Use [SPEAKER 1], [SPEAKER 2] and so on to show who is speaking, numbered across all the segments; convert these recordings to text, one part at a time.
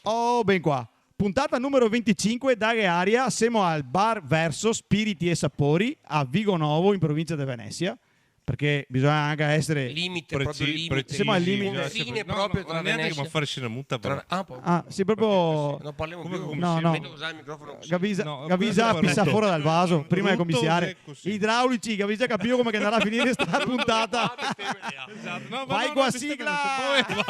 [SPEAKER 1] Oh, ben qua. Puntata numero 25, Daghe Aria, siamo al bar Verso Spiriti e Sapori a Vigo Novo in provincia di Venezia, perché bisogna anche essere
[SPEAKER 2] limite, proprio limite.
[SPEAKER 1] Siamo al limite.
[SPEAKER 2] Confine proprio tra Venezia.
[SPEAKER 3] Ma fare scena muta però.
[SPEAKER 1] Sì, proprio
[SPEAKER 2] Non parliamo più.
[SPEAKER 1] No.
[SPEAKER 2] Vedo usare il microfono.
[SPEAKER 1] Gavisa pissa fuori dal vaso prima di cominciare.
[SPEAKER 3] così.
[SPEAKER 1] Idraulici, Gavisa capito come che andrà a finire sta puntata.
[SPEAKER 3] Esatto. No,
[SPEAKER 1] Vai qua sigla.
[SPEAKER 3] Vai.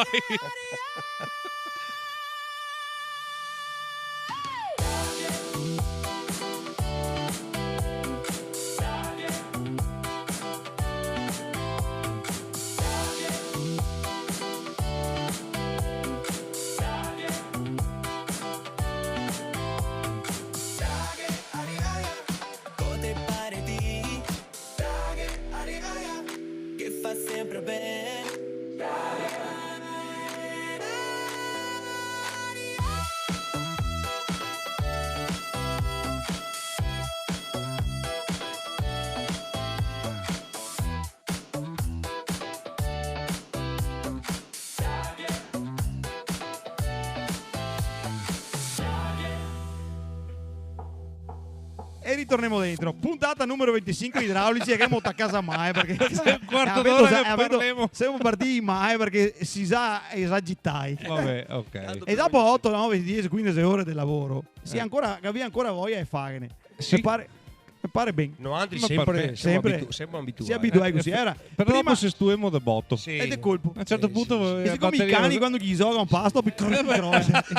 [SPEAKER 4] Sempre bene.
[SPEAKER 1] E ritorniamo dentro. Puntata numero 25 di Idraulici e che mo a casa mai perché
[SPEAKER 3] un quarto d'ora che parliamo.
[SPEAKER 1] Siamo partiti mai perché si sa esagittai.
[SPEAKER 3] Vabbè, ok.
[SPEAKER 1] E dopo 8, 9, 10, 15 ore di lavoro si aveva ancora voglia di farne.
[SPEAKER 3] Sì.
[SPEAKER 1] Pare bene.
[SPEAKER 2] No, Andri,
[SPEAKER 3] Ma
[SPEAKER 2] sempre
[SPEAKER 1] sempre
[SPEAKER 2] siamo abituati.
[SPEAKER 1] Si abitua così. Era
[SPEAKER 3] Però
[SPEAKER 1] prima
[SPEAKER 3] dopo se stuemo da botto.
[SPEAKER 2] Sì.
[SPEAKER 1] ed è colpo.
[SPEAKER 3] A un certo punto
[SPEAKER 1] E siccome i cani quando gli gioca un pasto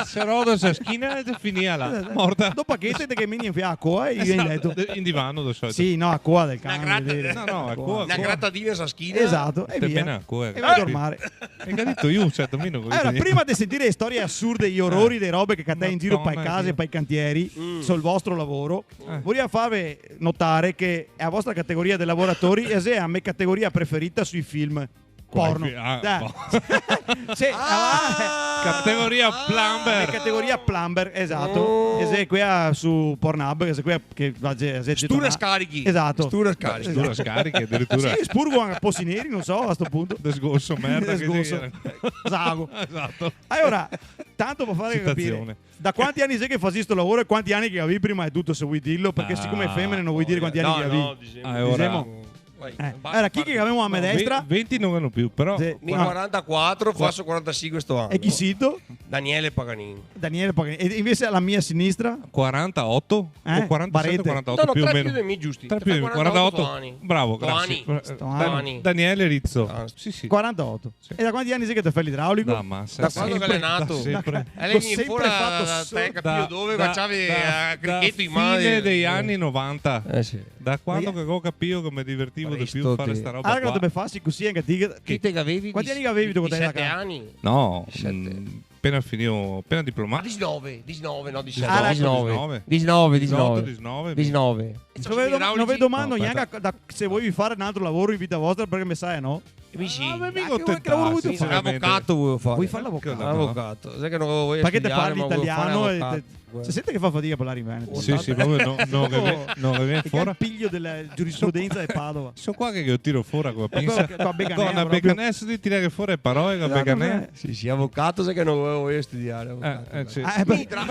[SPEAKER 3] se roda la schina e finia là, morta.
[SPEAKER 1] dopo che mi infia a coa e io in letto.
[SPEAKER 3] In divano da solito.
[SPEAKER 1] Sì, no, a coa del cane.
[SPEAKER 2] Una gratta-
[SPEAKER 1] vedere.
[SPEAKER 3] No, a coa.
[SPEAKER 2] Una grattatina a schina.
[SPEAKER 1] Esatto, e
[SPEAKER 3] Te
[SPEAKER 1] via.
[SPEAKER 3] bene a coa.
[SPEAKER 1] E vai a dormire.
[SPEAKER 3] E che ha detto io un certo meno.
[SPEAKER 1] Allora, prima di sentire storie assurde, gli orrori, le robe che cadete in giro per
[SPEAKER 3] Madonna,
[SPEAKER 1] case e
[SPEAKER 3] Dio.
[SPEAKER 1] per i cantieri sul vostro lavoro, voglio farvi notare che è la vostra categoria dei lavoratori e se è la mia categoria preferita sui film porno. Sì,
[SPEAKER 3] Categoria
[SPEAKER 1] la
[SPEAKER 3] plumber.
[SPEAKER 1] categoria plumber, esatto. E se qui su Pornhub, che se qui che
[SPEAKER 2] Stura scarichi.
[SPEAKER 1] Esatto.
[SPEAKER 2] Stura scarichi.
[SPEAKER 3] Tu la scarichi addirittura.
[SPEAKER 1] Sì, spurgo anche posti neri, non so, a sto punto.
[SPEAKER 3] Desgosso, merda.
[SPEAKER 1] Desgosso.
[SPEAKER 3] Che
[SPEAKER 1] Zago.
[SPEAKER 3] esatto.
[SPEAKER 1] Allora, tanto per fare capire
[SPEAKER 3] Citazione.
[SPEAKER 1] da quanti anni sei che fai questo lavoro e quanti anni che avevi prima è tutto se vuoi dirlo, perché siccome è femmine non vuoi dire quanti anni che avevi.
[SPEAKER 2] diciamo.
[SPEAKER 1] Allora, chi che avevamo a me destra?
[SPEAKER 3] 20 non hanno più, però.
[SPEAKER 1] Sì.
[SPEAKER 2] Mi 44, faccio 45 sto anno.
[SPEAKER 1] E chi sito?
[SPEAKER 2] Daniele Paganini.
[SPEAKER 1] Daniele Pagani. E invece alla mia sinistra?
[SPEAKER 3] 48 o 47
[SPEAKER 1] Barete.
[SPEAKER 3] 48
[SPEAKER 2] No,
[SPEAKER 3] più o
[SPEAKER 2] 3
[SPEAKER 3] meno.
[SPEAKER 2] più dei miei giusti.
[SPEAKER 3] 3 più di 48.
[SPEAKER 2] anni.
[SPEAKER 3] Bravo,
[SPEAKER 2] Toani.
[SPEAKER 3] grazie.
[SPEAKER 2] Toani.
[SPEAKER 3] Daniele Rizzo.
[SPEAKER 2] Ah,
[SPEAKER 3] Sì, sì.
[SPEAKER 1] 48.
[SPEAKER 3] Sì.
[SPEAKER 1] E da quanti anni sei che ti fai l'idraulico?
[SPEAKER 3] No, ma
[SPEAKER 2] Da quando che è nato?
[SPEAKER 3] da sempre.
[SPEAKER 2] E lei
[SPEAKER 1] L'ho
[SPEAKER 2] viene
[SPEAKER 1] sempre
[SPEAKER 2] fuori
[SPEAKER 1] fatto
[SPEAKER 2] da
[SPEAKER 1] solo-
[SPEAKER 2] te, capito dove facciavi a cricchetto in mano.
[SPEAKER 3] fine dei anni 90.
[SPEAKER 2] Sì.
[SPEAKER 3] Da quando
[SPEAKER 1] Ma
[SPEAKER 3] che ho capito che mi divertivo di più a fare sta roba
[SPEAKER 1] Allora che
[SPEAKER 3] qua.
[SPEAKER 1] dovrebbe farsi così anche ti
[SPEAKER 2] Chi te che avevi?
[SPEAKER 1] Quanti anni che avevi tu con te da
[SPEAKER 2] 7
[SPEAKER 1] casa?
[SPEAKER 2] anni?
[SPEAKER 3] No,
[SPEAKER 2] Sette.
[SPEAKER 3] appena finito, appena diplomato.
[SPEAKER 2] 19, no 17.
[SPEAKER 1] Ah,
[SPEAKER 2] 19.
[SPEAKER 3] 19.
[SPEAKER 2] 19.
[SPEAKER 1] Non vi domando neanche se vuoi fare un altro lavoro in vita vostra perché mi sai no?
[SPEAKER 2] Amici,
[SPEAKER 3] Ah, ma mica
[SPEAKER 1] che
[SPEAKER 3] tentati,
[SPEAKER 1] lavoro vuoi tu fare?
[SPEAKER 3] sinceramente.
[SPEAKER 2] avvocato volevo fare.
[SPEAKER 1] Vuoi fare l'avvocato?
[SPEAKER 2] Avvocato. Sai che non voglio
[SPEAKER 1] Perché te
[SPEAKER 2] studiare,
[SPEAKER 1] parli
[SPEAKER 2] ma volevo fare
[SPEAKER 1] italiano e
[SPEAKER 2] avvocato.
[SPEAKER 1] si sente che fa fatica a parlare in veneto.
[SPEAKER 3] Sì, sì, proprio non che viene
[SPEAKER 1] Che
[SPEAKER 3] fuori.
[SPEAKER 1] il piglio della giurisprudenza di Padova.
[SPEAKER 3] Sono qua che io tiro fuori con la pinza.
[SPEAKER 1] Con la beganea
[SPEAKER 3] Con la
[SPEAKER 1] proprio.
[SPEAKER 3] beganea di tirare fuori le parole con la beganea.
[SPEAKER 2] Sì, avvocato, sai che non voglio studiare. avvocato.
[SPEAKER 3] Sì.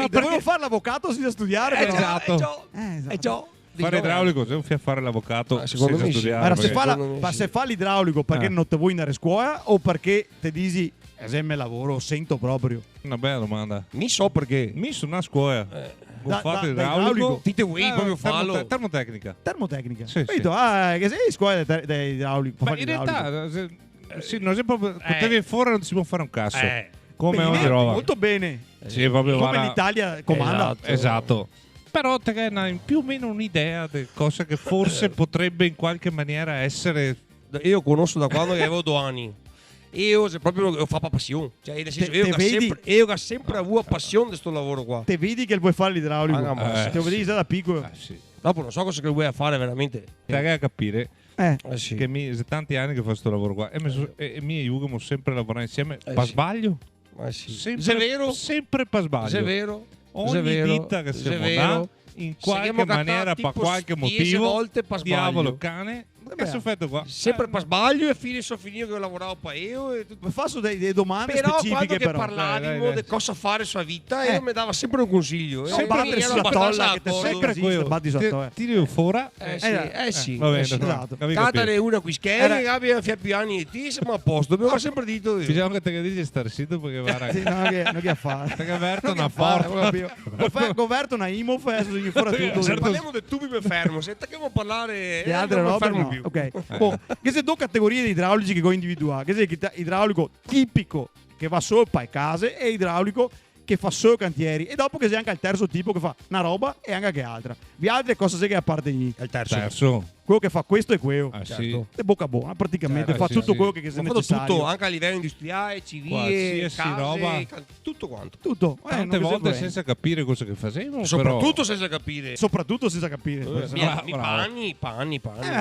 [SPEAKER 1] Dovevo fare l'avvocato senza studiare. però.
[SPEAKER 3] Esatto.
[SPEAKER 1] Esatto.
[SPEAKER 3] Fare idraulico, se non fai a fare l'avvocato
[SPEAKER 2] secondo
[SPEAKER 3] senza
[SPEAKER 2] me sì.
[SPEAKER 3] studiare.
[SPEAKER 1] Allora,
[SPEAKER 3] perché-
[SPEAKER 1] ma se fa l'idraulico perché non te vuoi andare a scuola o perché ti dici esempio lavoro, sento proprio.
[SPEAKER 3] Una bella domanda.
[SPEAKER 2] Mi so perché.
[SPEAKER 3] Mi sono a scuola. Ho
[SPEAKER 1] Da-
[SPEAKER 3] fatto
[SPEAKER 1] da
[SPEAKER 3] idraulico.
[SPEAKER 1] idraulico.
[SPEAKER 2] Dite voi proprio fallo.
[SPEAKER 3] Termotecnica.
[SPEAKER 1] Termotecnica.
[SPEAKER 3] Sì,
[SPEAKER 1] Capito?
[SPEAKER 3] sì.
[SPEAKER 1] Ah, che sei in scuola di idraulico.
[SPEAKER 3] Ma in realtà, sì, non è proprio. Potevi fuori non si può fare un cazzo. Come
[SPEAKER 1] Bene,
[SPEAKER 3] ogni roba.
[SPEAKER 1] molto bene.
[SPEAKER 3] Sì, proprio
[SPEAKER 1] Come
[SPEAKER 3] guarda-
[SPEAKER 1] l'Italia comanda.
[SPEAKER 3] Esatto. Però te che hai più o meno un'idea di cosa che forse potrebbe in qualche maniera essere.
[SPEAKER 2] Io conosco da quando avevo 2 anni. Io se proprio lo fa per passione. Cioè, nel senso,
[SPEAKER 1] Te
[SPEAKER 2] io, che
[SPEAKER 1] vedi?
[SPEAKER 2] io che sempre avuto passione di questo lavoro qua.
[SPEAKER 1] Te vedi che vuoi fare l'idraulico.
[SPEAKER 2] Ah, ma
[SPEAKER 1] Te lo vedi già da piccolo.
[SPEAKER 3] Sì.
[SPEAKER 2] Dopo non so cosa che vuoi fare veramente.
[SPEAKER 3] Te che a capire
[SPEAKER 2] Sì.
[SPEAKER 3] che sono tanti anni che faccio questo lavoro qua e mi e Hugo sempre lavorare insieme. Per
[SPEAKER 2] sì.
[SPEAKER 3] sbaglio?
[SPEAKER 2] Sì.
[SPEAKER 3] Sempre,
[SPEAKER 2] Se è vero,
[SPEAKER 3] sempre per sbaglio.
[SPEAKER 2] se è vero.
[SPEAKER 3] Ogni
[SPEAKER 2] se è vero,
[SPEAKER 3] ditta che
[SPEAKER 2] se
[SPEAKER 3] si
[SPEAKER 2] è vero.
[SPEAKER 3] in qualche
[SPEAKER 2] Siamo
[SPEAKER 3] maniera,
[SPEAKER 2] cattati
[SPEAKER 3] per
[SPEAKER 2] tipo
[SPEAKER 3] qualche
[SPEAKER 2] 10
[SPEAKER 3] motivo,
[SPEAKER 2] volte per sbaglio.
[SPEAKER 3] diavolo cane, Questo effetto qua.
[SPEAKER 2] Sempre per sbaglio e a fine so finito che lavoravo per io e tutto.
[SPEAKER 1] Faccio delle domande
[SPEAKER 2] Però quando
[SPEAKER 1] specifiche
[SPEAKER 2] che
[SPEAKER 1] però.
[SPEAKER 2] parlavamo
[SPEAKER 3] Dai.
[SPEAKER 2] di cosa fare sulla vita io mi dava sempre un consiglio.
[SPEAKER 1] Non
[SPEAKER 2] E
[SPEAKER 1] battere
[SPEAKER 2] mi
[SPEAKER 1] sulla
[SPEAKER 2] ero
[SPEAKER 1] tolla
[SPEAKER 2] abbastanza
[SPEAKER 1] che te
[SPEAKER 2] d'accordo.
[SPEAKER 1] sempre così, sbatti sotto,
[SPEAKER 3] Tiri fuori.
[SPEAKER 2] Sì.
[SPEAKER 3] Va bene,
[SPEAKER 1] esatto.
[SPEAKER 2] Catare una qui
[SPEAKER 1] Era-
[SPEAKER 2] scherzi, che abbia più anni di te, siamo a posto. Abbiamo sempre detto io.
[SPEAKER 3] Bisogna che te dici stare zitto perché guarda
[SPEAKER 1] Sì, non che fare.
[SPEAKER 3] che avverto una
[SPEAKER 1] porta. Governo una IMOF e adesso fuori tutto.
[SPEAKER 2] Se parliamo di tubi mi fermo, se attacchiamo a parlare
[SPEAKER 1] Le altre
[SPEAKER 2] non mi
[SPEAKER 1] robe
[SPEAKER 2] fermo
[SPEAKER 1] no.
[SPEAKER 2] più.
[SPEAKER 1] Ok. Boh, che se due categorie di idraulici che go individuare. Che se idraulico tipico che va solo per case e idraulico che fa solo cantieri. E dopo che c'è anche il terzo tipo che fa una roba e anche che altra. Vi altri cosa sei che a parte lì?
[SPEAKER 2] È il terzo.
[SPEAKER 3] terzo.
[SPEAKER 1] Quello che fa questo e quello.
[SPEAKER 3] Ah, sì.
[SPEAKER 2] Certo.
[SPEAKER 1] E bocca buona, praticamente fa
[SPEAKER 3] sì,
[SPEAKER 1] tutto
[SPEAKER 3] sì.
[SPEAKER 1] quello che è
[SPEAKER 2] Ho fatto
[SPEAKER 1] necessario.
[SPEAKER 2] tutto, anche a livello industriale, civile,
[SPEAKER 3] Qualsiasi
[SPEAKER 2] case,
[SPEAKER 3] roba.
[SPEAKER 2] tutto quanto.
[SPEAKER 1] Tutto.
[SPEAKER 3] Tante
[SPEAKER 1] non
[SPEAKER 3] volte
[SPEAKER 1] sempre-
[SPEAKER 3] senza capire cosa che facevano.
[SPEAKER 2] Soprattutto senza capire.
[SPEAKER 1] Soprattutto senza capire.
[SPEAKER 2] Panni.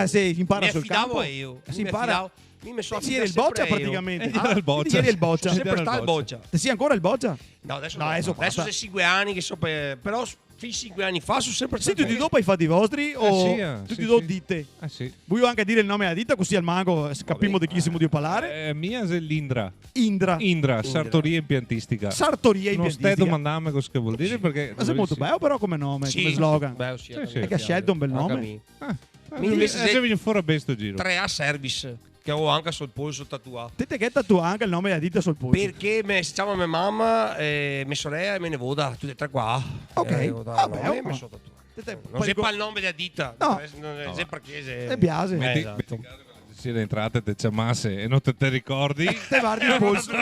[SPEAKER 1] Sì, si impara
[SPEAKER 2] Mi
[SPEAKER 1] sul
[SPEAKER 2] affidavo
[SPEAKER 1] campo.
[SPEAKER 2] io.
[SPEAKER 1] Si
[SPEAKER 2] Mi
[SPEAKER 1] impara.
[SPEAKER 2] affidavo. Mi sono
[SPEAKER 1] Sì, era il boccia praticamente.
[SPEAKER 3] Era il boccia.
[SPEAKER 1] Ieri il boccia.
[SPEAKER 3] Sì,
[SPEAKER 2] Sempre sta il boccia.
[SPEAKER 1] Sì, ancora il boccia?
[SPEAKER 2] No, adesso
[SPEAKER 1] No,
[SPEAKER 2] no.
[SPEAKER 1] adesso
[SPEAKER 2] Adesso
[SPEAKER 1] basta.
[SPEAKER 2] sei 5 anni che so però fin 5 anni fa sono sempre
[SPEAKER 1] Sì, tutti
[SPEAKER 2] stato
[SPEAKER 1] dopo hai fatto i vostri o
[SPEAKER 3] sì,
[SPEAKER 1] tutti
[SPEAKER 3] sì,
[SPEAKER 1] due
[SPEAKER 3] sì.
[SPEAKER 1] dite?
[SPEAKER 3] Sì.
[SPEAKER 1] Voglio anche dire il nome della ditta così al mago capiamo di chi siamo di parlare.
[SPEAKER 3] Mia è l'Indra.
[SPEAKER 1] Indra.
[SPEAKER 3] Sartoria impiantistica.
[SPEAKER 1] Sartoria
[SPEAKER 3] Non stai
[SPEAKER 1] impiantistica.
[SPEAKER 3] domandando cosa che vuol dire perché...
[SPEAKER 1] Ma sei molto bello però come nome, come slogan.
[SPEAKER 2] Beh, sì,
[SPEAKER 3] Sì, sì.
[SPEAKER 1] Perché ha scelto un bel nome.
[SPEAKER 2] Mi invece
[SPEAKER 3] Adesso viene fuori a besto giro.
[SPEAKER 2] 3A Service che avevo anche sul polso tatuato.
[SPEAKER 1] Te che tatua anche il nome della ditta sul polso.
[SPEAKER 2] Perché si chiama mia mamma, mia sorella e mia nevoda, tutte e tre qua.
[SPEAKER 1] Ok. Vabbè,
[SPEAKER 2] mi sono tatuato.
[SPEAKER 1] Te-
[SPEAKER 2] Non
[SPEAKER 1] poi
[SPEAKER 2] si
[SPEAKER 1] co-
[SPEAKER 2] fa il nome della ditta,
[SPEAKER 1] No.
[SPEAKER 2] non è sempre perché
[SPEAKER 1] Te piace.
[SPEAKER 2] esatto.
[SPEAKER 3] Se le entrate te chiamasse e non te ricordi.
[SPEAKER 1] Te guardi il polso.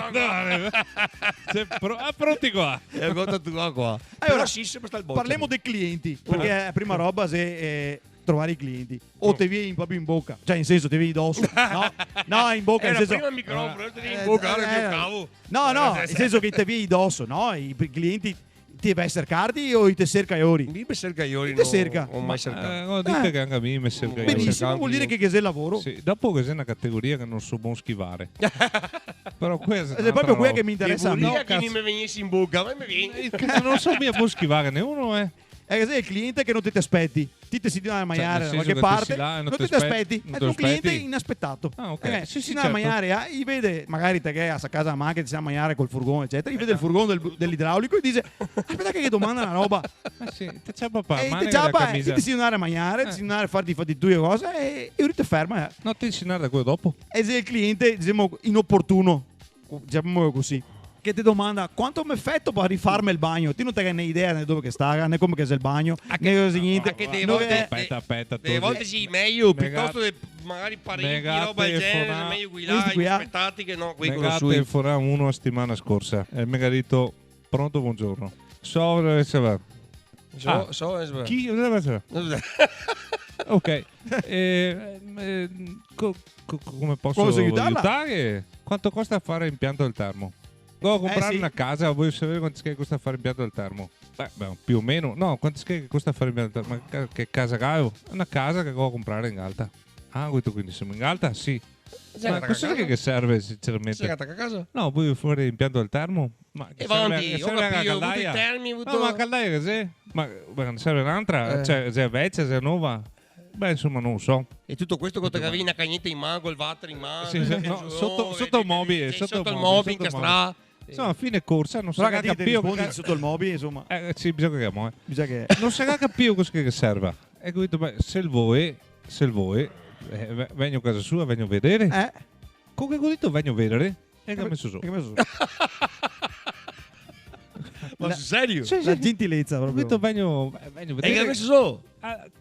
[SPEAKER 3] Pronti qua.
[SPEAKER 2] E ho tatuato qua.
[SPEAKER 1] Allora,
[SPEAKER 2] Però sì, sempre sta il boccia.
[SPEAKER 1] Parliamo dei clienti, perché la prima roba se trovare i clienti o te vieni proprio in bocca, cioè in senso te vieni dosso, no in bocca,
[SPEAKER 2] Era
[SPEAKER 1] nel senso
[SPEAKER 2] prima il microfono, te devi imboccare il mio cavo.
[SPEAKER 1] no, nel senso che te vieni dosso, no, i clienti ti deve cercarti o te cerca e ori.
[SPEAKER 2] Mi cerca io,
[SPEAKER 1] Te cerca.
[SPEAKER 2] non ho mai cercato.
[SPEAKER 3] Ho detto che anche a me mi serve.
[SPEAKER 1] Benissimo, vuol dire che sei il lavoro.
[SPEAKER 3] Sì, dopo che sei una categoria che non so buon schivare. Però questa
[SPEAKER 1] È proprio quella che mi interessa a me.
[SPEAKER 2] Vuol dire che mi venissi in bocca, ma mi vieni.
[SPEAKER 3] Non so mica buon schivare, né uno
[SPEAKER 1] È che sei il cliente che non ti aspetti. Ti si dà a mangiare da
[SPEAKER 3] nel
[SPEAKER 1] qualche
[SPEAKER 3] senso che
[SPEAKER 1] parte,
[SPEAKER 3] ti si dà e
[SPEAKER 1] non ti aspetti.
[SPEAKER 3] non
[SPEAKER 1] È
[SPEAKER 3] ti
[SPEAKER 1] un cliente
[SPEAKER 3] aspetti.
[SPEAKER 1] inaspettato.
[SPEAKER 3] Ah, ok. Sì,
[SPEAKER 1] si
[SPEAKER 3] sì,
[SPEAKER 1] dà a
[SPEAKER 3] certo.
[SPEAKER 1] mangiare, gli vede magari te che a casa a macchina ti sa mangiare col furgone, eccetera. Gli vede il furgone dell'idraulico e dice: aspetta che domanda una roba.
[SPEAKER 3] Sì, te c'è papà,
[SPEAKER 1] E
[SPEAKER 3] ma
[SPEAKER 1] te ciapa, ti si andare a mangiare, ti si andare a farti due cose e lui ti ferma.
[SPEAKER 3] Non ti insegnare da quello dopo.
[SPEAKER 1] E se il cliente, diciamo, inopportuno, diciamo così, che ti domanda quanto mi effetto per rifarmi il bagno, ti non hai né idea né dove che sta, né come che è il bagno, né così niente.
[SPEAKER 2] Anche delle
[SPEAKER 1] Dove
[SPEAKER 2] volte,
[SPEAKER 1] è-
[SPEAKER 3] Aspetta.
[SPEAKER 2] delle volte sì, meglio,
[SPEAKER 3] Mega-
[SPEAKER 2] piuttosto di magari parenti,
[SPEAKER 3] mega
[SPEAKER 2] roba del genere,
[SPEAKER 3] telefonata.
[SPEAKER 2] meglio qui
[SPEAKER 1] Questi
[SPEAKER 2] là,
[SPEAKER 1] qui,
[SPEAKER 2] inaspettati che no, qui con lo
[SPEAKER 3] Negate
[SPEAKER 2] sui.
[SPEAKER 3] fuori uno a settimana scorsa. E mi ha detto, pronto, buongiorno. So dove si va. Chi? Dove si va? Ok. Come posso
[SPEAKER 1] Posso aiutarla?
[SPEAKER 3] aiutare? Quanto costa fare l'impianto del termo? Devo comprare
[SPEAKER 1] sì.
[SPEAKER 3] una casa, voglio sapere quanto costa fare l'impianto del termo. Beh, più o meno. No, quanto costa fare l'impianto del termo? Ma che casa ho? Una casa che devo comprare in Galta. Ah, quindi siamo in Galta? Sì. Ma cos'è che serve sinceramente?
[SPEAKER 2] Sei andata a casa?
[SPEAKER 3] No, voglio fare l'impianto del termo. Ma
[SPEAKER 2] E avanti, ho
[SPEAKER 3] serve
[SPEAKER 2] capito,
[SPEAKER 3] la
[SPEAKER 2] ho avuto i
[SPEAKER 3] caldaia?
[SPEAKER 2] termini, ho avuto...
[SPEAKER 3] No, ma la caldaia che c'è? Ma ne serve un'altra? Cioè, se è vecchia, se è nuova? Beh, insomma, non lo so.
[SPEAKER 2] E tutto questo con te che avevi una cagnetta in mano, il water in mano.
[SPEAKER 3] Sì, sì, no, sotto il mobile,
[SPEAKER 2] sotto
[SPEAKER 3] sotto
[SPEAKER 2] il
[SPEAKER 3] il
[SPEAKER 2] mobile,
[SPEAKER 3] mobile.
[SPEAKER 2] incastrato.
[SPEAKER 3] Insomma, a fine corsa non si
[SPEAKER 1] Però che ti
[SPEAKER 3] capivo
[SPEAKER 1] rispondi sotto il mobile, insomma.
[SPEAKER 3] sì, bisogna che chiamo,
[SPEAKER 1] Bisogna che...
[SPEAKER 3] non si capivo cosa che serve. E ho detto, beh, se il vuoi, vengo a casa sua, vengo a vedere. Come ho detto, vengo a vedere. E che ho messo su.
[SPEAKER 1] Che messo su?
[SPEAKER 2] Ma sul serio?
[SPEAKER 3] Sì,
[SPEAKER 1] La gentilezza
[SPEAKER 3] Ho
[SPEAKER 1] proprio.
[SPEAKER 3] detto, vengo a
[SPEAKER 2] E che
[SPEAKER 3] vedere.
[SPEAKER 2] hai messo su?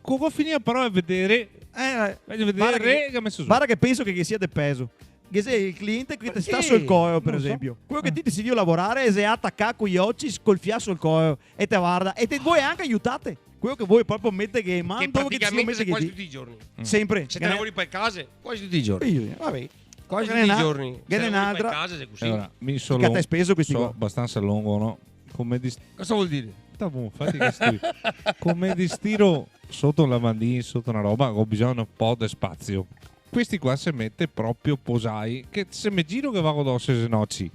[SPEAKER 3] Come finire però a vedere. Vengo a
[SPEAKER 1] Guarda
[SPEAKER 3] vedere che ho messo su.
[SPEAKER 1] Guarda che penso che sia del peso. Che sei il cliente che ti sta
[SPEAKER 2] sì,
[SPEAKER 1] sul coio, per
[SPEAKER 3] non so.
[SPEAKER 1] esempio. Quello che ti decidi a lavorare è se attacca con gli occhi col fiasso sul coio e te guarda e te vuoi anche aiutate. Quello che vuoi proprio mettere che
[SPEAKER 2] Che
[SPEAKER 1] mando che ti si
[SPEAKER 2] praticamente
[SPEAKER 1] mette
[SPEAKER 2] sei
[SPEAKER 1] che
[SPEAKER 2] quasi
[SPEAKER 1] ti...
[SPEAKER 2] tutti i giorni.
[SPEAKER 1] Sempre.
[SPEAKER 2] Se te lavori per casa, quasi tutti i giorni.
[SPEAKER 1] Io, vabbè.
[SPEAKER 2] Quasi
[SPEAKER 1] Che ne
[SPEAKER 2] tutti i
[SPEAKER 1] na-
[SPEAKER 2] giorni.
[SPEAKER 1] che
[SPEAKER 2] Se
[SPEAKER 1] ne
[SPEAKER 2] lavori
[SPEAKER 1] un'altra-
[SPEAKER 2] per casa sei così.
[SPEAKER 3] Allora, mi
[SPEAKER 1] Che
[SPEAKER 3] sono
[SPEAKER 1] te hai speso questi qua.
[SPEAKER 3] abbastanza lungo, no? Come di
[SPEAKER 2] Cosa vuol dire?
[SPEAKER 3] infatti che come di stiro sotto un lavandino, sotto una roba, ho bisogno un po' di spazio. Questi qua si mette proprio posai, che se mi giro che vado addosso se no ci.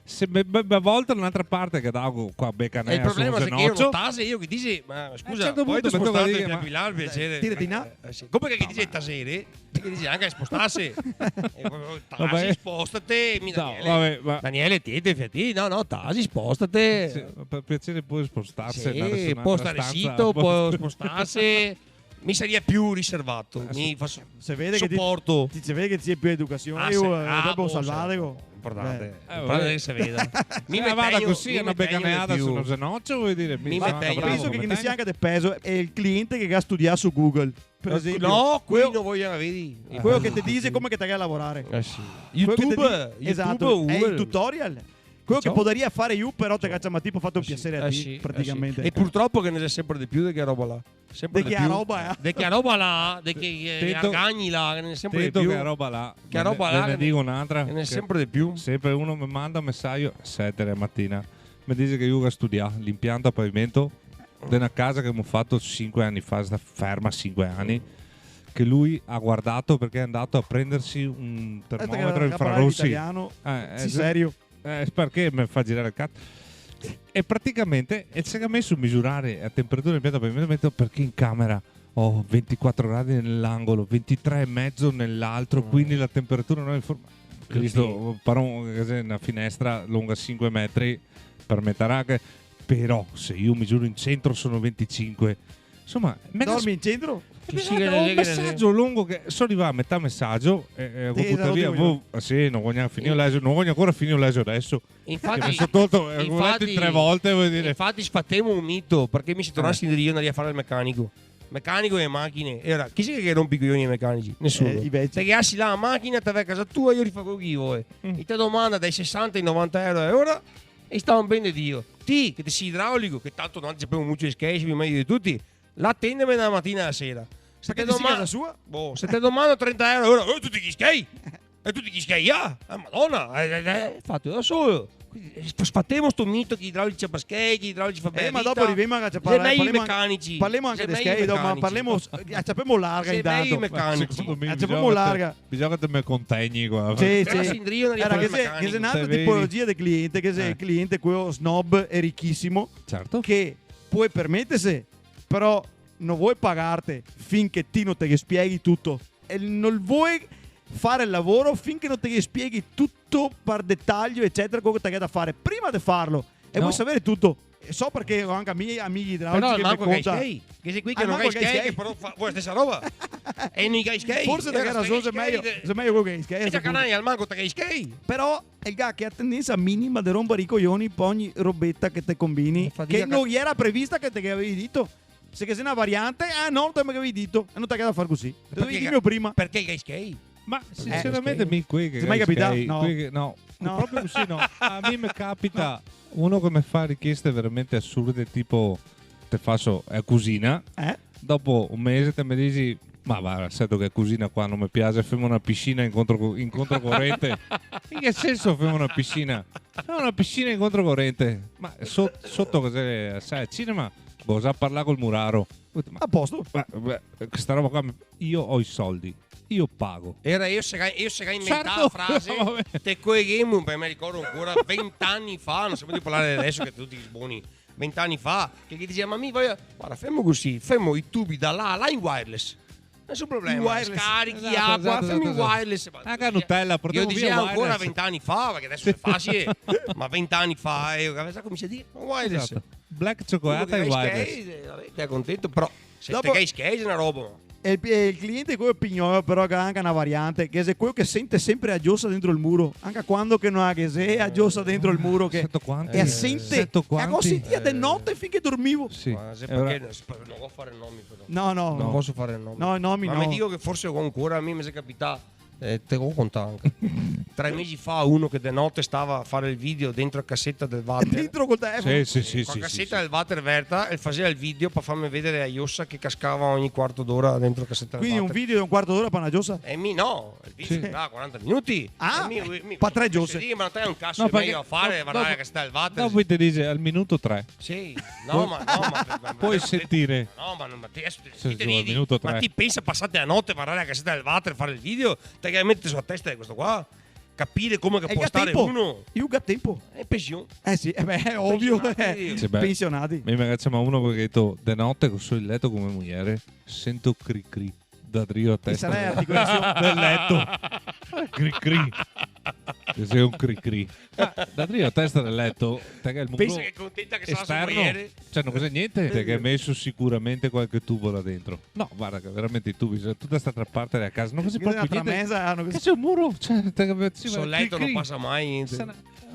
[SPEAKER 3] se a volte un'altra parte che dà qua becca
[SPEAKER 2] E il problema è che io notasse io che dici, ma scusa,
[SPEAKER 3] certo
[SPEAKER 2] poi
[SPEAKER 3] punto
[SPEAKER 2] ti
[SPEAKER 3] mi tocca
[SPEAKER 2] spostate
[SPEAKER 3] dire,
[SPEAKER 2] per
[SPEAKER 3] ma-
[SPEAKER 2] più là il piacere.
[SPEAKER 1] Tirati in A.
[SPEAKER 2] Sì. Come che dice tasere? Che dice anche spostasse.
[SPEAKER 3] Vabbè.
[SPEAKER 2] Tasi, spostate.
[SPEAKER 3] No,
[SPEAKER 2] Daniele,
[SPEAKER 3] vabbè, ma
[SPEAKER 2] Daniele, tieni, fiati. No, Tasi, spostate.
[SPEAKER 3] sì, per piacere puoi spostarsi, andare su
[SPEAKER 2] Sì,
[SPEAKER 3] un'altra
[SPEAKER 2] può stare
[SPEAKER 3] stanza,
[SPEAKER 2] zitto, può spostarsi. Mi sarebbe più riservato. Mi fa
[SPEAKER 1] Se vede che
[SPEAKER 2] supporto.
[SPEAKER 1] si vede che c'è più educazione,
[SPEAKER 2] sì.
[SPEAKER 1] devo
[SPEAKER 2] boh,
[SPEAKER 1] salvare.
[SPEAKER 2] Importante.
[SPEAKER 3] vabbè.
[SPEAKER 2] Importante che si veda. Mi
[SPEAKER 3] vada
[SPEAKER 2] impegno-
[SPEAKER 3] così,
[SPEAKER 2] mi
[SPEAKER 3] è una
[SPEAKER 2] impegno
[SPEAKER 3] beccaneata
[SPEAKER 2] di più.
[SPEAKER 3] su uno zenoccio, vuoi dire?
[SPEAKER 2] Mi
[SPEAKER 3] sono
[SPEAKER 2] impegno-
[SPEAKER 3] bravo
[SPEAKER 1] Penso che
[SPEAKER 3] come
[SPEAKER 1] ne
[SPEAKER 3] te.
[SPEAKER 1] sia anche del peso è il cliente che ha studiato su Google. Per esempio,
[SPEAKER 2] No, qui
[SPEAKER 1] quello,
[SPEAKER 2] non voglio vedi.
[SPEAKER 1] quello che ti dice come che te a lavorare.
[SPEAKER 2] Sì.
[SPEAKER 1] Quello che ti
[SPEAKER 2] YouTube,
[SPEAKER 1] dice- esatto, è il tutorial. Quello che
[SPEAKER 2] Ciao.
[SPEAKER 1] poteria fare io, però te caccia, ma tipo fatto un piacere a te,
[SPEAKER 2] sì,
[SPEAKER 1] praticamente.
[SPEAKER 2] E purtroppo che ne c'è sempre di più di che roba là. Sempre
[SPEAKER 1] Di
[SPEAKER 2] di
[SPEAKER 1] che
[SPEAKER 2] più.
[SPEAKER 1] roba, eh?
[SPEAKER 2] Di che roba là, di che
[SPEAKER 3] Tento-
[SPEAKER 2] argagni là, che ne è sempre di
[SPEAKER 3] Tento
[SPEAKER 2] più.
[SPEAKER 3] che roba là.
[SPEAKER 2] Che roba
[SPEAKER 3] Ve
[SPEAKER 2] là,
[SPEAKER 3] ne
[SPEAKER 2] che
[SPEAKER 3] dico un'altra.
[SPEAKER 2] Che ne è
[SPEAKER 3] che
[SPEAKER 2] sempre di più.
[SPEAKER 3] sempre uno mi manda un messaggio alle 7 della mattina. Mi dice che io ho studiato l'impianto a pavimento di una casa che abbiamo fatto 5 anni fa, sta ferma 5 anni. Che lui ha guardato perché è andato a prendersi un termometro infrarossi.
[SPEAKER 1] Italiano, sì,
[SPEAKER 3] Eh,
[SPEAKER 1] serio.
[SPEAKER 3] perché mi fa girare il cazzo? E praticamente si è messo a misurare a temperatura dell'impianto a pavimento perché in camera ho 24 gradi nell'angolo, 23,5 nell'altro, quindi la temperatura non è Cristo, una finestra lunga 5 metri per metà che però se io misuro in centro sono 25. Insomma,
[SPEAKER 1] Dormi in centro?
[SPEAKER 3] un messaggio lungo che sono arrivato a metà messaggio e ho buttato via. Sì, non voglio finire l'eso, non voglio ancora finire l'eso adesso.
[SPEAKER 2] Infatti,
[SPEAKER 3] Mi sono tolto, ho letto in 3 volte, vuol dire.
[SPEAKER 2] Infatti sfattiamo un mito, perché mi si tornassi in io andare a fare il meccanico. Meccanico e macchine. E ora, chi è che rompi i coglioni ai meccanici? Nessuno.
[SPEAKER 1] I vecchi.
[SPEAKER 2] Se che assi là la macchina, te vai a casa tua, io rifago io. E te domanda dai 60 ai 90 euro a ora e stavano bene Dio. Ti, che ti sei idraulico, che tanto non c'è più molto di sketch, meglio di tutti, l'attendeme dalla mattina alla sera. Se
[SPEAKER 1] Perché
[SPEAKER 2] te
[SPEAKER 1] ti sei a casa
[SPEAKER 2] domanda,
[SPEAKER 1] sua?
[SPEAKER 2] boh, se te domando 30 euro a ora, tutti chi skate? E tutti chi skate? Madonna, fatto da solo. Sfattiamo sto mito che gli idraulici fa skate, gli idraulici fa bene.
[SPEAKER 1] Ma dopo arriviamo a
[SPEAKER 2] meglio i meccanici.
[SPEAKER 1] Parliamo anche di skate, ma parliamo sappiamo larga
[SPEAKER 2] Se meglio i
[SPEAKER 1] intanto.
[SPEAKER 2] meccanici.
[SPEAKER 3] Secondo me
[SPEAKER 1] Facciamo larga.
[SPEAKER 3] bisogna che te me contegni qua.
[SPEAKER 1] Sì,
[SPEAKER 2] Però
[SPEAKER 1] sì.
[SPEAKER 2] si indriono di
[SPEAKER 1] Era
[SPEAKER 2] fare
[SPEAKER 1] che
[SPEAKER 2] il
[SPEAKER 1] se
[SPEAKER 2] meccanico.
[SPEAKER 1] un'altra
[SPEAKER 3] Te vedi?
[SPEAKER 1] tipologia di cliente, che se il cliente quello snob è ricchissimo,
[SPEAKER 3] Certo.
[SPEAKER 1] che puoi permettersi, però non vuoi pagarti finché ti non te spieghi tutto. E non vuoi fare il lavoro finché non ti spieghi tutto per dettaglio, eccetera, quello che ti hai da fare prima di farlo. E
[SPEAKER 3] No.
[SPEAKER 1] vuoi sapere tutto. E so perché ho anche amici idraulici
[SPEAKER 2] Però
[SPEAKER 1] che mi
[SPEAKER 2] manco che
[SPEAKER 1] conta.
[SPEAKER 2] skate. Che sei qui che non
[SPEAKER 1] manco
[SPEAKER 2] hai
[SPEAKER 1] che
[SPEAKER 2] skate,
[SPEAKER 1] skate.
[SPEAKER 2] che però fa la stessa roba. E non hai skate.
[SPEAKER 1] Forse te hai ragione, se è meglio quello che hai skate.
[SPEAKER 2] E già canai al manco te che hai skate.
[SPEAKER 1] Però è il ga che ha tendenza minima di rompere i coglioni per ogni robetta che te combini,
[SPEAKER 2] Fatica
[SPEAKER 1] che non era prevista che te avevi detto. Se che sei una variante, non te avevi detto. E non ti ha da fare così. Te dovevi dirmi prima.
[SPEAKER 2] Perché hai skate?
[SPEAKER 3] Ma sinceramente mi qui che
[SPEAKER 1] Ti è mai capitato? No.
[SPEAKER 3] no,
[SPEAKER 1] No.
[SPEAKER 3] proprio così no. A me mi capita uno che mi fa richieste veramente assurde, tipo te faccio cucina, dopo un mese te mi dici ma va, sento che cucina qua non mi piace, facciamo una piscina in controcorrente. In che senso facciamo una piscina? Facciamo una piscina in controcorrente. Ma sotto cos'è? Sai, cinema, cosa parlare col muraro? Ma
[SPEAKER 1] A posto.
[SPEAKER 3] questa roba qua, io ho i soldi, io pago.
[SPEAKER 2] Era io se inventare
[SPEAKER 3] Certo.
[SPEAKER 2] la frase
[SPEAKER 3] Vabbè.
[SPEAKER 2] te quei game, per me ricordo ancora 20 anni fa, non sapete parlare adesso che tutti buoni 20 anni fa, che gli diceva ma mi voglio, guarda, fermo così, fermo i tubi da là in wireless. Nessun problema,
[SPEAKER 1] wireless.
[SPEAKER 2] scarichi
[SPEAKER 3] Esatto,
[SPEAKER 2] acqua,
[SPEAKER 3] esatto,
[SPEAKER 2] fermi
[SPEAKER 3] esatto.
[SPEAKER 2] wireless.
[SPEAKER 3] Anche a Nutella,
[SPEAKER 2] Io
[SPEAKER 3] portiamo via
[SPEAKER 2] dicevo ancora
[SPEAKER 3] wireless.
[SPEAKER 2] 20 anni fa, perché adesso è facile, ma 20 anni fa io comincia a dire wireless.
[SPEAKER 3] Esatto. Black cioccolata e wireless.
[SPEAKER 2] Ti è contento, però se
[SPEAKER 1] Dopo-
[SPEAKER 2] te che skate è una roba.
[SPEAKER 1] E il cliente è quello pignolo, però che ha anche una variante, che è quello che sente sempre a giossa dentro il muro. Anche quando che non ha che se a giossa dentro il muro. Che
[SPEAKER 3] Sento quanti?
[SPEAKER 1] e assente.
[SPEAKER 3] Sento
[SPEAKER 1] E
[SPEAKER 3] quanti?
[SPEAKER 1] a sentia di notte finché dormivo.
[SPEAKER 3] Sì.
[SPEAKER 2] Ma se
[SPEAKER 3] E ora-
[SPEAKER 2] perché non può fare nomi però.
[SPEAKER 1] No, no,
[SPEAKER 2] Non
[SPEAKER 1] no.
[SPEAKER 2] posso fare nomi.
[SPEAKER 1] No, nomi
[SPEAKER 2] Ma
[SPEAKER 1] no.
[SPEAKER 2] mi dico che forse ancora a me mi è capitato. Te lo conto anche. 3 mesi fa uno che di notte stava a fare il video dentro la cassetta del water.
[SPEAKER 1] Dentro col telefono.
[SPEAKER 3] Sì,
[SPEAKER 2] Con la cassetta del water verta e faceva il video per farmi vedere a Iossa che cascava ogni quarto d'ora dentro la cassetta
[SPEAKER 1] Quindi
[SPEAKER 2] del
[SPEAKER 1] un
[SPEAKER 2] water.
[SPEAKER 1] video di un quarto d'ora per una giossa.
[SPEAKER 2] E no, il video
[SPEAKER 3] Sì.
[SPEAKER 2] durava 40 minuti.
[SPEAKER 1] Ah,
[SPEAKER 2] E
[SPEAKER 1] pa' 3 giosse.
[SPEAKER 2] Sì, ma non è un cazzo
[SPEAKER 3] No,
[SPEAKER 2] di meglio
[SPEAKER 3] perché-
[SPEAKER 2] a fare,
[SPEAKER 3] no,
[SPEAKER 2] guardare la
[SPEAKER 3] dopo-
[SPEAKER 2] cassetta del water.
[SPEAKER 3] Dopo ti dice al minuto 3
[SPEAKER 2] Sì, no, ma
[SPEAKER 3] puoi sentire.
[SPEAKER 2] No, ma non ma ti,
[SPEAKER 3] Se
[SPEAKER 2] ti
[SPEAKER 3] giù al
[SPEAKER 2] ridi?
[SPEAKER 3] minuto
[SPEAKER 2] Ma
[SPEAKER 3] 3.
[SPEAKER 2] ti pensa passate la notte a guardare la cassetta del water, fare il video, te che metti sulla testa di questo qua? capire come che
[SPEAKER 1] E
[SPEAKER 2] può
[SPEAKER 1] che
[SPEAKER 2] stare
[SPEAKER 1] tempo?
[SPEAKER 2] uno
[SPEAKER 1] Io che tempo.
[SPEAKER 2] è in pensione.
[SPEAKER 1] Sì, è ovvio.
[SPEAKER 2] Pensionati.
[SPEAKER 3] Sì, beh.
[SPEAKER 1] Pensionati.
[SPEAKER 3] Mi piace uno perché ha detto de notte con sul letto come mugliere sento cri cri da drio a
[SPEAKER 1] Ci
[SPEAKER 3] testa
[SPEAKER 1] sarà l'articolazione
[SPEAKER 3] del letto. Cri cri. Che sei un cri cri. Da drio a testa del letto, te che è il muro
[SPEAKER 2] Pensa che è contenta che sarà sua
[SPEAKER 3] esterno.
[SPEAKER 2] moglie.
[SPEAKER 3] Cioè non cos'è niente, te che hai messo sicuramente qualche tubo là dentro. No, guarda che veramente i tubi, cioè, tutta sta parte della casa, non così
[SPEAKER 1] Una
[SPEAKER 3] proprio niente.
[SPEAKER 1] tramesa hanno
[SPEAKER 3] Che
[SPEAKER 1] così.
[SPEAKER 3] c'è un muro, cioè,
[SPEAKER 2] Sul letto non passa mai niente.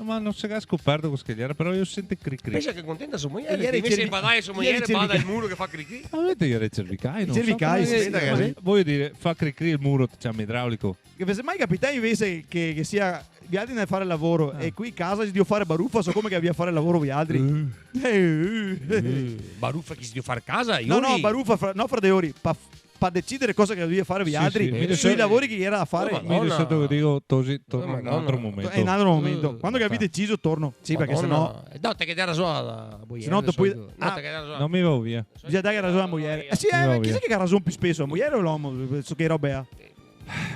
[SPEAKER 3] ma non si è scoperto con scagliera, però io sento cri cri.
[SPEAKER 2] Pensa che è contenta sua moglie.
[SPEAKER 1] E ieri
[SPEAKER 2] Invece
[SPEAKER 1] cervi-
[SPEAKER 2] di badare sua moglie,
[SPEAKER 1] ieri
[SPEAKER 2] bada
[SPEAKER 1] cervica-
[SPEAKER 2] il muro che fa cri.
[SPEAKER 3] Avete ieri i cervicai? non
[SPEAKER 1] cervicai,
[SPEAKER 3] so,
[SPEAKER 1] sì,
[SPEAKER 3] ma-
[SPEAKER 1] sì.
[SPEAKER 3] voglio dire, fa cri cri il muro, c'è un idraulico.
[SPEAKER 1] Che se mai capita invece che sia Vialdri nel fare il lavoro e qui in casa si devo fare baruffa, so come che abbia a fare il lavoro Vialdri.
[SPEAKER 2] Baruffa che si deve fare a casa.
[SPEAKER 1] No, baruffa no fra de ori, pa decidere cosa che devi fare Vialdri
[SPEAKER 3] Sì, sì.
[SPEAKER 1] sui lavori che era da fare.
[SPEAKER 2] No,
[SPEAKER 3] Mi
[SPEAKER 2] Madonna.
[SPEAKER 3] sotto che dico, tosi, torno in un
[SPEAKER 2] Madonna.
[SPEAKER 3] altro momento.
[SPEAKER 1] È un altro momento. Quando che avevi deciso torno. Sì, perché sennò
[SPEAKER 2] No, te che dai ragione.
[SPEAKER 1] Sennò te puoi-
[SPEAKER 2] No, te che dai ragione.
[SPEAKER 3] Non mi va via.
[SPEAKER 1] bisogna dare ragione alla moglie. Sì,
[SPEAKER 3] Mi va
[SPEAKER 1] chi
[SPEAKER 3] via.
[SPEAKER 1] è che ha ragione più spesso? La moglie o l'uomo? So che roba è.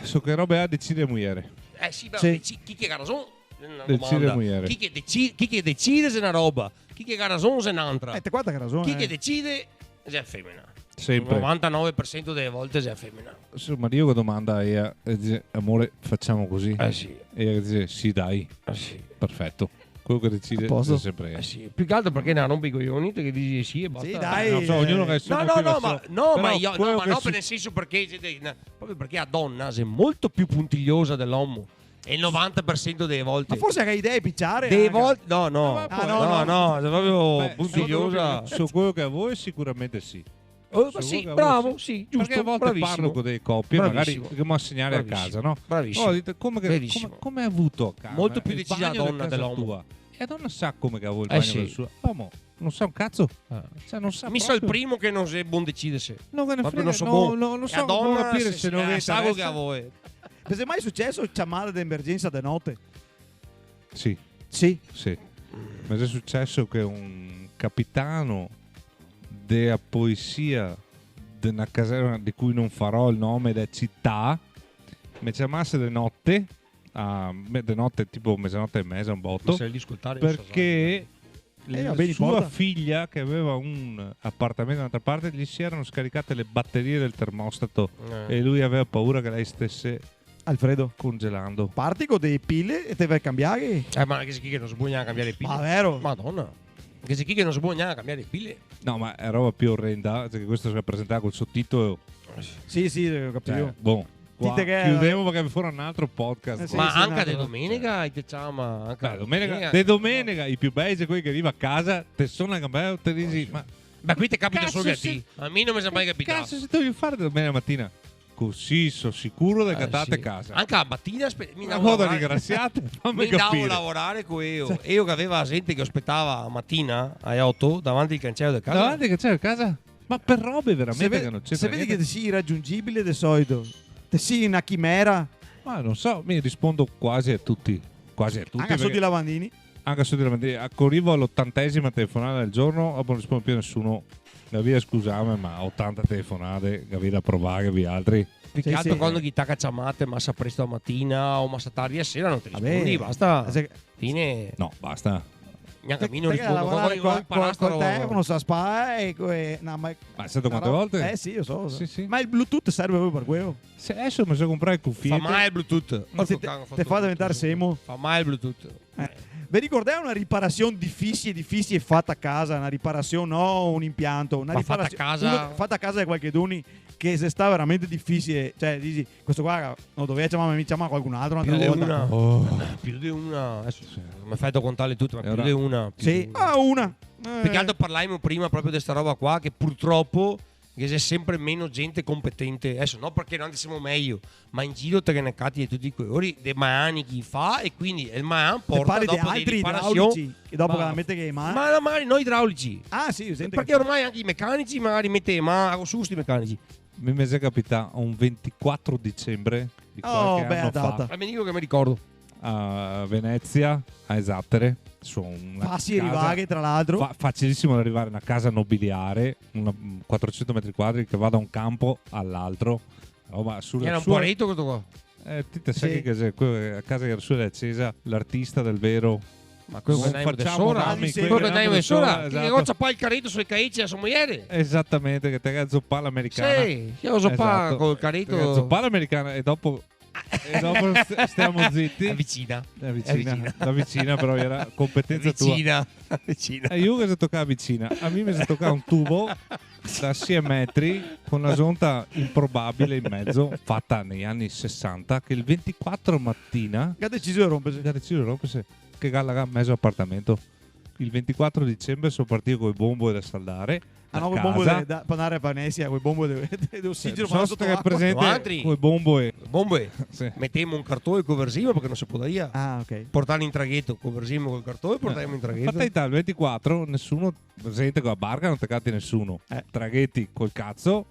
[SPEAKER 3] So che roba ha decide mugliere.
[SPEAKER 2] Sì, beh,
[SPEAKER 1] Sì.
[SPEAKER 2] chi che ha ragione? È una
[SPEAKER 3] Decide
[SPEAKER 2] domanda.
[SPEAKER 3] mugliere.
[SPEAKER 2] Chi che decide se è una roba, chi che ha ragione se è un'altra.
[SPEAKER 1] Te guarda che ha ragione.
[SPEAKER 2] Chi che decide se è femmina. Il
[SPEAKER 3] Sempre.
[SPEAKER 2] 99% delle volte se è femmina.
[SPEAKER 3] Insomma, io che domanda e dice, amore, facciamo così.
[SPEAKER 2] Sì.
[SPEAKER 3] E ella dice, sì dai,
[SPEAKER 2] Sì.
[SPEAKER 3] perfetto. Quello che decide
[SPEAKER 1] A posto.
[SPEAKER 3] è sempre ella.
[SPEAKER 2] Sì. Più che altro perché ne rompe i coglioni, te che dici sì e basta.
[SPEAKER 1] Sì, dai.
[SPEAKER 3] Non so, ognuno che ha il suo
[SPEAKER 2] No,
[SPEAKER 3] motivo,
[SPEAKER 2] no,
[SPEAKER 3] il suo-
[SPEAKER 2] ma
[SPEAKER 3] Però
[SPEAKER 2] io
[SPEAKER 3] quello
[SPEAKER 2] no, ma
[SPEAKER 3] che
[SPEAKER 2] no,
[SPEAKER 3] su-
[SPEAKER 2] per nel senso perché proprio perché la donna è molto più puntigliosa dell'uomo. E il 90% delle volte.
[SPEAKER 1] Ma forse hai idee picciare.
[SPEAKER 2] delle
[SPEAKER 1] anche.
[SPEAKER 2] volte. No, no.
[SPEAKER 3] Ah,
[SPEAKER 2] no, è proprio
[SPEAKER 3] Beh,
[SPEAKER 2] puntigliosa.
[SPEAKER 3] su quello che a voi sicuramente sì.
[SPEAKER 2] Oh,
[SPEAKER 3] su
[SPEAKER 2] ma sì,
[SPEAKER 3] quello che a
[SPEAKER 2] bravo,
[SPEAKER 3] voi
[SPEAKER 2] sì, giusto.
[SPEAKER 3] Perché a volte
[SPEAKER 2] bravissimo.
[SPEAKER 3] parlo con delle coppie,
[SPEAKER 2] Bravissimo.
[SPEAKER 3] magari che mi assegnare a
[SPEAKER 2] Bravissimo.
[SPEAKER 3] casa, no?
[SPEAKER 2] Bravissimo.
[SPEAKER 3] Oh, dite,
[SPEAKER 2] Verissimo.
[SPEAKER 3] come hai avuto a casa?
[SPEAKER 2] Molto più
[SPEAKER 3] il
[SPEAKER 2] decisa la
[SPEAKER 3] bagno
[SPEAKER 2] donna
[SPEAKER 3] di casa
[SPEAKER 2] dell'uomo.
[SPEAKER 3] tua. E la donna sa come che avevo il bagno
[SPEAKER 2] sì.
[SPEAKER 3] del suo. Uomo, non sa un cazzo. Cioè, non sa
[SPEAKER 2] Mi sa il
[SPEAKER 3] proprio.
[SPEAKER 2] primo che non si buon decide se.
[SPEAKER 3] Non me ne
[SPEAKER 2] Proprio
[SPEAKER 3] frega,
[SPEAKER 2] non so buon.
[SPEAKER 3] non
[SPEAKER 2] E
[SPEAKER 3] so
[SPEAKER 2] la
[SPEAKER 3] come
[SPEAKER 2] donna
[SPEAKER 3] capire se non vi
[SPEAKER 2] sa che a
[SPEAKER 3] interessa.
[SPEAKER 2] voi.
[SPEAKER 1] Vi è mai successo chiamate d'emergenza di notte?
[SPEAKER 3] Sì,
[SPEAKER 1] Sì.
[SPEAKER 3] sì. Mi è successo che un capitano della poesia di una caserma di cui non farò il nome della città mi chiamasse di notte, di notte tipo mezzanotte e mezza, un botto,
[SPEAKER 2] Sai di ascoltare
[SPEAKER 3] perché
[SPEAKER 1] vabbè,
[SPEAKER 3] sua
[SPEAKER 1] importa.
[SPEAKER 3] figlia che aveva un appartamento da un'altra parte gli si erano scaricate le batterie del termostato e lui aveva paura che lei stesse
[SPEAKER 1] Alfredo,
[SPEAKER 3] congelando.
[SPEAKER 1] parti con delle pile e te vai a cambiare.
[SPEAKER 2] Ma che chi che non si può neanche cambiare le pile.
[SPEAKER 1] Ma vero?
[SPEAKER 2] Madonna. Che chi che non si può neanche cambiare le pile.
[SPEAKER 3] No, ma è roba più orrenda, cioè che questo si presentava col sottotitolo.
[SPEAKER 1] Sì, sì, ho capito.
[SPEAKER 3] Cioè, boh, qua
[SPEAKER 1] Dite che-
[SPEAKER 3] chiudevo perché fuori un altro podcast.
[SPEAKER 1] Sì,
[SPEAKER 2] Ma
[SPEAKER 1] sì,
[SPEAKER 2] anche
[SPEAKER 1] no,
[SPEAKER 2] di
[SPEAKER 1] no.
[SPEAKER 2] domenica diciamo anche
[SPEAKER 3] Beh, domenica i più bei quelli che arriva a casa te sono a gambare te dici ma
[SPEAKER 2] Beh, qui ti capita
[SPEAKER 3] Cazzo,
[SPEAKER 2] solo a
[SPEAKER 3] se-
[SPEAKER 2] te. A me non mi è mai capitato.
[SPEAKER 3] cazzo se devi fare domenica mattina così sono sicuro che catate
[SPEAKER 2] sì.
[SPEAKER 3] casa
[SPEAKER 2] Anche la mattina mi
[SPEAKER 3] una
[SPEAKER 2] andavo a
[SPEAKER 3] volta
[SPEAKER 2] lavorare-
[SPEAKER 3] ringraziate fammi
[SPEAKER 2] mi andavo a
[SPEAKER 3] capire
[SPEAKER 2] lavorare con io. Io che aveva gente che aspettava a mattina alle 8 davanti al cancello del casa.
[SPEAKER 3] davanti che c'è a casa ma per robe veramente che non c'è
[SPEAKER 1] se vedi che sei irraggiungibile di solito, te sei una chimera,
[SPEAKER 3] ma non so mi rispondo quasi a tutti
[SPEAKER 1] anche
[SPEAKER 3] perché-
[SPEAKER 1] sotto i lavandini.
[SPEAKER 3] anche su di lavandina arrivo all'80ª telefonata del giorno dopo non risponde più nessuno la via scusami ma 80 telefonate che vi da provare vi altri
[SPEAKER 2] Più che
[SPEAKER 1] Sì,
[SPEAKER 2] altro
[SPEAKER 1] sì.
[SPEAKER 2] quando chi tacca ciamate, massa presto a mattina o massa tardi a sera non ti
[SPEAKER 1] Vabbè.
[SPEAKER 2] rispondi, basta.
[SPEAKER 1] Se-
[SPEAKER 2] Fine.
[SPEAKER 3] no basta
[SPEAKER 2] Neanche a me non
[SPEAKER 1] Perché
[SPEAKER 2] rispondo.
[SPEAKER 1] lavorare
[SPEAKER 2] Voglio imparare sta
[SPEAKER 1] col
[SPEAKER 2] roba.
[SPEAKER 1] telefono sa spa no, ma
[SPEAKER 3] ma è stato quante
[SPEAKER 1] no,
[SPEAKER 3] volte?
[SPEAKER 1] sì, io so.
[SPEAKER 3] Sì, sì.
[SPEAKER 1] Ma il Bluetooth serve proprio per quello.
[SPEAKER 3] Se adesso mi sono comprare cuffiette
[SPEAKER 2] Fa mai il Bluetooth.
[SPEAKER 1] Anzi, te fa diventare semo.
[SPEAKER 2] Fa mai il Bluetooth.
[SPEAKER 1] Vi ricordate una riparazione difficile fatta a casa? Una riparazione, no un impianto. Una
[SPEAKER 2] Ma fatta a
[SPEAKER 1] riparazione
[SPEAKER 2] casa?
[SPEAKER 1] fatta a casa di qualche duni che se sta veramente difficile. Cioè, dici, questo qua non doveva chiamare qualcun altro
[SPEAKER 2] Più
[SPEAKER 1] un'altra
[SPEAKER 2] di
[SPEAKER 1] volta.
[SPEAKER 2] una.
[SPEAKER 3] oh.
[SPEAKER 2] Più di una. Adesso mi fai da contarle tutte, ma
[SPEAKER 3] E
[SPEAKER 2] più
[SPEAKER 3] ora-
[SPEAKER 2] di una. Più
[SPEAKER 1] Sì,
[SPEAKER 2] di una.
[SPEAKER 1] una.
[SPEAKER 2] Perché altro parlavamo prima proprio di sta roba qua che purtroppo che c'è sempre meno gente competente. Adesso no perché noi siamo meglio, ma in giro te ne catti di tutti quei ori dei maani chi fa e quindi il maan
[SPEAKER 1] Te
[SPEAKER 2] porta
[SPEAKER 1] parli di
[SPEAKER 2] dopo
[SPEAKER 1] altri
[SPEAKER 2] delle riparazioni.
[SPEAKER 1] idraulici che dopo
[SPEAKER 2] Ma-
[SPEAKER 1] che la mette che mano.
[SPEAKER 2] Ma magari noi idraulici.
[SPEAKER 1] Ah, sì, senti
[SPEAKER 2] Perché ormai anche i meccanici magari mette ma su sti meccanici.
[SPEAKER 3] mi è capitato un 24 dicembre di qualche
[SPEAKER 1] beh,
[SPEAKER 3] anno
[SPEAKER 1] data.
[SPEAKER 2] Almeno io che mi ricordo.
[SPEAKER 3] fa a Venezia a Esatere su una
[SPEAKER 1] Passi e
[SPEAKER 3] casa-
[SPEAKER 1] rivaghe, tra l'altro.
[SPEAKER 3] facilissimo da arrivare a una casa nobiliare 400 metri quadri che va da un campo all'altro. Oh, ma sulla
[SPEAKER 2] Era un
[SPEAKER 3] sua-
[SPEAKER 2] poretto questo qua.
[SPEAKER 3] Ti te sai
[SPEAKER 1] Sì.
[SPEAKER 3] che a casa di Rasul è accesa l'artista del vero.
[SPEAKER 2] Ma quello che
[SPEAKER 3] Non
[SPEAKER 2] andiamo da
[SPEAKER 3] facciamo
[SPEAKER 2] sola.
[SPEAKER 3] rami,
[SPEAKER 1] quello
[SPEAKER 2] Quello che
[SPEAKER 3] andiamo
[SPEAKER 2] andiamo da sola. Che
[SPEAKER 3] esatto.
[SPEAKER 2] goccia pa il carrito sui caici a sua moglie.
[SPEAKER 3] Esattamente, che te ga zoppala americana.
[SPEAKER 2] Sì, io uso pa
[SPEAKER 3] Esatto.
[SPEAKER 2] col
[SPEAKER 3] Te ga
[SPEAKER 2] carrito.
[SPEAKER 3] zoppala americana e dopo stiamo zitti.
[SPEAKER 2] Avvicina.
[SPEAKER 3] Da vicina però era competenza tua.
[SPEAKER 2] Avvicina.
[SPEAKER 3] E io che si toccava vicina, a me mi si toccava un tubo da 6 metri con una sonda improbabile in mezzo, fatta negli anni 60, che il 24 mattina
[SPEAKER 1] Che ha deciso di rompersi.
[SPEAKER 3] ha deciso di rompersi, che galla a mezzo appartamento. Il 24 dicembre sono partito con i bombo da saldare.
[SPEAKER 1] Ah no,
[SPEAKER 3] a
[SPEAKER 1] quel bombo
[SPEAKER 3] casa.
[SPEAKER 1] da panare a Panesia, quel bombo d'ossigeno
[SPEAKER 3] Sono
[SPEAKER 1] sotto
[SPEAKER 3] stato
[SPEAKER 1] l'acqua.
[SPEAKER 3] presente
[SPEAKER 2] Altri?
[SPEAKER 3] con i bombo e
[SPEAKER 2] Bombe.
[SPEAKER 3] sì.
[SPEAKER 2] Mettiamo un cartone conversivo perché non si può da via.
[SPEAKER 1] Ah, ok.
[SPEAKER 2] Portarli in traghetto, conversiamo col cartone e portiamo in traghetto.
[SPEAKER 3] Fatalità, il 24 nessuno presente con la barca, non toccati nessuno. Traghetti col cazzo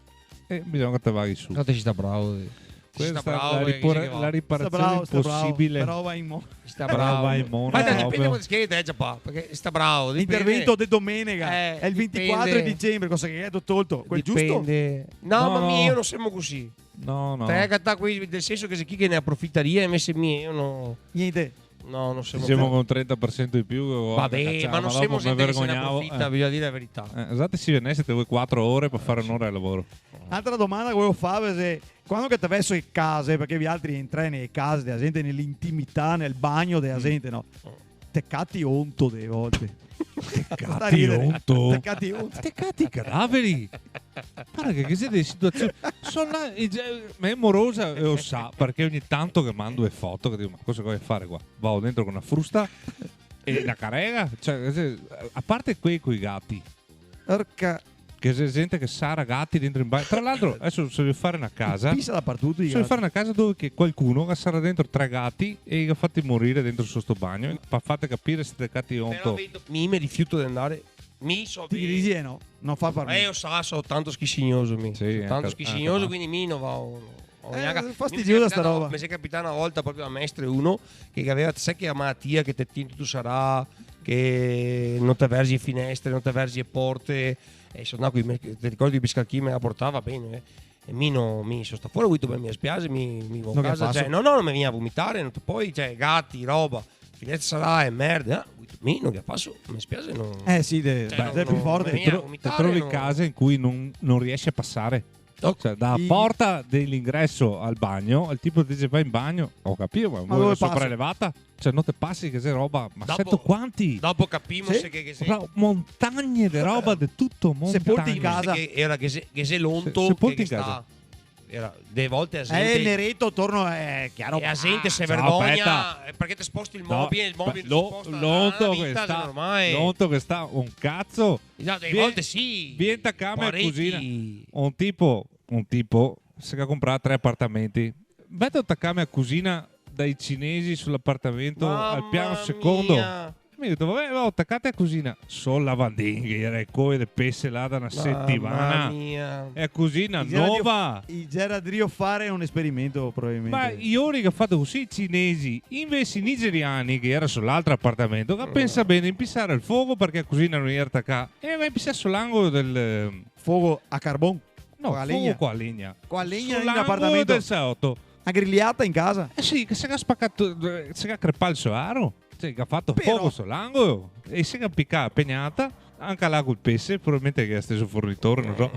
[SPEAKER 3] e bisogna che te vai su.
[SPEAKER 2] Guarda, ci sta bravo.
[SPEAKER 3] Questa
[SPEAKER 2] sta
[SPEAKER 3] è
[SPEAKER 2] bravo,
[SPEAKER 3] la,
[SPEAKER 2] che dice che va.
[SPEAKER 1] Sta
[SPEAKER 3] riparazione
[SPEAKER 1] bravo, sta bravo.
[SPEAKER 3] impossibile.
[SPEAKER 1] Però va in mo.
[SPEAKER 2] Sta
[SPEAKER 3] Però
[SPEAKER 2] bravo.
[SPEAKER 3] vai in mono
[SPEAKER 2] Ma
[SPEAKER 3] proprio.
[SPEAKER 2] dipende quando scheda, già pa, perché sta bravo. Dipende.
[SPEAKER 1] Intervento di domenica. È il 24
[SPEAKER 2] dipende.
[SPEAKER 1] di dicembre, cosa che è tolto. Quel giusto?
[SPEAKER 2] Dipende. No, ma
[SPEAKER 3] No.
[SPEAKER 2] mie io non siamo così.
[SPEAKER 3] No, no.
[SPEAKER 2] Te che qui, nel senso che se chi che ne approfittaria invece mie io no.
[SPEAKER 1] Niente.
[SPEAKER 2] No, non siamo
[SPEAKER 3] Siamo con 30% di più.
[SPEAKER 2] Vabbè, ma non siamo gente che se ne approfitta, bisogna dire la verità.
[SPEAKER 3] Esatto, si venisse voi 4 ore per fare un'ora di lavoro.
[SPEAKER 1] Altra domanda che volevo fare è se quando che ti verso in case, perché vi altri entrai nelle case della gente, nell'intimità, nel bagno della gente, no? Te catti onto delle volte.
[SPEAKER 3] Catti onto.
[SPEAKER 1] Te catti onto.
[SPEAKER 3] Te catti cadaveri. Guarda che siete delle situazioni. Sono là, ma è morosa e lo sa, perché ogni tanto che mando le foto, che dico, ma cosa vuoi fare qua? Vado dentro con una frusta e una carega. Cioè, a parte quei coi gatti.
[SPEAKER 1] Porca.
[SPEAKER 3] Che c'è gente che sa ragazzi dentro in bagno. Tra l'altro, adesso se devo fare una casa.
[SPEAKER 1] Pissa dappertutto.
[SPEAKER 3] Se devo fare una casa dove che qualcuno che sarà dentro 3 gatti e li ha fatti morire dentro sto bagno. Fate capire se te catti
[SPEAKER 2] Però
[SPEAKER 3] onto.
[SPEAKER 2] vedo, mi rifiuto di andare. Mi so
[SPEAKER 1] Ti dici no? Non fa per me.
[SPEAKER 2] io sono tanto schissignoso mi.
[SPEAKER 3] Sì,
[SPEAKER 2] Sono tanto
[SPEAKER 3] anche-
[SPEAKER 2] schissignoso,
[SPEAKER 3] anche
[SPEAKER 2] quindi mi non va.
[SPEAKER 1] fastidiosa sta roba.
[SPEAKER 2] Mi si è capitata una volta proprio a Mestre uno che aveva, sai che la malattia che te tinti tu sarà, che non ti versi le finestre, non ti versi le porte. E sono andato qui, ti ricordi di Biscacchi me la portava bene. E mi sono stato fuori, ho avuto per mia spiaggia, mi vado a
[SPEAKER 1] Non
[SPEAKER 2] casa.
[SPEAKER 1] che
[SPEAKER 2] Cioè,
[SPEAKER 1] faccio.
[SPEAKER 2] non mi veniva a vomitare, poi cioè, gatti, roba, finestre sarà e merda. Mi non che faccio, mi spiace non.
[SPEAKER 1] Sì,
[SPEAKER 2] Cioè,
[SPEAKER 1] è più forte.
[SPEAKER 2] non mi-
[SPEAKER 3] Te
[SPEAKER 2] vomitare,
[SPEAKER 3] trovi
[SPEAKER 2] no.
[SPEAKER 3] case in cui non riesci a passare.
[SPEAKER 2] Oh.
[SPEAKER 3] Cioè, da porta dell'ingresso al bagno, il tipo ti dice vai in bagno, ho capito, ma
[SPEAKER 1] dove
[SPEAKER 3] vuoi
[SPEAKER 1] passo?
[SPEAKER 3] sopraelevata? Cioè, non te passi che sei roba, ma
[SPEAKER 2] Dopo-
[SPEAKER 3] sento quanti?
[SPEAKER 2] Dopo capimmo
[SPEAKER 1] Sì.
[SPEAKER 2] se che
[SPEAKER 3] Proprio montagne di roba di tutto, montagne.
[SPEAKER 1] Sepolti in casa.
[SPEAKER 2] che era che se lonto
[SPEAKER 3] Sepolti
[SPEAKER 2] che
[SPEAKER 3] in casa.
[SPEAKER 2] sta era delle volte a gente
[SPEAKER 1] Neretto attorno è chiaro.
[SPEAKER 2] e a gente se
[SPEAKER 3] ciao,
[SPEAKER 2] vergogna
[SPEAKER 3] aspetta.
[SPEAKER 2] perché ti sposti il
[SPEAKER 3] No,
[SPEAKER 2] mobile, il mobile ti sposta
[SPEAKER 3] lonto
[SPEAKER 2] la
[SPEAKER 3] che
[SPEAKER 2] vita,
[SPEAKER 3] sta,
[SPEAKER 2] ormai.
[SPEAKER 3] lonto che sta un cazzo.
[SPEAKER 2] Delle
[SPEAKER 3] Vieni-
[SPEAKER 2] volte sì.
[SPEAKER 3] Vieni a camera
[SPEAKER 2] Parecchi.
[SPEAKER 3] cosina. Un tipo si è comprato 3 appartamenti. Vedo attaccare a cucina dai cinesi sull'appartamento al piano
[SPEAKER 2] Mamma
[SPEAKER 3] secondo.
[SPEAKER 2] mia.
[SPEAKER 3] Mi ho detto, vabbè, attaccate a cucina. Sono lavandinghi, era il coi le pesse là da una
[SPEAKER 2] Mamma
[SPEAKER 3] settimana.
[SPEAKER 2] mia.
[SPEAKER 3] È a cucina
[SPEAKER 1] Il Gerardio-
[SPEAKER 3] nuova.
[SPEAKER 1] Il Gerardio fare un esperimento probabilmente.
[SPEAKER 3] Ma io che ho fatto così i cinesi, invece i nigeriani che era sull'altro appartamento, che pensa bene in pissare il fuoco perché a cucina non era attaccata e va in pissare sull'angolo del
[SPEAKER 1] Fuoco a carbone.
[SPEAKER 3] no,
[SPEAKER 1] con la
[SPEAKER 3] fuoco
[SPEAKER 1] legna.
[SPEAKER 3] con la legna.
[SPEAKER 1] Con la legna in
[SPEAKER 3] Sull'angolo
[SPEAKER 1] appartamento.
[SPEAKER 3] del salotto.
[SPEAKER 1] A grigliata in casa.
[SPEAKER 3] Eh sì, che si è spaccato, si è crepato il solaro, cioè, che ha fatto
[SPEAKER 1] Però-
[SPEAKER 3] fuoco sull'angolo e si è piccata pegnata, anche là col pesce, probabilmente che è stesso fornitore, non so.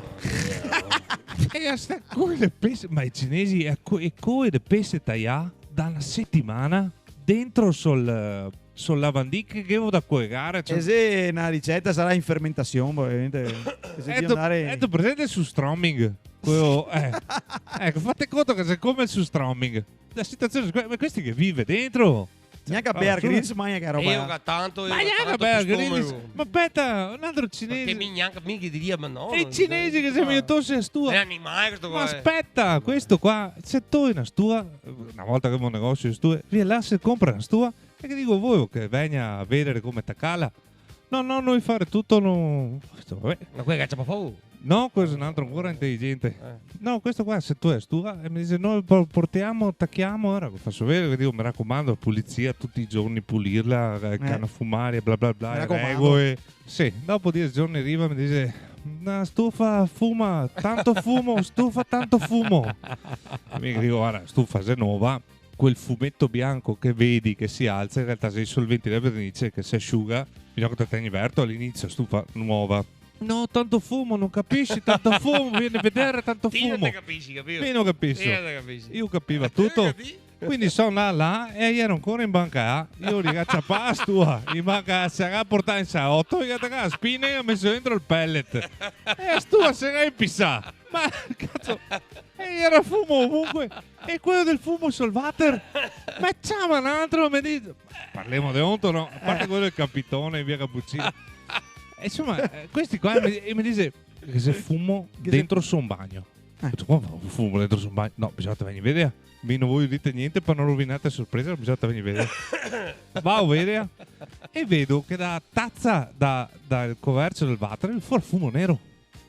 [SPEAKER 3] E a sta coi di pesce, ma i cinesi e coi di pesce tagliati da una settimana dentro sul lavandino che avevo da collegare. Cioè,
[SPEAKER 1] E se una ricetta sarà in fermentazione, probabilmente. Se devi andare...
[SPEAKER 3] è presente su Stroming. Ecco, fate conto che se come su Stroming. La situazione è questa, ma questi che vive dentro.
[SPEAKER 1] Neanche a
[SPEAKER 3] Allora,
[SPEAKER 1] Bear
[SPEAKER 3] scusa.
[SPEAKER 1] Grylls, ma neanche a
[SPEAKER 2] E io
[SPEAKER 1] roba.
[SPEAKER 2] che tanto
[SPEAKER 3] Ma
[SPEAKER 2] io
[SPEAKER 3] neanche
[SPEAKER 2] tanto
[SPEAKER 3] Bear
[SPEAKER 2] più
[SPEAKER 3] Grylls.
[SPEAKER 2] stomaco.
[SPEAKER 3] Ma aspetta, un altro
[SPEAKER 2] Perché
[SPEAKER 3] cinese.
[SPEAKER 2] mi neanche mica diria ma no.
[SPEAKER 3] E i cinesi che sei meglio tosse a
[SPEAKER 2] È
[SPEAKER 3] stua.
[SPEAKER 2] animale questo
[SPEAKER 3] Ma
[SPEAKER 2] qua.
[SPEAKER 3] aspetta, questo qua, se tu hai una stua, una volta che abbiamo un negozio di stue, via là se compra una stua, e che dico voi che venga a vedere come taccala. No, noi fare tutto, no. Questo, vabbè.
[SPEAKER 2] Ma quella caccia pa' fuoco.
[SPEAKER 3] No, questo è un altro ancora intelligente.
[SPEAKER 2] Eh.
[SPEAKER 3] No, questo qua, se tu è stua, e mi dice, noi portiamo, attacchiamo, ora faccio vedere, che dico, mi raccomando, pulizia tutti i giorni, pulirla, canna fumaria, bla bla bla,
[SPEAKER 1] Mi
[SPEAKER 3] e
[SPEAKER 1] raccomando.
[SPEAKER 3] regole. Sì, dopo 10 giorni arriva e mi dice, una stufa fuma, tanto fumo, stufa tanto fumo. Mi dico, guarda, stufa se nuova, quel fumetto bianco che vedi che si alza, in realtà sei solventi da vernice che si asciuga, bisogna che te tengi verto all'inizio, stufa nuova. No, tanto fumo, non capisci, tanto fumo, vieni a vedere tanto
[SPEAKER 2] Ti non
[SPEAKER 3] fumo.
[SPEAKER 2] te capisci, capito?
[SPEAKER 3] Io non capisco.
[SPEAKER 2] Ti non te capisci.
[SPEAKER 3] Io capivo tutto.
[SPEAKER 2] Capì?
[SPEAKER 3] Quindi sono là e ero ancora in banca A. Io ragazza pas tua in banca A, si era portato in salotto, io la spina e ho messo dentro il pellet. E stua se ne pissà. Ma cazzo, e era fumo ovunque. E quello del fumo sul water, ma c'è un altro, mi dice. Parliamo di onto, no? A parte quello del capitone e via Cappuccino. E insomma, questi qua mi dice che se fumo dentro su un bagno. Ho detto, come fumo dentro su un bagno? No, bisogna venire a vedere. Mi non voi dite niente per non rovinare sorpresa, bisogna venire a vedere. Va a vedere e vedo che da tazza dal covercio del water fuori fumo nero.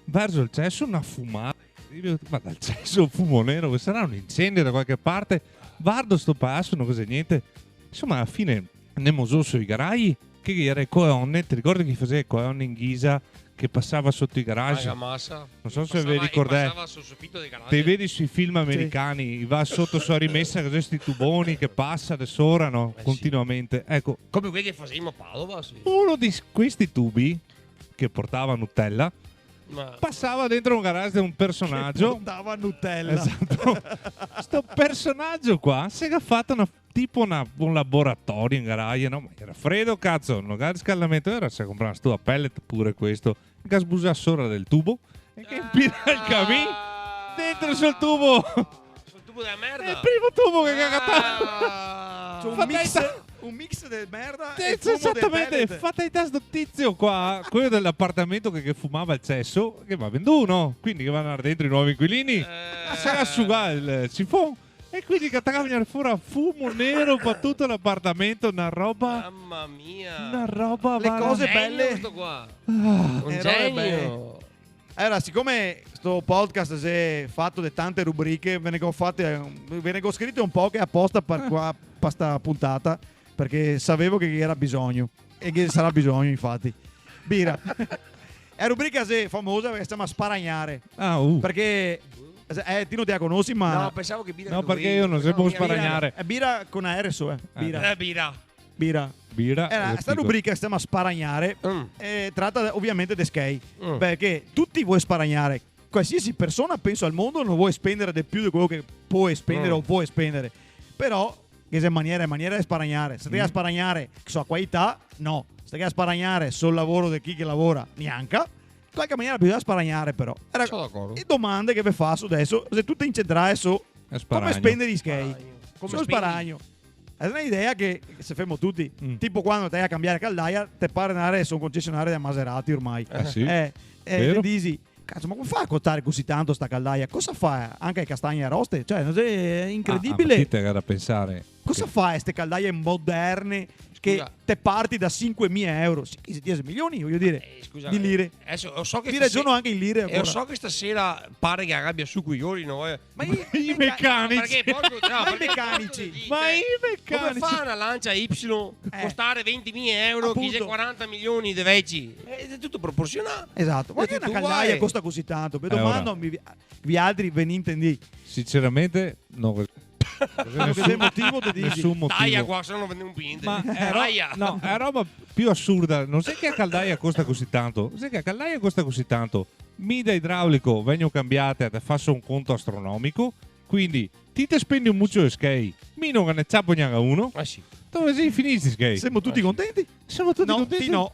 [SPEAKER 3] Verso il cesso una fumata. Io dico, ma dal cesso fumo nero, che sarà un incendio da qualche parte. Guardo sto passo, non cos'è niente. Insomma, alla fine andiamo su sui garai. Che era il coonne, ti ricordi chi faceva il coonne in ghisa che passava sotto i garage?
[SPEAKER 2] Massa.
[SPEAKER 3] Non so se vi ricordate.
[SPEAKER 2] Passava sul soffitto dei garage.
[SPEAKER 3] Te vedi sui film americani, va sotto sua rimessa con questi tuboni che passa adesso ora, no? Continuamente. Ecco,
[SPEAKER 2] Come quelli che facevamo a Padova, sì.
[SPEAKER 3] uno di questi tubi che portava Nutella
[SPEAKER 2] Ma
[SPEAKER 3] passava dentro un garage di un personaggio.
[SPEAKER 1] Dava Nutella.
[SPEAKER 3] Esatto. Sto personaggio qua si è fatto un laboratorio in garage, no? Ma era freddo, cazzo, non ha riscaldamento, era se comprare una stua pellet pure questo. Gas busa sopra del tubo e che impira il camino dentro sul tubo.
[SPEAKER 2] sul tubo della merda.
[SPEAKER 3] È il primo tubo che cagato.
[SPEAKER 1] Cioè, un mix di merda e fumo
[SPEAKER 3] Esattamente,
[SPEAKER 1] del pellet.
[SPEAKER 3] fate i test del tizio qua, quello dell'appartamento che fumava il cesso, che va venduto, quindi che vanno dentro i nuovi inquilini, si asciuga il sifon e quindi che venire fuori a fumo nero per tutto l'appartamento, una roba,
[SPEAKER 2] Mamma mia.
[SPEAKER 3] una roba
[SPEAKER 1] Le cose
[SPEAKER 2] Un genio
[SPEAKER 1] belle.
[SPEAKER 2] questo qua.
[SPEAKER 3] Ah,
[SPEAKER 2] Un
[SPEAKER 1] robe
[SPEAKER 2] genio.
[SPEAKER 1] Allora, siccome sto podcast si è fatto di tante rubriche, ve ne ho scritte un po' che apposta per qua, per sta puntata, perché sapevo che era bisogno, e che sarà bisogno, infatti. Bira. È una rubrica famosa perché stiamo a sparagnare, perché ti non te la conosci, ma
[SPEAKER 2] No, pensavo che birra
[SPEAKER 3] No,
[SPEAKER 2] che
[SPEAKER 3] perché
[SPEAKER 2] dovevi.
[SPEAKER 3] io non sapevo
[SPEAKER 2] Pensavo che
[SPEAKER 3] sparagnare.
[SPEAKER 1] è bira con AR Bira.
[SPEAKER 2] Birra.
[SPEAKER 1] Bira.
[SPEAKER 3] birra.
[SPEAKER 1] Sta rubrica stiamo a sparagnare, tratta ovviamente di skate,
[SPEAKER 2] Mm.
[SPEAKER 1] perché tutti vuoi sparagnare. Qualsiasi persona, penso al mondo, non vuoi spendere di più di quello che puoi spendere o puoi spendere. Però, che se maniera di sparagnare. Se te a sparagnare a qualità, no. Se te a sparagnare sul lavoro di chi che lavora, neanche. Qualche maniera bisogna sparagnare, però.
[SPEAKER 2] Sono d'accordo.
[SPEAKER 1] Le domande che vi faccio adesso, se tutte incentrate su come spendere gli skate.
[SPEAKER 2] Come
[SPEAKER 1] Sul sparagno. È un'idea che se fermo tutti, tipo quando te a cambiare caldaia, te pare andare su un concessionario da Maserati ormai.
[SPEAKER 3] Sì.
[SPEAKER 1] Te dici, cazzo, ma come fa a costare così tanto sta caldaia? Cosa fa anche le castagne arroste? Cioè, non è incredibile.
[SPEAKER 3] Ti da pensare.
[SPEAKER 1] Cosa fa queste caldaie moderne che
[SPEAKER 2] Scusa.
[SPEAKER 1] te parti da 5.000 euro? 10 milioni, voglio dire,
[SPEAKER 2] Scusa,
[SPEAKER 1] di lire.
[SPEAKER 2] Adesso lo so che
[SPEAKER 1] Vi ragiono anche in lire
[SPEAKER 2] e
[SPEAKER 1] ancora.
[SPEAKER 2] lo so che stasera pare che arrabbia su coglioni, no?
[SPEAKER 1] Ma
[SPEAKER 3] I meccanici.
[SPEAKER 2] Perché proprio, no,
[SPEAKER 1] Ma i
[SPEAKER 2] perché
[SPEAKER 1] meccanici.
[SPEAKER 2] proprio dici,
[SPEAKER 3] Ma i
[SPEAKER 2] come
[SPEAKER 3] meccanici.
[SPEAKER 2] fa una lancia Y costare 20.000 euro, chi
[SPEAKER 1] Appunto.
[SPEAKER 2] 40 milioni di vecchi? È tutto proporzionato.
[SPEAKER 1] Esatto, ma
[SPEAKER 2] E
[SPEAKER 1] che
[SPEAKER 2] tu
[SPEAKER 1] una caldaia
[SPEAKER 2] vai.
[SPEAKER 1] costa così tanto? Vi
[SPEAKER 3] Ora.
[SPEAKER 1] domando, vi altri ve ne intendi.
[SPEAKER 3] Sinceramente, no.
[SPEAKER 1] Che motivo te dici?
[SPEAKER 3] Nessun motivo.
[SPEAKER 2] Dai, qua, se no non vendiamo niente.
[SPEAKER 3] Ma è,
[SPEAKER 2] Daia.
[SPEAKER 3] no, è roba più assurda. Non sai che a caldaia costa così tanto. Sai che a caldaia costa così tanto. Mida idraulico vengono cambiate, te faccio un conto astronomico. Quindi ti te spendi un muccio di skate. Mi non ne ciappo neanche uno.
[SPEAKER 2] Sì.
[SPEAKER 3] Dove sei finiti skate?
[SPEAKER 1] Siamo tutti contenti?
[SPEAKER 3] Siamo tutti
[SPEAKER 1] No,
[SPEAKER 3] contenti.
[SPEAKER 1] ti no.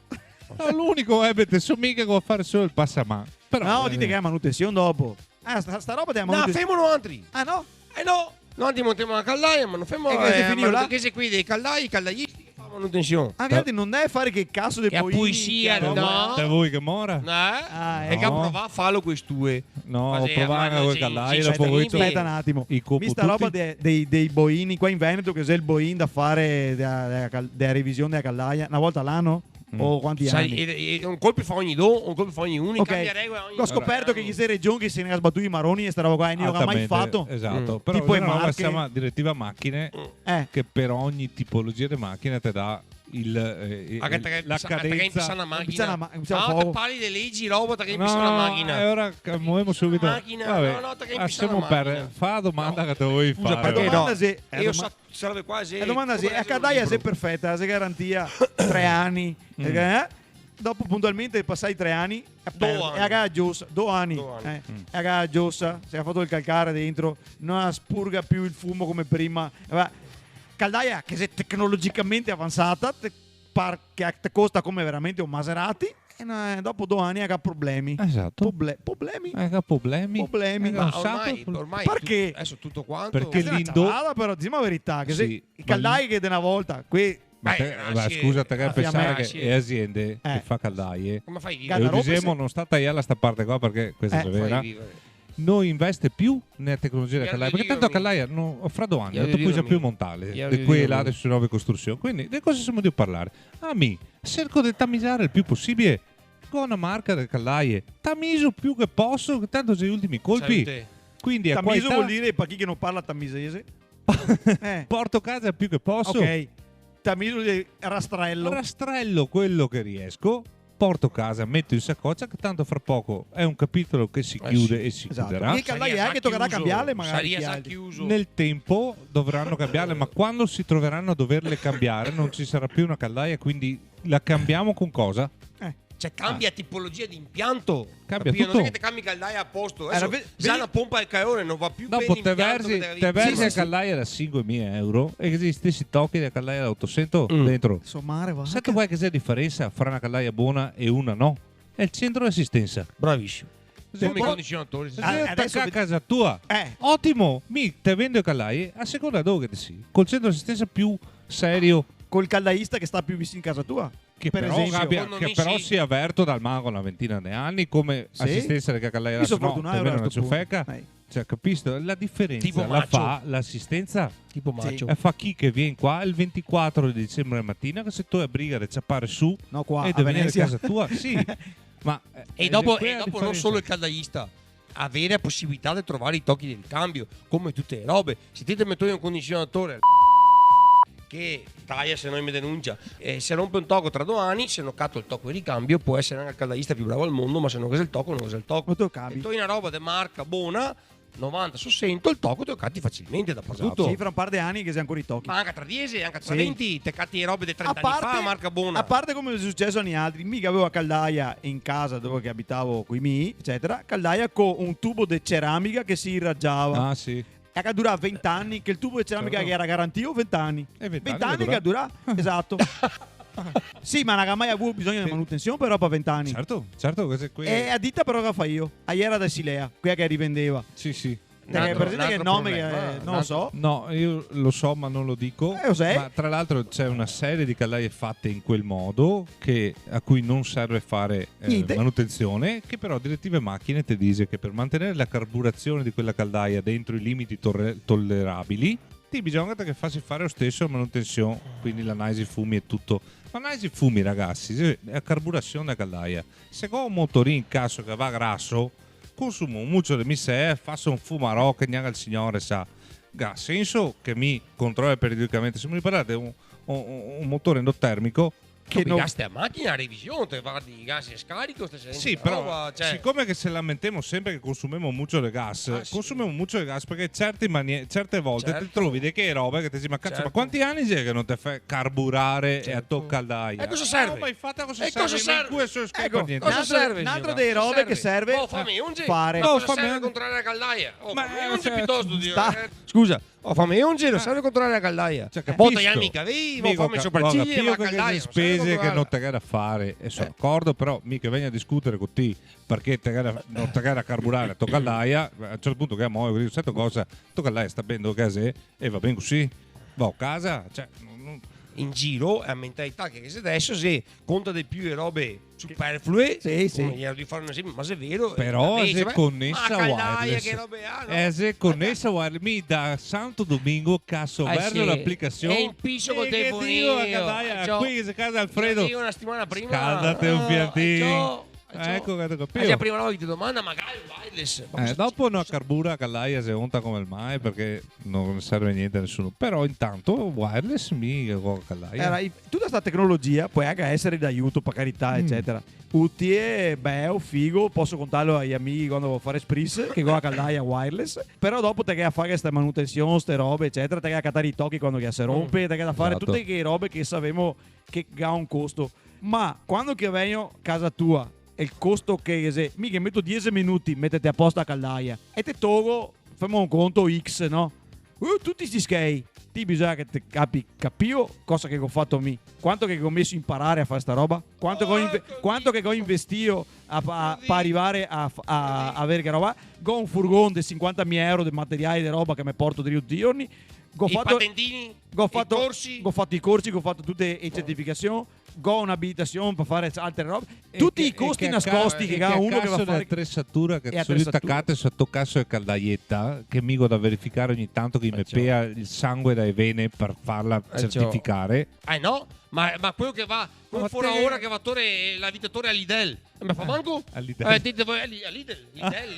[SPEAKER 3] No, l'unico è che sono mica che a fare solo il passamano. Però,
[SPEAKER 1] No, dite che è manutenzione dopo. sta roba della
[SPEAKER 2] No,
[SPEAKER 1] manutenzione.
[SPEAKER 2] fermo altri.
[SPEAKER 1] Ah no?
[SPEAKER 2] No. Noi ti montiamo una caldaia, ma non fermo.
[SPEAKER 1] E che se finì là?
[SPEAKER 2] Che sei qui dei caldai, i caldaiisti che fanno manutenzione.
[SPEAKER 1] Ah, vi non deve fare che cazzo dei
[SPEAKER 2] Che a
[SPEAKER 1] poini
[SPEAKER 2] poesia,
[SPEAKER 1] che-
[SPEAKER 2] no.
[SPEAKER 3] Te vuoi che mora?
[SPEAKER 1] Ah,
[SPEAKER 2] E
[SPEAKER 1] ecco.
[SPEAKER 2] che provare a farlo quest'ue.
[SPEAKER 3] No,
[SPEAKER 2] Ma
[SPEAKER 3] ho
[SPEAKER 2] sì,
[SPEAKER 3] provato
[SPEAKER 2] ma
[SPEAKER 3] anche
[SPEAKER 2] no,
[SPEAKER 3] con
[SPEAKER 2] sì,
[SPEAKER 3] caldaia.
[SPEAKER 2] sì,
[SPEAKER 3] Dopo
[SPEAKER 2] aspetta,
[SPEAKER 3] voi
[SPEAKER 1] Aspetta un attimo.
[SPEAKER 3] I copo
[SPEAKER 1] Vista
[SPEAKER 3] tutti.
[SPEAKER 1] roba dei boini qua in Veneto, che c'è il boin da fare della revisione della caldaia una volta all'anno? O quanti anni?
[SPEAKER 2] Un colpo fa ogni do, un colpo fa ogni uno,
[SPEAKER 1] Ok.
[SPEAKER 2] cambia regola ogni
[SPEAKER 1] Ho scoperto che chi sei regione che se ne ha sbattuti i maroni e sta roba qua e non l'ha mai
[SPEAKER 3] Altamente,
[SPEAKER 1] fatto.
[SPEAKER 3] Esatto.
[SPEAKER 2] Mm.
[SPEAKER 3] Però
[SPEAKER 1] Tipo
[SPEAKER 3] è
[SPEAKER 1] i
[SPEAKER 3] una roba
[SPEAKER 1] marche.
[SPEAKER 3] si chiama direttiva macchine che per ogni tipologia di macchina ti dà
[SPEAKER 2] Anche te
[SPEAKER 3] la
[SPEAKER 2] che sana
[SPEAKER 3] cadenza.
[SPEAKER 2] la
[SPEAKER 1] Pizza
[SPEAKER 2] macchina.
[SPEAKER 1] pizza a
[SPEAKER 2] No,
[SPEAKER 1] fuoco.
[SPEAKER 2] te parli delle leggi, roba, te che
[SPEAKER 3] No,
[SPEAKER 2] la macchina.
[SPEAKER 3] e ora muoviamo subito.
[SPEAKER 2] macchina,
[SPEAKER 3] Vabbè,
[SPEAKER 2] no, no, te che
[SPEAKER 3] lasciamo
[SPEAKER 2] impissare la
[SPEAKER 3] perdere.
[SPEAKER 2] macchina.
[SPEAKER 3] Fa la domanda che te vuoi
[SPEAKER 2] Scusa,
[SPEAKER 3] fare.
[SPEAKER 2] perché
[SPEAKER 1] La
[SPEAKER 2] no?
[SPEAKER 1] domanda se-
[SPEAKER 2] E io serve quasi.
[SPEAKER 1] La domanda è: a Caldaia sei perfetta, sei garantia 3 anni. Dopo puntualmente passai 3 anni.
[SPEAKER 2] Due
[SPEAKER 1] E a gara Giossa, 2 anni.
[SPEAKER 2] 2 anni.
[SPEAKER 1] E a gara Giossa, si è fatto il calcare dentro, non spurga più il fumo come prima. Caldaia che è tecnologicamente avanzata, che te costa come veramente un Maserati. E dopo 2 anni ha problemi.
[SPEAKER 3] Esatto.
[SPEAKER 1] Problemi.
[SPEAKER 3] Problemi.
[SPEAKER 1] Problemi.
[SPEAKER 3] Ma
[SPEAKER 2] Ma
[SPEAKER 3] un sacco
[SPEAKER 2] ormai,
[SPEAKER 3] di
[SPEAKER 2] ormai
[SPEAKER 1] Perché?
[SPEAKER 2] adesso tutto quanto.
[SPEAKER 3] Perché
[SPEAKER 1] Questa è una
[SPEAKER 3] l'Indo-
[SPEAKER 1] cialada, però diciamo la verità, che
[SPEAKER 3] Sì,
[SPEAKER 1] se i
[SPEAKER 3] ma
[SPEAKER 1] Caldai che di una volta qui
[SPEAKER 3] Ma scusa, te che
[SPEAKER 1] a
[SPEAKER 3] pensare
[SPEAKER 1] fiamme-
[SPEAKER 3] che
[SPEAKER 2] sì.
[SPEAKER 3] le aziende che fa caldaie
[SPEAKER 2] Come fai a
[SPEAKER 3] e
[SPEAKER 2] vivere?
[SPEAKER 1] Guarda,
[SPEAKER 3] lo
[SPEAKER 1] roba
[SPEAKER 3] diciamo
[SPEAKER 1] se-
[SPEAKER 3] non sta a tagliare sta parte qua perché questa è
[SPEAKER 2] Come fai
[SPEAKER 3] vera,
[SPEAKER 2] a vivere?
[SPEAKER 3] non investe più nella tecnologia della
[SPEAKER 2] Io
[SPEAKER 3] caldaia
[SPEAKER 2] lo
[SPEAKER 3] perché tanto a
[SPEAKER 2] dico,
[SPEAKER 3] caldaia fra 2 anni
[SPEAKER 2] Io
[SPEAKER 3] non
[SPEAKER 2] lo
[SPEAKER 3] ti puoi già
[SPEAKER 2] dico,
[SPEAKER 3] più
[SPEAKER 2] mi-
[SPEAKER 3] montare
[SPEAKER 2] io
[SPEAKER 3] di
[SPEAKER 2] lo
[SPEAKER 3] qui e
[SPEAKER 2] dico,
[SPEAKER 3] là
[SPEAKER 2] mi-
[SPEAKER 3] sulle nuove costruzioni, quindi di cosa siamo di parlare? A me cerco di tamizzare il più possibile con una marca delle caldaie, tamiso più che posso, che tanto c'è gli ultimi colpi,
[SPEAKER 2] Salute.
[SPEAKER 3] quindi a
[SPEAKER 1] Tamiso
[SPEAKER 3] qualità
[SPEAKER 1] vuol dire per chi che non parla tamisese.
[SPEAKER 3] porto a casa il più che posso.
[SPEAKER 1] Ok. Tamiso vuol dire rastrello.
[SPEAKER 3] Rastrello quello che riesco, porto a casa, metto in saccoccia, che tanto fra poco è un capitolo che si chiude
[SPEAKER 2] sì.
[SPEAKER 3] e si
[SPEAKER 1] Esatto.
[SPEAKER 3] chiuderà.
[SPEAKER 1] Perché Caldaia è che toccherà cambiarle magari.
[SPEAKER 2] Saria
[SPEAKER 1] chi
[SPEAKER 2] già
[SPEAKER 1] altri.
[SPEAKER 2] chiuso.
[SPEAKER 3] Nel tempo dovranno cambiarle, ma quando si troveranno a doverle cambiare non ci sarà più una caldaia, quindi la cambiamo con cosa?
[SPEAKER 2] Cioè cambia tipologia di impianto.
[SPEAKER 3] Cambia
[SPEAKER 2] capito?
[SPEAKER 3] tutto.
[SPEAKER 2] Non è che ti cambi caldaia a posto. Adesso
[SPEAKER 1] Vedi-
[SPEAKER 2] già la pompa al calore non va più
[SPEAKER 3] Dopo
[SPEAKER 2] bene
[SPEAKER 3] te
[SPEAKER 2] l'impianto
[SPEAKER 3] versi,
[SPEAKER 2] che devi-
[SPEAKER 3] te versi
[SPEAKER 2] Sì,
[SPEAKER 3] la
[SPEAKER 2] sì,
[SPEAKER 3] caldaia da 5.000 euro e che gli stessi tocchi della caldaia da 800 dentro.
[SPEAKER 1] Sommare va.
[SPEAKER 3] Sai qual è che c'è la differenza fra una caldaia buona e una no? È il centro di assistenza.
[SPEAKER 2] Bravissimo.
[SPEAKER 3] Sì,
[SPEAKER 2] Come i
[SPEAKER 3] poi-
[SPEAKER 2] condizionatori. sì.
[SPEAKER 3] Se
[SPEAKER 1] Ah,
[SPEAKER 3] devi
[SPEAKER 1] adesso
[SPEAKER 3] attaccare a casa tua, ottimo, mi te vendo i caldaie a seconda dove che sei, col centro di assistenza più serio
[SPEAKER 1] Col caldaista che sta più vicino in casa tua.
[SPEAKER 3] che
[SPEAKER 1] per
[SPEAKER 3] però,
[SPEAKER 1] esempio.
[SPEAKER 2] Secondo
[SPEAKER 3] che
[SPEAKER 2] me
[SPEAKER 3] però
[SPEAKER 2] sì.
[SPEAKER 3] si è aperto dal mago una ventina di anni come
[SPEAKER 1] Sì?
[SPEAKER 3] assistenza della caldaia.
[SPEAKER 1] Io sono
[SPEAKER 3] no,
[SPEAKER 1] fortunato
[SPEAKER 3] te viene
[SPEAKER 1] a
[SPEAKER 3] una
[SPEAKER 1] sto punto.
[SPEAKER 3] ciuffeca. Cioè, capisci? La differenza
[SPEAKER 2] Tipo
[SPEAKER 3] la
[SPEAKER 2] macho.
[SPEAKER 3] fa l'assistenza
[SPEAKER 2] Tipo macio.
[SPEAKER 3] e fa chi che viene qua il 24 di dicembre mattina che se tu hai briga di ciappare su
[SPEAKER 1] No, qua
[SPEAKER 3] e
[SPEAKER 1] a
[SPEAKER 3] devi venire a
[SPEAKER 1] Venezia.
[SPEAKER 3] casa tua, sì. Ma
[SPEAKER 2] E dopo,
[SPEAKER 3] qui è
[SPEAKER 2] e
[SPEAKER 3] la
[SPEAKER 2] dopo non
[SPEAKER 3] differenza.
[SPEAKER 2] solo il caldaista, avere la possibilità di trovare i tocchi di ricambio, come tutte le robe. Se ti metti un condizionatore che taglia se non mi denuncia, e se rompe un tocco tra 2 anni, se non catto il tocco di ricambio, può essere anche il caldaista più bravo al mondo, ma se non usa il tocco, non usa il tocco.
[SPEAKER 1] Ma tu
[SPEAKER 2] E
[SPEAKER 1] capi.
[SPEAKER 2] tu hai una roba di marca buona, 90 su 100, il tocco te lo catti facilmente dappertutto.
[SPEAKER 1] Sì, fra un par di anni che sei ancora i tocchi.
[SPEAKER 2] Ma anche tra 10, anche tra
[SPEAKER 1] Sì.
[SPEAKER 2] 20, te catti le robe di 30 anni fa, marca buona.
[SPEAKER 1] A parte come è successo agli altri, mica avevo a caldaia in casa dove che abitavo con i miei, eccetera, caldaia con un tubo di ceramica che si irraggiava.
[SPEAKER 3] Ah, sì.
[SPEAKER 1] E che dura 20 anni, che il tubo di ceramica
[SPEAKER 3] Certo.
[SPEAKER 1] che era garantito 20 anni.
[SPEAKER 3] E 20
[SPEAKER 1] 20
[SPEAKER 3] anni
[SPEAKER 1] anni
[SPEAKER 3] che
[SPEAKER 1] che dura, esatto. Sì, ma non ha mai avuto bisogno di manutenzione però per 20 anni.
[SPEAKER 3] Certo, questo è qui.
[SPEAKER 1] E a ditta però che fa io. A ieri era da Silea, quella che rivendeva.
[SPEAKER 3] Sì, sì.
[SPEAKER 2] Un altro-
[SPEAKER 1] Presente
[SPEAKER 2] un
[SPEAKER 1] che il
[SPEAKER 2] altro
[SPEAKER 1] nome
[SPEAKER 2] problema,
[SPEAKER 1] che
[SPEAKER 2] un
[SPEAKER 1] non lo
[SPEAKER 2] altro-
[SPEAKER 1] so.
[SPEAKER 3] No, io lo so, ma non lo dico.
[SPEAKER 1] Lo sai?
[SPEAKER 3] Ma tra l'altro c'è una serie di caldaie fatte in quel modo a cui non serve fare
[SPEAKER 1] Niente.
[SPEAKER 3] manutenzione, che però Direttive Macchine ti dice che per mantenere la carburazione di quella caldaia dentro i limiti tollerabili, ti bisogna che faccia fare lo stesso manutenzione, quindi l'analisi fumi e tutto. L'analisi fumi, ragazzi, è la carburazione della caldaia. Se ho un motorino in caso che va grasso, consumo molto di sé, faccio un fumarò che neanche il signore sa. Ha senso che mi controlla periodicamente. Se mi parlate di un motore endotermico
[SPEAKER 2] Che
[SPEAKER 1] non-
[SPEAKER 2] gasti a macchina, a revisione, te guardi i gas e scarico,
[SPEAKER 3] sì, però siccome che se lamentiamo sempre che consumiamo molto del gas,
[SPEAKER 2] Ah, sì.
[SPEAKER 3] consumiamo molto del gas perché certe volte
[SPEAKER 2] Certo.
[SPEAKER 3] ti trovi dei che robe che ti dici ma cazzo,
[SPEAKER 2] Certo.
[SPEAKER 3] ma quanti anni c'è che non ti fai carburare e a
[SPEAKER 2] Certo.
[SPEAKER 3] toccaldaia?
[SPEAKER 2] E cosa serve?
[SPEAKER 3] ma infatti a cosa
[SPEAKER 2] E
[SPEAKER 3] serve?
[SPEAKER 2] cosa serve?
[SPEAKER 3] In cui sono
[SPEAKER 1] Ecco,
[SPEAKER 3] niente.
[SPEAKER 2] cosa serve,
[SPEAKER 1] un altro
[SPEAKER 2] signora?
[SPEAKER 1] dei
[SPEAKER 2] Cosa
[SPEAKER 1] robe che serve
[SPEAKER 2] Oh, fammi unge.
[SPEAKER 1] fare.
[SPEAKER 2] Ma
[SPEAKER 3] No,
[SPEAKER 2] cosa
[SPEAKER 3] fammi
[SPEAKER 2] serve
[SPEAKER 3] unge.
[SPEAKER 2] controllare la caldaia? Oh,
[SPEAKER 3] Ma,
[SPEAKER 2] fammi unge
[SPEAKER 3] cioè,
[SPEAKER 2] piuttosto di...
[SPEAKER 1] sta-
[SPEAKER 2] Scusa, fammi unge, non serve controllare la caldaia.
[SPEAKER 3] Cioè,
[SPEAKER 2] Bota
[SPEAKER 3] capisco.
[SPEAKER 2] gli mica vivo,
[SPEAKER 3] Mica
[SPEAKER 2] fammi
[SPEAKER 3] ca-
[SPEAKER 2] sopracciglia,
[SPEAKER 3] guarda,
[SPEAKER 2] ma
[SPEAKER 3] più che
[SPEAKER 2] caldaia.
[SPEAKER 3] le spese che non te da fare e sono d'accordo, però mica venga a discutere con te perché non te a carburare a tua caldaia. A un certo punto che muoio dico sai cosa, tua caldaia sta bene dove casa e va bene così, va a casa, cioè
[SPEAKER 2] In giro è la mentalità che adesso se conta di più le robe superflue,
[SPEAKER 1] Sì, sì.
[SPEAKER 2] come gli di fare un esempio, ma se è vero,
[SPEAKER 3] però
[SPEAKER 2] invece,
[SPEAKER 3] è
[SPEAKER 2] beh,
[SPEAKER 3] connessa
[SPEAKER 2] ma
[SPEAKER 3] a
[SPEAKER 2] caldaia,
[SPEAKER 3] wireless.
[SPEAKER 2] che robe ha, no?
[SPEAKER 3] È connessa a wireless. Mi da Santo Domingo cazzo verso
[SPEAKER 2] sì.
[SPEAKER 3] l'applicazione
[SPEAKER 2] E in piscio col
[SPEAKER 3] e che
[SPEAKER 2] telefonino.
[SPEAKER 3] dico a caldaia,
[SPEAKER 2] Ciao.
[SPEAKER 3] qui se casa Alfredo
[SPEAKER 2] Io una settimana prima
[SPEAKER 3] scaldate un piantino. Ecco che ti
[SPEAKER 2] È la
[SPEAKER 3] capivo.
[SPEAKER 2] prima volta che ti domanda, magari wireless. Ma cosa
[SPEAKER 3] Dopo una
[SPEAKER 2] dici?
[SPEAKER 3] carbura callaia si onta come il mai perché non serve niente a nessuno. Però intanto wireless mi con callaia.
[SPEAKER 1] Tutta questa tecnologia può anche essere d'aiuto, per carità, eccetera. Utile, bello, figo, posso contarlo agli amici quando devo fare spris, che con la callaia wireless. Però dopo te che a fare questa manutenzione, ste robe, eccetera, te che a cattare i tocchi quando che si rompe, te che da fare
[SPEAKER 3] Esatto.
[SPEAKER 1] tutte che robe che sapevamo che ha un costo. Ma quando che vengo a casa tua e il costo che se mica metto 10 minuti mettete a posto la callaia e te togo, facciamo un conto X, no? Tutti sti skate. Ti bisogna che te capio cosa che ho fatto me. Quanto che ho messo a imparare a fare sta roba? Quanto che ho investito per arrivare a avere che roba? Ho un furgone di 50.000 euro di materiali di roba che mi porto tutti i giorni. Ho
[SPEAKER 2] I
[SPEAKER 1] fatto
[SPEAKER 2] patentini,
[SPEAKER 1] i
[SPEAKER 2] corsi.
[SPEAKER 1] ho fatto i corsi, ho fatto tutte le certificazioni, ho un'abilitazione per fare altre robe.
[SPEAKER 3] E
[SPEAKER 1] Tutti
[SPEAKER 3] che-
[SPEAKER 1] i costi
[SPEAKER 3] e che
[SPEAKER 1] nascosti che ha uno che va a fare.
[SPEAKER 3] l'attrezzatura che
[SPEAKER 1] E
[SPEAKER 3] sono
[SPEAKER 1] attrezzatura.
[SPEAKER 3] attaccate sotto cazzo e caldaietta che mico da verificare ogni tanto che mi pea il sangue dai vene per farla certificare.
[SPEAKER 2] No, ma quello che va, quello
[SPEAKER 3] Ma
[SPEAKER 2] fuori
[SPEAKER 3] te-
[SPEAKER 2] ora che va a torre l'abitatore all'Idel. Ma fa manco?
[SPEAKER 3] all'Idel.
[SPEAKER 2] Dite voi all'Idel,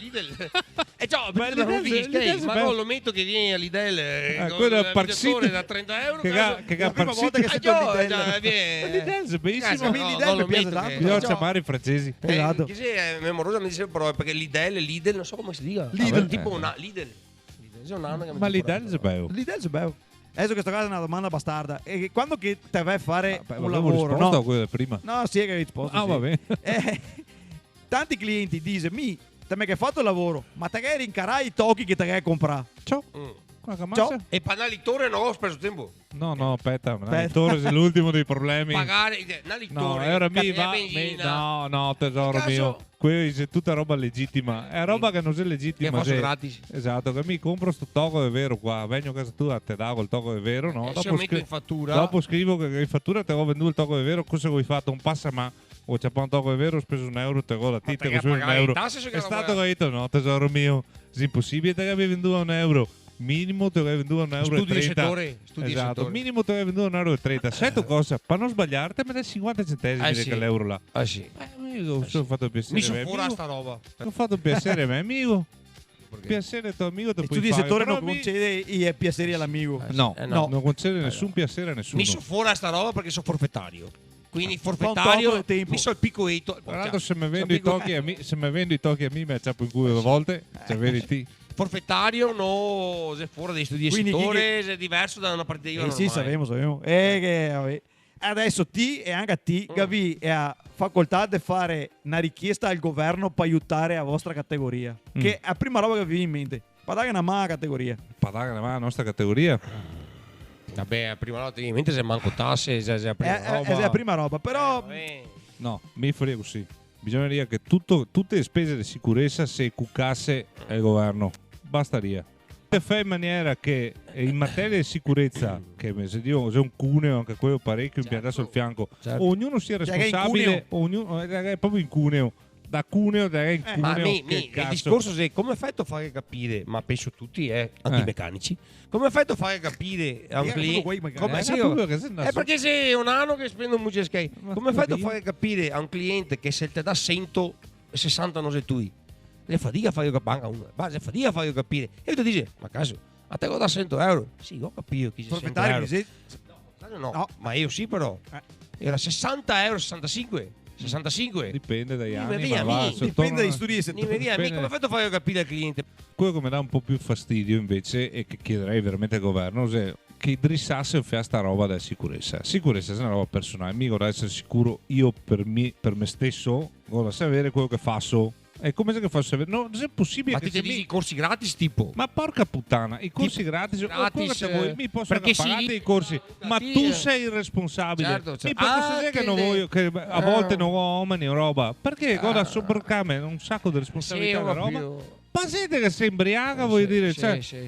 [SPEAKER 2] Lidl. E ciao,
[SPEAKER 3] Ma
[SPEAKER 2] ma
[SPEAKER 3] l'Idel-
[SPEAKER 2] ma non lo metto che viene all'Idel con
[SPEAKER 3] quello è
[SPEAKER 2] l'abitatore
[SPEAKER 3] parsito.
[SPEAKER 2] da 30 euro.
[SPEAKER 3] Che
[SPEAKER 2] caso-
[SPEAKER 3] che
[SPEAKER 1] La prima volta che sento l'Idel.
[SPEAKER 2] viene.
[SPEAKER 3] è bellissimo.
[SPEAKER 2] Cazzo, no,
[SPEAKER 1] l'Idel
[SPEAKER 2] non
[SPEAKER 1] mi
[SPEAKER 2] lo
[SPEAKER 1] piace
[SPEAKER 2] metto
[SPEAKER 1] tanto.
[SPEAKER 2] che-
[SPEAKER 3] Bisogna
[SPEAKER 1] Ciao.
[SPEAKER 3] chiamare i francesi.
[SPEAKER 1] Esatto.
[SPEAKER 2] Che sì, è memorosa mi dice però perché l'Idel, non so come si dica.
[SPEAKER 1] Lidl.
[SPEAKER 2] Tipo una Lidl. Lidl, è un anno che mi
[SPEAKER 3] Ma
[SPEAKER 2] dice
[SPEAKER 3] l'Idel è bello.
[SPEAKER 1] L'idea è bello. Adesso questa cosa è una domanda bastarda. E quando che te vai a fare un
[SPEAKER 3] Avevo
[SPEAKER 1] lavoro,
[SPEAKER 3] risposto
[SPEAKER 1] no?
[SPEAKER 3] a quella prima.
[SPEAKER 1] No, sì, che hai risposto.
[SPEAKER 3] Ah,
[SPEAKER 1] sì.
[SPEAKER 3] va bene.
[SPEAKER 1] Tanti clienti dicono, te mi hai fatto il lavoro, ma te che rincarai i tocchi che te hai comprato.
[SPEAKER 3] Ciao.
[SPEAKER 2] Mm.
[SPEAKER 3] Qua che
[SPEAKER 1] Ciao.
[SPEAKER 3] ammazza?
[SPEAKER 2] E panalitore non ho speso tempo.
[SPEAKER 3] No, aspetta.
[SPEAKER 1] Aspetta.
[SPEAKER 3] L'attore è l'ultimo dei problemi.
[SPEAKER 2] Pagare
[SPEAKER 3] No,
[SPEAKER 2] l'alitore.
[SPEAKER 3] ora mi
[SPEAKER 2] la
[SPEAKER 3] va.
[SPEAKER 2] benzina.
[SPEAKER 3] No, tesoro
[SPEAKER 2] Caso-
[SPEAKER 3] mio. Qui c'è tutta roba legittima. È roba che non è
[SPEAKER 2] Che
[SPEAKER 3] legittima.
[SPEAKER 2] faccio
[SPEAKER 3] se-
[SPEAKER 2] gratis.
[SPEAKER 3] Esatto, che mi compro sto toco è vero qua. Vengo a casa tua, te davo il toco è vero. No,
[SPEAKER 2] Se lo metto in fattura.
[SPEAKER 3] dopo scrivo che in fattura te ho venduto il toco è vero. Cosa hai fatto? Un passama. O c'è un toco è vero, ho speso €1, te ho la titta,
[SPEAKER 2] perché
[SPEAKER 3] ho speso
[SPEAKER 2] pagare
[SPEAKER 3] €1.
[SPEAKER 2] le tasse se che
[SPEAKER 3] È
[SPEAKER 2] la
[SPEAKER 3] stato
[SPEAKER 2] vuoi?
[SPEAKER 3] detto, no, tesoro mio. È impossibile, te che avevi venduto €1. Minimo te avevi venduto €1,30.
[SPEAKER 2] Studi di settore. Studi di
[SPEAKER 3] Esatto,
[SPEAKER 2] settore.
[SPEAKER 3] minimo te avevi venduto €1,30. Sai tu cosa? Per non sbagliarti, me dai 50 centesimi
[SPEAKER 2] sì.
[SPEAKER 3] di quell'euro là.
[SPEAKER 2] Ah sì.
[SPEAKER 3] Io ho fatto piacere.
[SPEAKER 2] Mi
[SPEAKER 3] a
[SPEAKER 2] sono
[SPEAKER 3] me,
[SPEAKER 2] fuori a
[SPEAKER 3] amico.
[SPEAKER 2] sta roba.
[SPEAKER 3] Ho fatto piacere a me, amico. Piacere tuo amico te
[SPEAKER 1] E
[SPEAKER 3] puoi
[SPEAKER 1] tu di
[SPEAKER 3] fare.
[SPEAKER 1] settore
[SPEAKER 3] però
[SPEAKER 1] non concede i piaceri all'amico.
[SPEAKER 3] No,
[SPEAKER 2] no.
[SPEAKER 3] non concede nessun piacere a nessuno.
[SPEAKER 2] Mi sono fuori a sta roba perché sono forfettario. Quindi
[SPEAKER 1] po'
[SPEAKER 2] forfettario
[SPEAKER 1] troppo tempo.
[SPEAKER 2] mi sono il piccoetto.
[SPEAKER 3] Tra l'altro se mi vendo i tocchi a me, se mi vendo i tocchi a me, mi acciappo in culo due volte, cioè vedi ti.
[SPEAKER 2] Forfettario no, se fuori dei studi di
[SPEAKER 1] Quindi chi
[SPEAKER 2] settore, se è diverso da una partita
[SPEAKER 1] Sì,
[SPEAKER 2] normale.
[SPEAKER 1] sappiamo. Vabbè. Adesso ti e anche a te, Gavi, è a facoltà di fare una richiesta al governo per aiutare la vostra categoria. Che è la prima roba che vi viene in mente. Pagare una mala categoria.
[SPEAKER 3] Pagare la nostra categoria.
[SPEAKER 2] Vabbè, prima volta in mente se manco tasse, se è la prima roba.
[SPEAKER 1] È la prima roba, però
[SPEAKER 2] Vabbè.
[SPEAKER 3] No, mi farebbe così. Bisogneria che tutte le spese di sicurezza si cuccasse il governo. Bastaria. E fai in maniera che in materia di sicurezza, che se Dio c'è un cuneo, anche quello parecchio impiantato sul fianco,
[SPEAKER 2] Certo.
[SPEAKER 3] ognuno sia
[SPEAKER 1] Cioè, che è in
[SPEAKER 3] responsabile, ognuno è proprio in cuneo. Da cuneo, da in cuneo.
[SPEAKER 2] Ma
[SPEAKER 3] che
[SPEAKER 2] il
[SPEAKER 3] cazzo.
[SPEAKER 2] discorso è come fai a fare capire, ma penso tutti antimeccanici, come fai a fare capire a un
[SPEAKER 1] Proprio
[SPEAKER 2] cliente
[SPEAKER 1] quei magari.
[SPEAKER 2] come
[SPEAKER 3] no,
[SPEAKER 2] sì,
[SPEAKER 3] proprio che se no-
[SPEAKER 2] è perché sei un anno che spendo un skate.
[SPEAKER 3] Ma
[SPEAKER 2] Come fai a
[SPEAKER 3] capito?
[SPEAKER 2] fare capire a un cliente che se te dà 160 non sei tu, le fatica a fare capire uno, base fatica a fare capire e tu dici, ma caso, a te da 100 euro? Sì, ho capito chi c'è 100
[SPEAKER 1] proprietario
[SPEAKER 2] euro.
[SPEAKER 1] che
[SPEAKER 2] No,
[SPEAKER 1] No.
[SPEAKER 2] ma io sì però. Era 60 euro, 65. 65.
[SPEAKER 3] Dipende dagli
[SPEAKER 2] Dipende
[SPEAKER 3] anni,
[SPEAKER 2] dagli
[SPEAKER 3] ma va,
[SPEAKER 2] amici.
[SPEAKER 3] se
[SPEAKER 1] dipende
[SPEAKER 3] torna-
[SPEAKER 1] dagli studi di settore.
[SPEAKER 3] Dipende.
[SPEAKER 2] Come fai a fare capire al cliente?
[SPEAKER 3] Quello che mi dà un po' più fastidio invece e che chiederei veramente al governo è che drissasse a sta roba della sicurezza. Sicurezza è una roba personale, mi vorrei essere sicuro io per me stesso, vorrei sapere quello che faccio. È come se che faccio sapere. No, non è possibile
[SPEAKER 2] Ma
[SPEAKER 3] che
[SPEAKER 2] ti
[SPEAKER 3] se
[SPEAKER 2] dici
[SPEAKER 3] mi...
[SPEAKER 2] i corsi gratis tipo?
[SPEAKER 3] Ma porca puttana, i corsi gratis,
[SPEAKER 2] gratis,
[SPEAKER 3] mi possono
[SPEAKER 2] perché
[SPEAKER 3] pagare
[SPEAKER 2] sì,
[SPEAKER 3] i corsi, ma
[SPEAKER 2] sì,
[SPEAKER 3] tu sei il responsabile.
[SPEAKER 2] Certo, certo.
[SPEAKER 3] Mi posso dire che non voglio, che a volte non ho uomini o roba, perché guarda sobbarcarmi un sacco di responsabilità
[SPEAKER 2] Sì,
[SPEAKER 3] e roba.
[SPEAKER 2] proprio.
[SPEAKER 3] Ma siete che sei imbriaca, vuoi dire? Cioè, se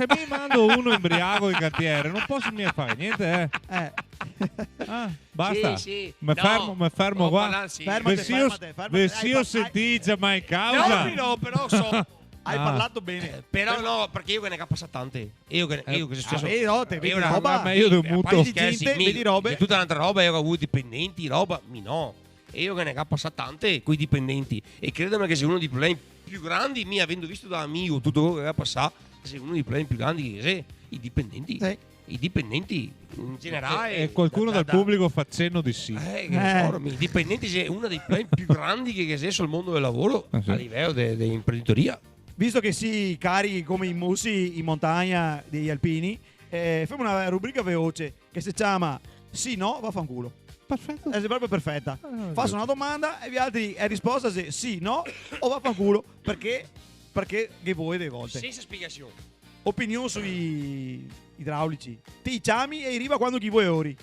[SPEAKER 3] mi mando uno imbriaco in cantiere, non posso mica fare niente, Ah, basta.
[SPEAKER 2] Sì,
[SPEAKER 3] Mi fermo qua.
[SPEAKER 1] Fermate, fermate.
[SPEAKER 3] Se io sentì già mai in causa.
[SPEAKER 2] No, però so.
[SPEAKER 1] Hai
[SPEAKER 3] Ah.
[SPEAKER 1] parlato bene.
[SPEAKER 2] Però no, perché io che ne ho passato tante. Io che è successo.
[SPEAKER 1] No, te vedi
[SPEAKER 2] Io una-
[SPEAKER 1] roba.
[SPEAKER 3] ma io devo
[SPEAKER 2] a parte
[SPEAKER 3] muto.
[SPEAKER 2] gli scherzi,
[SPEAKER 1] Gente, vedi robe.
[SPEAKER 2] Tutta un'altra roba, io ho avuto dipendenti, roba, mi no. e io che ne ho passate tante con i dipendenti, e credimi che sia uno dei problemi più grandi, mi avendo visto da amico tutto quello che ha passato, sia uno dei problemi più grandi che sia i dipendenti.
[SPEAKER 1] Sì.
[SPEAKER 2] I dipendenti in generale.
[SPEAKER 3] E qualcuno dal pubblico fa cenno di sì.
[SPEAKER 2] Che ne so, i dipendenti è uno dei problemi più grandi che sia sul mondo del lavoro
[SPEAKER 3] Sì.
[SPEAKER 2] a livello dell'imprenditoria.
[SPEAKER 1] Visto che si carichi come i musi in montagna degli alpini, facciamo una rubrica veloce che si chiama Sì, no, vaffanculo.
[SPEAKER 3] Perfetto.
[SPEAKER 1] È proprio perfetta. Faccio una domanda e gli altri è risposta se sì, no o vaffanculo. Perché che vuoi delle volte.
[SPEAKER 2] Senza spiegazioni.
[SPEAKER 1] Opinione sui idraulici. Ti chiami e arriva quando chi vuoi ori.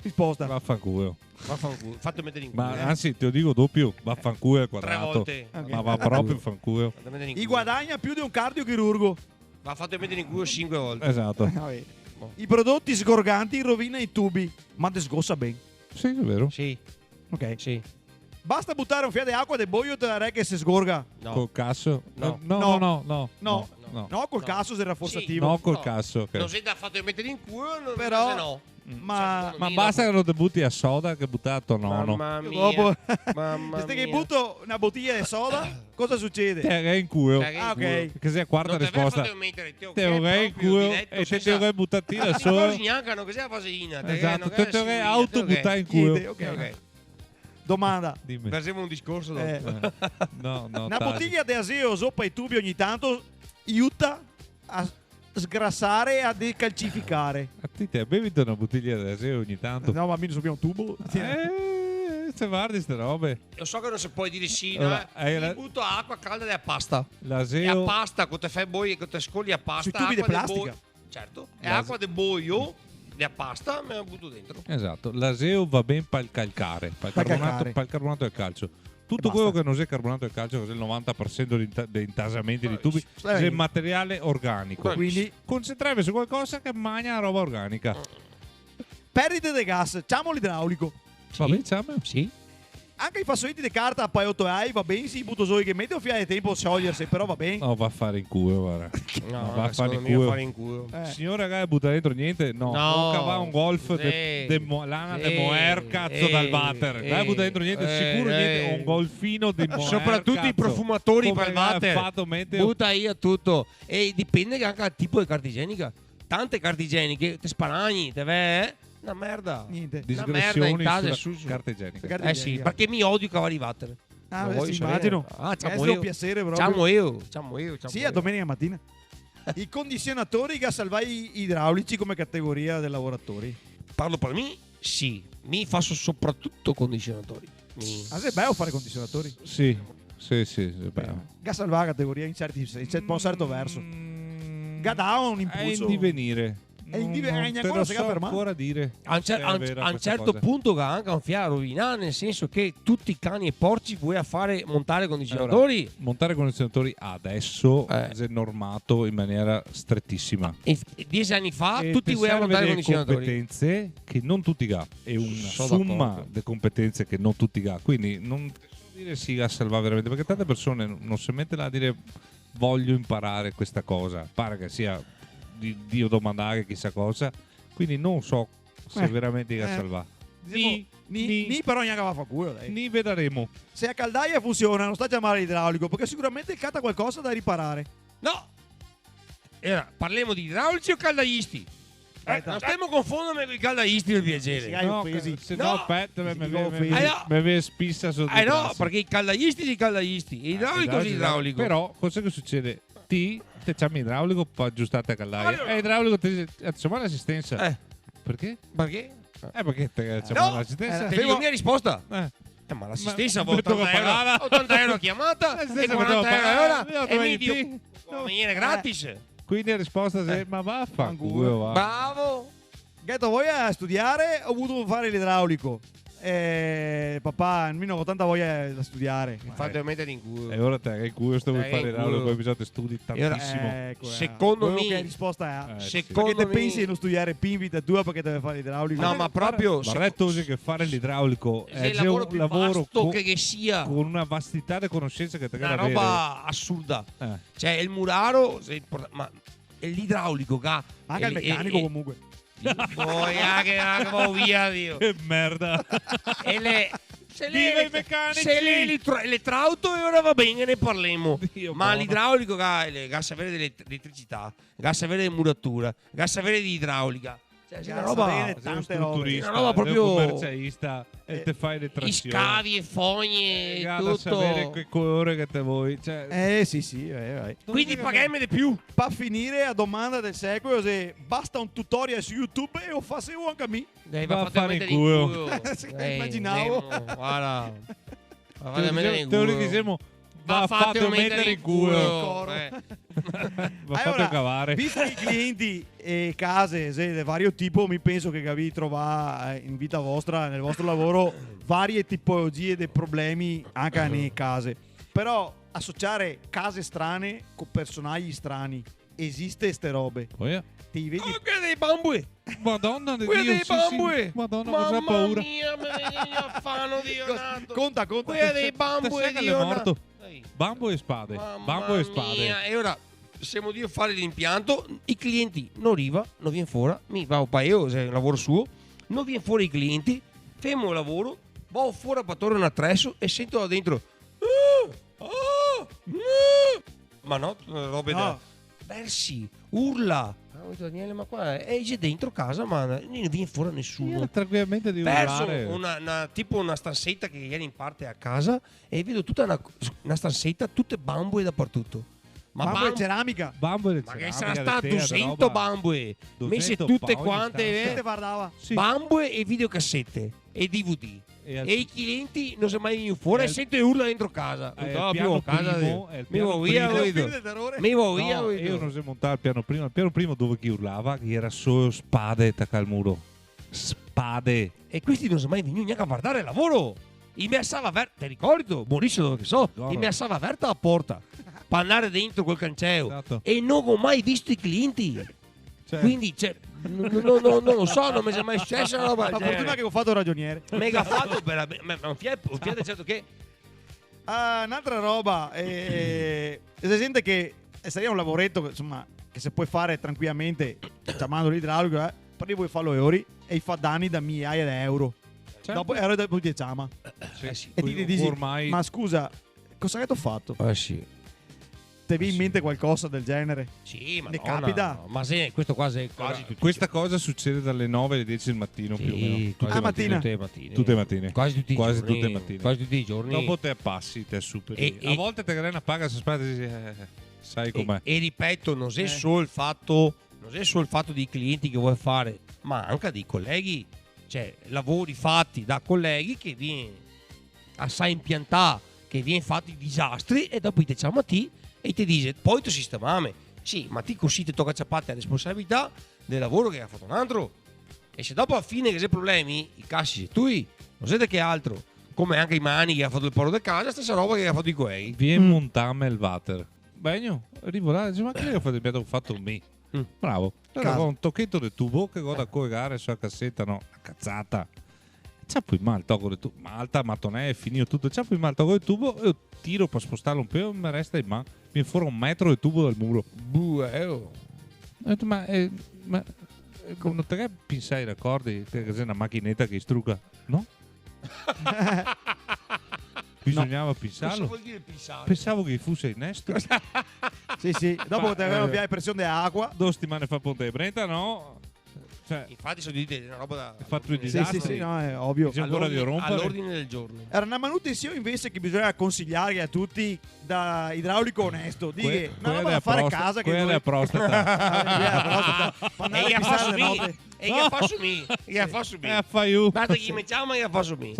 [SPEAKER 1] Risposta.
[SPEAKER 3] Vaffanculo.
[SPEAKER 2] Vaffanculo. Fatto mettere in culo.
[SPEAKER 3] Ma anzi, te lo dico doppio, vaffanculo al
[SPEAKER 2] 3
[SPEAKER 3] quadrato.
[SPEAKER 2] volte.
[SPEAKER 1] Ok.
[SPEAKER 3] Ma va proprio in fanculo.
[SPEAKER 2] Fatto mettere in
[SPEAKER 1] I
[SPEAKER 2] culo.
[SPEAKER 1] guadagna più di un cardiochirurgo.
[SPEAKER 2] Va fatto mettere in culo 5 volte.
[SPEAKER 3] Esatto.
[SPEAKER 1] Vabbè. I prodotti sgorganti rovina i tubi, ma te sgossa bene.
[SPEAKER 3] Sì, è vero.
[SPEAKER 2] Sì,
[SPEAKER 1] Ok.
[SPEAKER 2] sì.
[SPEAKER 1] Basta buttare un fiato di acqua del boio te la re che si sgorga.
[SPEAKER 2] No.
[SPEAKER 3] Col casso?
[SPEAKER 2] No.
[SPEAKER 3] No.
[SPEAKER 1] No, col
[SPEAKER 2] No.
[SPEAKER 1] caso del rafforzativo.
[SPEAKER 3] No, col casso. ok.
[SPEAKER 2] Non sei da fatto mettere in culo, non
[SPEAKER 1] Però-
[SPEAKER 2] se no.
[SPEAKER 1] Ma
[SPEAKER 3] Ma basta che non ti butti a soda che buttato nono.
[SPEAKER 2] Mamma mia.
[SPEAKER 1] dopo
[SPEAKER 2] Mamma
[SPEAKER 1] se che
[SPEAKER 2] mia.
[SPEAKER 1] butto una bottiglia di soda, cosa succede?
[SPEAKER 3] Te è in culo.
[SPEAKER 2] Caghe in
[SPEAKER 1] Ah,
[SPEAKER 2] culo.
[SPEAKER 1] ok.
[SPEAKER 3] Che sia quarta
[SPEAKER 2] Non te
[SPEAKER 3] risposta.
[SPEAKER 2] fatto mettere, te
[SPEAKER 3] Te lo in culo e te te lo buttati da
[SPEAKER 2] Non
[SPEAKER 3] solo.
[SPEAKER 2] si neanche così la vaselina.
[SPEAKER 3] Esatto, te te lo auto buttare in
[SPEAKER 1] Chiede,
[SPEAKER 3] culo.
[SPEAKER 1] ok.
[SPEAKER 2] Ok.
[SPEAKER 1] Domanda.
[SPEAKER 3] Dimmi.
[SPEAKER 2] Facciamo un discorso dopo.
[SPEAKER 3] No,
[SPEAKER 1] Una
[SPEAKER 3] tagli.
[SPEAKER 1] bottiglia di aseo sopra i tubi ogni tanto aiuta a sgrassare e a decalcificare.
[SPEAKER 3] A te bevi una bottiglia di aseo ogni tanto.
[SPEAKER 1] No, ma almeno subito un tubo.
[SPEAKER 3] Se guardi ste robe.
[SPEAKER 2] Lo so che non si può dire sì,
[SPEAKER 3] Allora,
[SPEAKER 2] no?
[SPEAKER 3] hai
[SPEAKER 2] Mi butto acqua calda e a pasta. E a
[SPEAKER 3] L'aseo.
[SPEAKER 2] pasta, con te fai boia, con te scogli a pasta.
[SPEAKER 1] Sui tubi di
[SPEAKER 2] acqua del
[SPEAKER 1] plastica.
[SPEAKER 2] boio. Certo. E acqua del boio, a pasta, me la butto dentro.
[SPEAKER 3] Esatto, l'aseo va ben per il calcare, per il
[SPEAKER 1] calcare.
[SPEAKER 3] carbonato del calcio. Tutto
[SPEAKER 1] basta.
[SPEAKER 3] quello che non è carbonato del calcio, che è il 90% degli intasamenti di tubi,
[SPEAKER 1] Sì.
[SPEAKER 3] è materiale organico.
[SPEAKER 1] Quindi
[SPEAKER 3] Concentrarvi su qualcosa che mangia la roba organica.
[SPEAKER 1] perdite di gas, ciamo l'idraulico.
[SPEAKER 3] Va bene, ciamo?
[SPEAKER 2] Sì.
[SPEAKER 1] Anche i fazzoletti di carta a poi 8 ai va bene, sì, butto solo che mette un fiato di tempo a sciogliersi, però va bene.
[SPEAKER 3] No, va a fare in culo, guarda.
[SPEAKER 2] No,
[SPEAKER 3] va a fare
[SPEAKER 2] secondo
[SPEAKER 3] in
[SPEAKER 2] me
[SPEAKER 3] culo.
[SPEAKER 2] fare in culo.
[SPEAKER 3] Signore, ragazzi, butta dentro niente? No,
[SPEAKER 2] No.
[SPEAKER 3] non cava un golf
[SPEAKER 2] Sì.
[SPEAKER 3] lana
[SPEAKER 2] Sì.
[SPEAKER 3] de Moer, cazzo, dal water. Dai, butta dentro niente, sicuro niente, un golfino di Moer.
[SPEAKER 2] Soprattutto i profumatori
[SPEAKER 3] Come
[SPEAKER 2] per
[SPEAKER 3] l'ha
[SPEAKER 2] water.
[SPEAKER 3] fatto mettere-
[SPEAKER 2] Butta io tutto. E dipende anche dal tipo di carta igienica. Tante carte igieniche, te sparagni, te ve. Una merda.
[SPEAKER 1] Niente.
[SPEAKER 2] Una merda
[SPEAKER 3] Disgressioni
[SPEAKER 2] in casa
[SPEAKER 3] sulla
[SPEAKER 2] su.
[SPEAKER 3] carta igienica.
[SPEAKER 1] Carta
[SPEAKER 2] Eh sì,
[SPEAKER 1] igienica.
[SPEAKER 2] perché mi odio i cavalli water.
[SPEAKER 1] Ah,
[SPEAKER 2] Lo
[SPEAKER 1] beh,
[SPEAKER 2] voglio
[SPEAKER 1] sì,
[SPEAKER 2] sapere.
[SPEAKER 1] immagino.
[SPEAKER 2] Ah,
[SPEAKER 1] È
[SPEAKER 2] ciamo
[SPEAKER 1] un
[SPEAKER 2] io.
[SPEAKER 1] piacere proprio.
[SPEAKER 2] Ciamo io.
[SPEAKER 1] Sì, a domenica mattina. I condizionatori gas salvai idraulici come categoria dei lavoratori.
[SPEAKER 2] Parlo per me, sì. Mi faccio soprattutto condizionatori.
[SPEAKER 1] Ah, è bello fare condizionatori.
[SPEAKER 3] Sì, beh.
[SPEAKER 1] Gas salvare categoria in un certo verso. Gadà un
[SPEAKER 3] È in
[SPEAKER 1] impulso.
[SPEAKER 3] divenire.
[SPEAKER 1] È in divenire,
[SPEAKER 3] Non
[SPEAKER 1] neanche
[SPEAKER 3] te
[SPEAKER 1] ancora
[SPEAKER 3] lo
[SPEAKER 1] si
[SPEAKER 3] so
[SPEAKER 1] è fermato.
[SPEAKER 3] ancora dire.
[SPEAKER 2] A un,
[SPEAKER 3] se è vera
[SPEAKER 2] a un
[SPEAKER 3] questa
[SPEAKER 2] certo
[SPEAKER 3] cosa.
[SPEAKER 2] punto che anche un fiaro rovinare, nel senso che tutti i cani e porci vuoi a fare montare condizionatori.
[SPEAKER 3] Allora, montare condizionatori adesso
[SPEAKER 2] Eh.
[SPEAKER 3] è normato in maniera strettissima.
[SPEAKER 2] E 10 anni fa
[SPEAKER 3] E
[SPEAKER 2] tutti
[SPEAKER 3] ti
[SPEAKER 2] vuoi a
[SPEAKER 3] serve
[SPEAKER 2] montare
[SPEAKER 3] delle
[SPEAKER 2] condizionatori.
[SPEAKER 3] competenze che non tutti ha e una
[SPEAKER 2] Sono
[SPEAKER 3] somma
[SPEAKER 2] d'accordo.
[SPEAKER 3] di competenze che non tutti ha, quindi non dire sì a salvare veramente, perché tante persone non si mettono a dire voglio imparare questa cosa, pare che sia di Dio domandare chissà cosa, quindi non so se veramente a salvare.
[SPEAKER 1] Ni però neanche va a fa culo, dai.
[SPEAKER 3] Ni vedremo.
[SPEAKER 1] Se a caldaia funziona, non sta a chiamare l'idraulico, perché sicuramente cata qualcosa da riparare.
[SPEAKER 2] No! Ora, parliamo di idraulici o caldaisti?
[SPEAKER 1] Aspetta.
[SPEAKER 2] Non stiamo confondendo con i caldaisti del piacere.
[SPEAKER 1] Hai
[SPEAKER 3] No,
[SPEAKER 1] offesi.
[SPEAKER 3] se
[SPEAKER 2] No.
[SPEAKER 3] no, aspetta,
[SPEAKER 1] Ti dico offesi.
[SPEAKER 3] mi viene spissa sotto
[SPEAKER 2] Eh
[SPEAKER 3] il
[SPEAKER 2] no,
[SPEAKER 3] brazo.
[SPEAKER 2] perché i caldaisti sono i caldaisti, idraulico sono idraulico.
[SPEAKER 3] Però, cosa che succede? Te chiami idraulico per aggiustare la caldaia.
[SPEAKER 2] Allora.
[SPEAKER 3] E idraulico ti dice, chiama l'assistenza.
[SPEAKER 2] Eh,
[SPEAKER 3] Perché?
[SPEAKER 2] perché?
[SPEAKER 3] Perché te chiama
[SPEAKER 1] No.
[SPEAKER 3] l'assistenza?
[SPEAKER 2] Ti dico mia risposta.
[SPEAKER 3] Eh.
[SPEAKER 2] Ma l'assistenza
[SPEAKER 3] Ma-
[SPEAKER 2] va 80
[SPEAKER 3] mi tocca pagare.
[SPEAKER 2] euro, 80 euro chiamata e
[SPEAKER 3] L'assistenza
[SPEAKER 2] 40
[SPEAKER 3] mi tocca
[SPEAKER 2] euro
[SPEAKER 3] pagare.
[SPEAKER 2] ora
[SPEAKER 3] Io
[SPEAKER 2] e
[SPEAKER 3] devo
[SPEAKER 2] mi
[SPEAKER 3] dire-
[SPEAKER 2] dio in maniera gratis.
[SPEAKER 3] Quindi la risposta è, ma vaffanculo, va.
[SPEAKER 2] Bravo.
[SPEAKER 1] Gatto, vuoi a studiare o vuoi fare l'idraulico? Papà, almeno ho tanta voglia da studiare.
[SPEAKER 2] Fate mettere in culo.
[SPEAKER 3] E ora te, che culo sto per
[SPEAKER 2] in
[SPEAKER 3] fare l'idraulico,
[SPEAKER 2] culo.
[SPEAKER 3] poi bisogna studi tantissimo.
[SPEAKER 1] Ecco,
[SPEAKER 2] Secondo
[SPEAKER 1] quello
[SPEAKER 2] me-
[SPEAKER 1] che risposta è.
[SPEAKER 3] Sì.
[SPEAKER 2] Secondo
[SPEAKER 1] Perché te
[SPEAKER 2] me
[SPEAKER 1] pensi di non studiare più in vita tua perché deve fare l'idraulico?
[SPEAKER 2] No, ma proprio
[SPEAKER 3] Ma detto così che fare l'idraulico
[SPEAKER 2] se
[SPEAKER 3] è
[SPEAKER 2] il
[SPEAKER 3] già
[SPEAKER 2] lavoro
[SPEAKER 3] un
[SPEAKER 2] più
[SPEAKER 3] lavoro
[SPEAKER 2] vasto che sia,
[SPEAKER 3] con una vastità di conoscenze che te
[SPEAKER 2] una
[SPEAKER 3] deve avere.
[SPEAKER 2] roba assurda. Cioè il muraro, ma è l'idraulico che ha
[SPEAKER 1] Anche il meccanico comunque.
[SPEAKER 2] Poi anche va via, Dio.
[SPEAKER 3] Che merda.
[SPEAKER 2] E le
[SPEAKER 3] Viva i meccanici!
[SPEAKER 2] Se l'elettrauto e ora va bene, ne parliamo.
[SPEAKER 3] Dio
[SPEAKER 2] Ma
[SPEAKER 3] buono.
[SPEAKER 2] l'idraulico, gas avere dell'elettricità, gas avere di muratura, gas avere di idraulica. Cioè, c'è una
[SPEAKER 1] Gas
[SPEAKER 2] roba.
[SPEAKER 1] avere
[SPEAKER 3] Sei un
[SPEAKER 1] tante robe.
[SPEAKER 3] strutturista,
[SPEAKER 2] Una roba proprio-
[SPEAKER 3] sei un commercialista e te fai le
[SPEAKER 2] I
[SPEAKER 3] trazioni.
[SPEAKER 2] scavi e fogne,
[SPEAKER 3] Gada, sapere
[SPEAKER 2] tutto.
[SPEAKER 3] che colore che te vuoi. Cioè,
[SPEAKER 1] Sì, sì, vai.
[SPEAKER 2] Quindi paghiamo di più.
[SPEAKER 1] Per finire, a domanda del secolo, se basta un tutorial su YouTube e lo facevo anche a me.
[SPEAKER 2] Dai,
[SPEAKER 3] Va a
[SPEAKER 2] fate
[SPEAKER 3] fare in
[SPEAKER 2] mettere
[SPEAKER 3] culo.
[SPEAKER 1] Sì,
[SPEAKER 2] Dai,
[SPEAKER 1] immaginavo.
[SPEAKER 2] Nemo, guarda. Va
[SPEAKER 3] te
[SPEAKER 2] a mettere in
[SPEAKER 3] lo
[SPEAKER 2] culo.
[SPEAKER 3] ridiciamo.
[SPEAKER 2] Va
[SPEAKER 3] Va fatto mettere in culo.
[SPEAKER 1] culo.
[SPEAKER 3] Va fatto cavare.
[SPEAKER 1] Visto i clienti e case di vario tipo, mi penso che vi trovare in vita vostra, nel vostro lavoro, varie tipologie di problemi anche nelle case. Però associare case strane con personaggi strani, esiste ste robe.
[SPEAKER 3] Oh, yeah.
[SPEAKER 1] Ti vedi?
[SPEAKER 2] Anche dei bambui.
[SPEAKER 3] Madonna di
[SPEAKER 2] Quelli
[SPEAKER 3] Dio,
[SPEAKER 2] dei
[SPEAKER 3] sì,
[SPEAKER 2] bambui.
[SPEAKER 3] sì. Madonna, cosa
[SPEAKER 2] Mamma
[SPEAKER 3] paura.
[SPEAKER 2] mia, me ne affanno di Leonardo.
[SPEAKER 1] Conta.
[SPEAKER 2] Quelli dei
[SPEAKER 3] Te
[SPEAKER 2] bambui
[SPEAKER 3] sai che
[SPEAKER 2] di
[SPEAKER 3] l'è morto?
[SPEAKER 2] Leonardo.
[SPEAKER 3] Bambo e spade.
[SPEAKER 2] Mamma
[SPEAKER 3] Bambo e spade.
[SPEAKER 2] mia. E ora siamo io a fare l'impianto, i clienti non arriva, non viene fuori, mi va un paio, se è un lavoro suo, non viene fuori i clienti, fermo il lavoro, vado fuori a pattore un attrezzo e sento da dentro ma no, robe
[SPEAKER 1] No.
[SPEAKER 2] da versi, urla. Ho detto, Daniele, ma qua esce dentro casa, ma non viene fuori nessuno.
[SPEAKER 3] Tranquillamente di
[SPEAKER 2] Verso
[SPEAKER 3] urlare.
[SPEAKER 2] tipo una stanzetta che viene in parte a casa e vedo tutta una stanzetta, tutte bambue dappertutto. Ma
[SPEAKER 1] Mamma
[SPEAKER 2] bambue,
[SPEAKER 3] Bambo e
[SPEAKER 2] ma che
[SPEAKER 3] ceramica,
[SPEAKER 2] sarà
[SPEAKER 3] le
[SPEAKER 2] stato
[SPEAKER 3] tee,
[SPEAKER 2] 200
[SPEAKER 3] roba.
[SPEAKER 2] bambue
[SPEAKER 3] 200
[SPEAKER 2] messe tutte
[SPEAKER 3] paoni
[SPEAKER 2] quante
[SPEAKER 3] stanza.
[SPEAKER 1] Che te guardava?
[SPEAKER 3] Sì.
[SPEAKER 2] bambue e videocassette e DVD.
[SPEAKER 3] E al-
[SPEAKER 2] E i clienti non sono mai venuti fuori
[SPEAKER 3] E
[SPEAKER 2] e
[SPEAKER 3] al-
[SPEAKER 2] sento urla dentro casa.
[SPEAKER 3] è il
[SPEAKER 2] No,
[SPEAKER 3] piano
[SPEAKER 2] più a casa
[SPEAKER 3] primo, è il
[SPEAKER 2] mi
[SPEAKER 3] piano
[SPEAKER 2] vo via,
[SPEAKER 3] primo.
[SPEAKER 2] ho
[SPEAKER 1] Film
[SPEAKER 2] detto.
[SPEAKER 1] del terrore?
[SPEAKER 2] Mi vo via,
[SPEAKER 3] No,
[SPEAKER 2] ho
[SPEAKER 3] io
[SPEAKER 2] detto.
[SPEAKER 3] non so montare il piano primo. Il piano primo dove chi urlava, che era solo spade attacca al muro. Spade.
[SPEAKER 2] E questi non sono mai venuti neanche a guardare il lavoro. Il mia sala aperta, ti ricordo, Maurizio dove che so,
[SPEAKER 3] Guarda.
[SPEAKER 2] il mia sala aperta alla porta, per andare dentro col cancello.
[SPEAKER 3] Esatto.
[SPEAKER 2] E non ho mai visto i clienti.
[SPEAKER 3] Cioè,
[SPEAKER 2] Quindi, cioè, non lo so, non mi è mai successa una roba
[SPEAKER 1] Ma
[SPEAKER 2] del
[SPEAKER 1] fortuna che
[SPEAKER 2] genere.
[SPEAKER 1] ho fatto il ragioniere.
[SPEAKER 2] Mega fatto per un fiat certo che
[SPEAKER 1] Un'altra roba, si sente che sarebbe un lavoretto che, insomma, che si può fare tranquillamente chiamando l'idraulico, però io vuoi farlo ori e fa danni da migliaia di euro.
[SPEAKER 3] certo.
[SPEAKER 1] Dopo euro dopo ti chiama.
[SPEAKER 3] Sì,
[SPEAKER 1] E ti dici,
[SPEAKER 3] ormai
[SPEAKER 1] ma scusa, cosa che ti ho fatto?
[SPEAKER 2] sì.
[SPEAKER 1] Ti viene in mente qualcosa del genere?
[SPEAKER 2] Sì, ma
[SPEAKER 1] Ne capita?
[SPEAKER 2] Ma se questo qua è quasi tutti
[SPEAKER 3] questa cosa succede dalle 9 alle 10 del mattino più o meno.
[SPEAKER 2] sì,
[SPEAKER 3] Tutte
[SPEAKER 1] Ah,
[SPEAKER 3] le
[SPEAKER 1] mattina.
[SPEAKER 2] tutte le mattine.
[SPEAKER 3] Tutte le mattine.
[SPEAKER 2] Quasi tutti i
[SPEAKER 3] Quasi
[SPEAKER 2] giorni.
[SPEAKER 3] tutte le mattine.
[SPEAKER 2] Quasi tutti i giorni.
[SPEAKER 3] Dopo te passi, te superi.
[SPEAKER 2] E-
[SPEAKER 3] A volte te grena paga, se sai com'è.
[SPEAKER 2] E ripeto, non è solo il fatto, non è solo il fatto dei clienti che vuoi fare, ma anche dei colleghi, cioè lavori fatti da colleghi che viene assai impiantare, che viene fatti disastri e dopo ti chiama a te e ti dice poi tu sistemame. Sì, ma ti così ti tocca ciappate la responsabilità del lavoro che ha fatto un altro. E se dopo a fine che c'è problemi, i cassi sei tu, non siete che altro. Come anche i mani che ha fatto il poro di casa, stessa roba che ha fatto i guai.
[SPEAKER 3] Vieni montame il water. Bagno, arrivo là, dice, ma che ho fatto il piatto che ho fatto me?
[SPEAKER 2] Mm.
[SPEAKER 3] Bravo. Allora,
[SPEAKER 1] Caso.
[SPEAKER 3] con un tocchetto di tubo che goda collegare sulla cassetta, no, una cazzata. C'ha poi mal tocco di tubo, ma alta mattonè è finito tutto. C'ha poi mal tocco di tubo e io tiro per spostarlo un po' e mi resta in mano. Mi fuori 1 metro di tubo dal muro.
[SPEAKER 2] Oh.
[SPEAKER 3] Ho detto, ma non te che pensai, ricordi che c'è una macchinetta che istruga? No? Bisognava
[SPEAKER 2] Cosa
[SPEAKER 3] pensarlo.
[SPEAKER 2] vuol dire pisare?
[SPEAKER 3] Pensavo che fosse innesto.
[SPEAKER 1] Sì, sì. Dopo ti avevano via pressione di acqua.
[SPEAKER 3] 2 settimane fa Ponte di Brenta, no? Cioè,
[SPEAKER 2] Infatti sono di una roba da...
[SPEAKER 3] Hai fatto il
[SPEAKER 1] Sì,
[SPEAKER 3] disastro.
[SPEAKER 1] sì, sì, no, è ovvio.
[SPEAKER 3] C'è ancora di rompere.
[SPEAKER 2] all'ordine del giorno.
[SPEAKER 1] Era una manutenzione invece che bisogna consigliare a tutti da idraulico onesto. Di che una roba da fare a casa che
[SPEAKER 3] quella è la prostata.
[SPEAKER 2] E io faccio me. E io faccio me. E io faccio me.
[SPEAKER 3] Fai you.
[SPEAKER 2] Basta che mi chiama e io faccio me.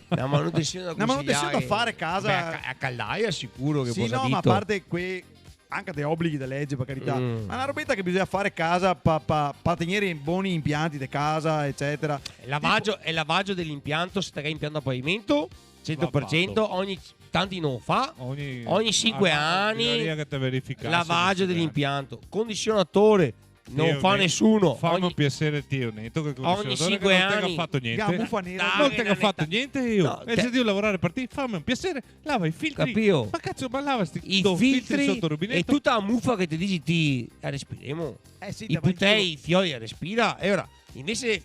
[SPEAKER 2] Una manutenzione da
[SPEAKER 1] Una manutenzione da
[SPEAKER 2] consigliare.
[SPEAKER 1] fare a casa.
[SPEAKER 2] Beh, a caldaia sicuro che
[SPEAKER 1] Sì,
[SPEAKER 2] posa
[SPEAKER 1] no, ma a
[SPEAKER 2] dito.
[SPEAKER 1] parte anche dei obblighi di legge, per carità.
[SPEAKER 2] Mm.
[SPEAKER 1] Ma è una robetta che bisogna fare a casa per tenere buoni impianti di casa, eccetera.
[SPEAKER 2] Il lavaggio dell'impianto, se te impianto a pavimento, 100%,
[SPEAKER 3] fatto.
[SPEAKER 2] ogni tanti non fa. Ogni 5 anni
[SPEAKER 3] Che te verificasse,
[SPEAKER 2] lavaggio
[SPEAKER 3] che
[SPEAKER 2] dell'impianto, condizionatore non
[SPEAKER 3] Dio
[SPEAKER 2] fa
[SPEAKER 3] mio.
[SPEAKER 2] nessuno.
[SPEAKER 3] Fammi un
[SPEAKER 2] Ogni,
[SPEAKER 3] piacere, Tio Netto, che
[SPEAKER 2] ogni
[SPEAKER 3] condizionatore
[SPEAKER 2] 5
[SPEAKER 3] che non te
[SPEAKER 2] anni.
[SPEAKER 3] che ha fatto
[SPEAKER 1] Ga,
[SPEAKER 3] niente.
[SPEAKER 1] buffa nera.
[SPEAKER 2] Dai.
[SPEAKER 3] Non te che ha fatto
[SPEAKER 2] netta-
[SPEAKER 3] niente io.
[SPEAKER 2] No,
[SPEAKER 3] E se devo lavorare per te, fammi un piacere, lava i filtri.
[SPEAKER 2] Capio?
[SPEAKER 3] Ma cazzo, ma lava sti
[SPEAKER 2] I
[SPEAKER 3] do
[SPEAKER 2] filtri
[SPEAKER 3] sotto il
[SPEAKER 2] e
[SPEAKER 3] rubinetto.
[SPEAKER 2] tutta la muffa che ti dici ti respiriamo.
[SPEAKER 1] Sì,
[SPEAKER 2] I puttei, i fiori a respira. E ora, invece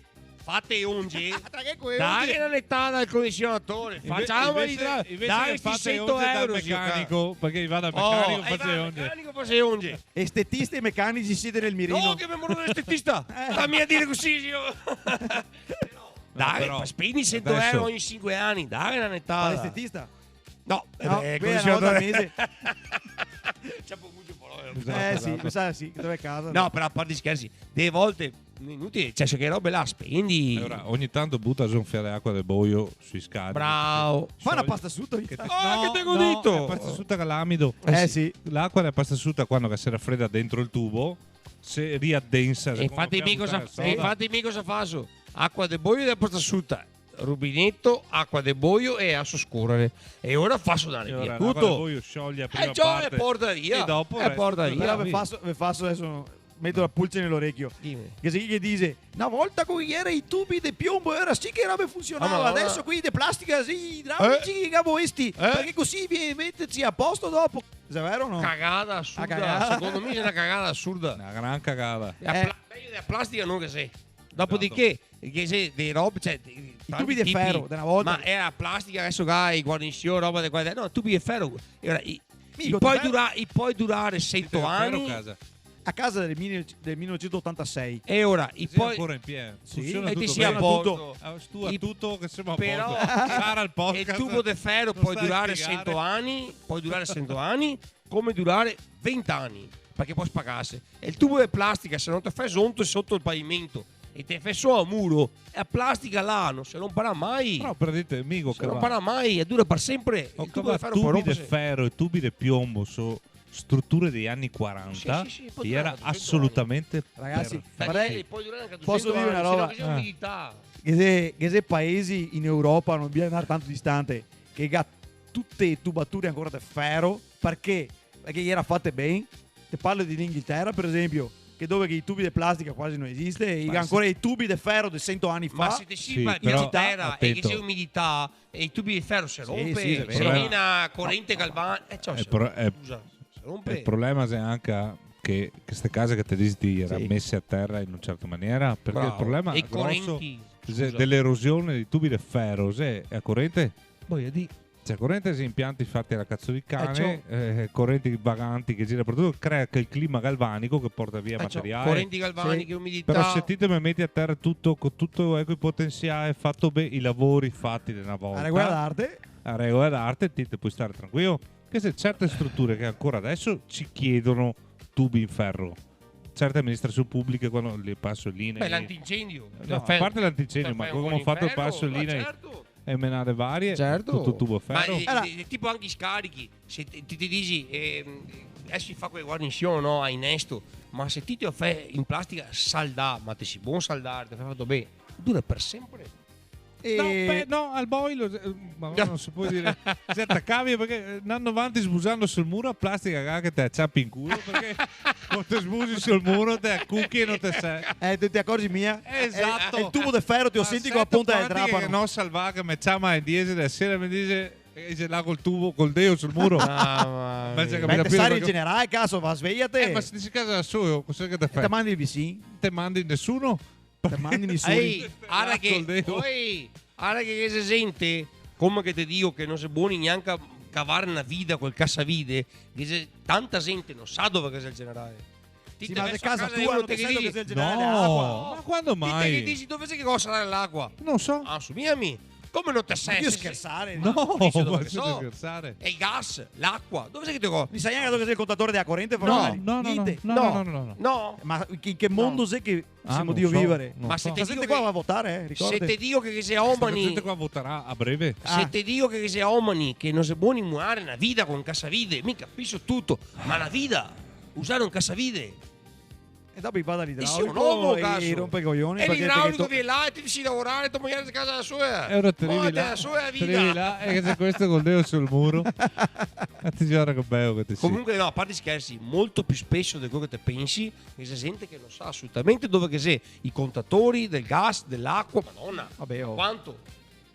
[SPEAKER 2] fate ungi.
[SPEAKER 1] Che quello-
[SPEAKER 2] Dai una nettata al condizionatore. Facciamo dai
[SPEAKER 3] fate
[SPEAKER 2] 600
[SPEAKER 3] onde dal
[SPEAKER 2] euro.
[SPEAKER 3] meccanico, perché va dal meccanico, face onde.
[SPEAKER 2] meccanico face ungi.
[SPEAKER 1] Estetisti e meccanici siete nel mirino.
[SPEAKER 2] No, che mi mordo l'estetista. Dammi a dire così, io. Dai,
[SPEAKER 3] però,
[SPEAKER 2] spendi 100
[SPEAKER 3] adesso-
[SPEAKER 2] euro ogni 5 anni. Dai una
[SPEAKER 1] Ma
[SPEAKER 2] nettata.
[SPEAKER 1] l'estetista?
[SPEAKER 2] No,
[SPEAKER 1] No, qui è una volta al mese.
[SPEAKER 2] C'è poco parole.
[SPEAKER 3] Esatto,
[SPEAKER 1] Sì, mi sa sì, dove è casa?
[SPEAKER 2] No, però a parte gli scherzi, delle volte inutile, cioè se che robe là spendi.
[SPEAKER 3] Allora, ogni tanto butta a gonfiare acqua del boio sui scavi.
[SPEAKER 2] Bravo.
[SPEAKER 1] Fa una
[SPEAKER 3] Sciogli-
[SPEAKER 1] pasta asciutta ogni
[SPEAKER 3] Che
[SPEAKER 1] tanto.
[SPEAKER 2] che te godito?
[SPEAKER 3] No, è pasta asciutta con l'amido.
[SPEAKER 1] Sì.
[SPEAKER 3] L'acqua della pasta asciutta quando che si raffredda dentro il tubo si riaddensa.
[SPEAKER 2] E infatti mi cosa faccio? Acqua del boio e della pasta asciutta. Rubinetto, acqua del boio e asso scorrere. E ora faccio andare via tutto.
[SPEAKER 3] Poi scioglie a prima
[SPEAKER 2] Ciò
[SPEAKER 3] parte
[SPEAKER 2] è porta via.
[SPEAKER 3] e dopo
[SPEAKER 2] è
[SPEAKER 3] resta
[SPEAKER 2] porta
[SPEAKER 3] tutto
[SPEAKER 2] via.
[SPEAKER 3] là.
[SPEAKER 1] Vi faccio adesso, metto la pulce nell'orecchio.
[SPEAKER 2] Dimmi.
[SPEAKER 1] Che se gli dice, una volta qui era i tubi di piombo, era sì che roba funzionava,
[SPEAKER 2] Ah, ma ora-
[SPEAKER 1] adesso qui di plastica, sì, idraulici, cavoisti, perché così vi metterci a posto dopo. È vero o no?
[SPEAKER 2] Cagata assurda.
[SPEAKER 1] cagata.
[SPEAKER 2] Secondo me è una cagata assurda.
[SPEAKER 3] Una gran cagata.
[SPEAKER 2] Meglio della plastica non che sei. Dopodiché, che sei dei robe, cioè i
[SPEAKER 1] tubi di ferro, da una volta.
[SPEAKER 2] Ma era plastica, adesso i guarnizioni, roba di qua. No, tubi di ferro. E ora,
[SPEAKER 1] Mico,
[SPEAKER 2] puoi durare 100 anni.
[SPEAKER 3] Casa.
[SPEAKER 1] A casa del 1986.
[SPEAKER 2] E ora,
[SPEAKER 3] Sì,
[SPEAKER 2] poi
[SPEAKER 3] ancora in piedi.
[SPEAKER 1] Sì,
[SPEAKER 3] Funziona
[SPEAKER 2] e ti
[SPEAKER 3] tutto
[SPEAKER 2] sia a
[SPEAKER 3] bene.
[SPEAKER 2] posto.
[SPEAKER 3] Tu a tutto che siamo a
[SPEAKER 2] Però
[SPEAKER 3] posto. Sara il podcast.
[SPEAKER 2] il tubo di ferro
[SPEAKER 3] non
[SPEAKER 2] può
[SPEAKER 3] stai a
[SPEAKER 2] durare
[SPEAKER 3] spiegare.
[SPEAKER 2] 100 anni, puoi durare 100 anni, come durare 20 anni, perché puoi spagarsi. E il tubo di plastica, se non ti fai sotto il pavimento e ti fai solo a muro, è plastica là, non si romperà mai.
[SPEAKER 3] Però prendete, amico,
[SPEAKER 2] Non romperà mai, e dura per sempre.
[SPEAKER 3] Ho
[SPEAKER 2] Il tubo di ferro può
[SPEAKER 3] tubi di
[SPEAKER 2] rompersi.
[SPEAKER 3] ferro e tubi di piombo su strutture degli anni 40
[SPEAKER 2] Sì, può
[SPEAKER 3] che
[SPEAKER 2] durare
[SPEAKER 3] era
[SPEAKER 2] 200
[SPEAKER 3] assolutamente
[SPEAKER 1] Ragazzi,
[SPEAKER 3] perfetto.
[SPEAKER 1] vorrei-
[SPEAKER 2] Puoi durare anche 200
[SPEAKER 1] Posso dire una
[SPEAKER 2] anni,
[SPEAKER 1] roba?
[SPEAKER 2] se non c'è umidità.
[SPEAKER 1] Che se paesi in Europa, non bisogna andare tanto distante, che ha tutte le tubature ancora di ferro, perché era fatte bene. Ti parlo dell'Inghilterra, per esempio, che dove che i tubi di plastica quasi non esiste, e
[SPEAKER 3] Ma
[SPEAKER 1] ancora i tubi di ferro di 100 anni
[SPEAKER 2] Ma
[SPEAKER 1] fa.
[SPEAKER 2] se ti
[SPEAKER 3] Sì,
[SPEAKER 2] si va in
[SPEAKER 3] però,
[SPEAKER 2] terra e che
[SPEAKER 3] attento.
[SPEAKER 2] c'è umidità e i tubi di ferro si rompe,
[SPEAKER 1] sì, è
[SPEAKER 2] se
[SPEAKER 1] vero.
[SPEAKER 2] viene corrente galvanica, scusa, si rompe.
[SPEAKER 3] Il problema è anche che queste case che te dici erano
[SPEAKER 1] Sì.
[SPEAKER 3] messe a terra in una certa maniera, perché
[SPEAKER 2] Bravo.
[SPEAKER 3] il problema
[SPEAKER 2] E
[SPEAKER 3] è grosso
[SPEAKER 2] correnti, scusa.
[SPEAKER 3] dell'erosione dei tubi di ferro, se è a corrente.
[SPEAKER 2] Voglio dire,
[SPEAKER 3] C'è corrente di impianti fatti alla cazzo di cane,
[SPEAKER 2] ciò.
[SPEAKER 3] correnti vaganti che gira per tutto, crea che il clima galvanico che porta via materiale.
[SPEAKER 2] correnti galvaniche, umidità.
[SPEAKER 3] Però se te mi metti a terra tutto con tutto ecco, il potenziale fatto bene, i lavori fatti da una volta
[SPEAKER 1] A regola d'arte.
[SPEAKER 3] a regola d'arte, ti puoi stare tranquillo. Che se certe strutture che ancora adesso ci chiedono tubi in ferro, certe amministrazioni pubbliche quando le passo lì
[SPEAKER 2] Beh, l'antincendio.
[SPEAKER 3] no, a parte l'antincendio, ma come ho fatto il passo lì
[SPEAKER 2] certo.
[SPEAKER 3] e menare varie,
[SPEAKER 1] Certo.
[SPEAKER 3] tutto tubo
[SPEAKER 2] Ma
[SPEAKER 3] ferro.
[SPEAKER 2] tipo anche i scarichi, se ti dici adesso si fa quelle guarnizioni no, a innesto, ma se ti fai in plastica saldà, ma ti si buon saldare, ti fai fatto bene, dura per sempre.
[SPEAKER 3] No, al boilo, ma non si può dire. Si attaccavi perché andando avanti sbusando sul muro a plastica che te acciappi in culo perché quando te sbusi sul muro te accucchi e non te sei.
[SPEAKER 1] Tu ti accorgi mia?
[SPEAKER 3] Esatto.
[SPEAKER 1] È il tubo di ferro, ti ho sentito con la punta del trapano.
[SPEAKER 3] Che non salva che mi chiama in diesel e sera mi dice che c'è là col tubo, col deo sul muro. Invece che mi
[SPEAKER 1] Beh,
[SPEAKER 3] capire
[SPEAKER 1] sai in
[SPEAKER 3] perché-
[SPEAKER 1] generale, caso, va svegliate.
[SPEAKER 3] ma se ti si casa da solo, cosa che te
[SPEAKER 1] E
[SPEAKER 3] fai?
[SPEAKER 1] te mandi il vicino,
[SPEAKER 3] Te mandi nessuno?
[SPEAKER 1] te mandi nessuno.
[SPEAKER 2] Ehi, ora
[SPEAKER 3] Col dedo.
[SPEAKER 2] che si sente come che ti dico che non si buoni neanche a cavare una vita col cassavide, tanta gente non sa dove che è il generale. Ti
[SPEAKER 1] Sì,
[SPEAKER 2] te
[SPEAKER 1] ma
[SPEAKER 2] messo
[SPEAKER 1] a casa
[SPEAKER 2] di
[SPEAKER 1] tua
[SPEAKER 2] uno
[SPEAKER 1] non
[SPEAKER 2] te
[SPEAKER 1] ti
[SPEAKER 2] che
[SPEAKER 1] sai dove
[SPEAKER 2] dici-
[SPEAKER 1] sei il generale dell'acqua.
[SPEAKER 3] No, ma quando
[SPEAKER 2] Ti te che
[SPEAKER 3] mai?
[SPEAKER 2] dici dove sei che cosa sarà l'acqua?
[SPEAKER 3] Non so.
[SPEAKER 2] Ah, su Miami. Come non te sai?
[SPEAKER 1] Io
[SPEAKER 2] Se-
[SPEAKER 1] scherzare.
[SPEAKER 3] No,
[SPEAKER 2] dici dove
[SPEAKER 3] ma
[SPEAKER 2] che
[SPEAKER 3] siete
[SPEAKER 2] so.
[SPEAKER 3] scherzare.
[SPEAKER 2] E il gas, l'acqua, dove sei che ti go?
[SPEAKER 1] Mi sai anche dove sei il contatore della corrente?
[SPEAKER 3] No,
[SPEAKER 1] Ferrari?
[SPEAKER 3] no, no,
[SPEAKER 1] Niente.
[SPEAKER 3] no.
[SPEAKER 2] No.
[SPEAKER 1] Ma in che mondo sei che siamo
[SPEAKER 3] non
[SPEAKER 1] Dio
[SPEAKER 3] so,
[SPEAKER 1] vivere?
[SPEAKER 3] non
[SPEAKER 2] Ma
[SPEAKER 3] so.
[SPEAKER 2] se te
[SPEAKER 1] La
[SPEAKER 2] dico
[SPEAKER 1] gente qua
[SPEAKER 2] che-
[SPEAKER 1] va a votare,
[SPEAKER 2] Se
[SPEAKER 1] ricordate?
[SPEAKER 2] te dico che sei
[SPEAKER 3] Questa
[SPEAKER 2] omani,
[SPEAKER 3] gente qua voterà a breve.
[SPEAKER 1] Ah.
[SPEAKER 2] se te dico che sei omani che non si può muovere una vita con un cassavide, mi capisco tutto, ma la vita, usare un cassavide.
[SPEAKER 1] E dopo vado
[SPEAKER 2] E sei un
[SPEAKER 1] all'idraulico
[SPEAKER 2] uomo,
[SPEAKER 1] e
[SPEAKER 2] cazzo.
[SPEAKER 1] rompe i coglioni.
[SPEAKER 2] E
[SPEAKER 1] perché-
[SPEAKER 2] l'idraulico
[SPEAKER 1] perché
[SPEAKER 2] viene là e ti dici lavorare, tua moglie a casa da sua.
[SPEAKER 3] E ora te arrivi
[SPEAKER 2] la
[SPEAKER 3] là,
[SPEAKER 2] sua
[SPEAKER 3] te arrivi
[SPEAKER 2] vita.
[SPEAKER 3] là e che c'è questo col dedo sul muro. E ti giuro che bello che ti sei.
[SPEAKER 2] Comunque no, a parte scherzi, molto più spesso di quello che te pensi, che c'è gente che non sa assolutamente dove che sei, i contatori del gas, dell'acqua, madonna.
[SPEAKER 1] Vabbè, oh.
[SPEAKER 2] Quanto?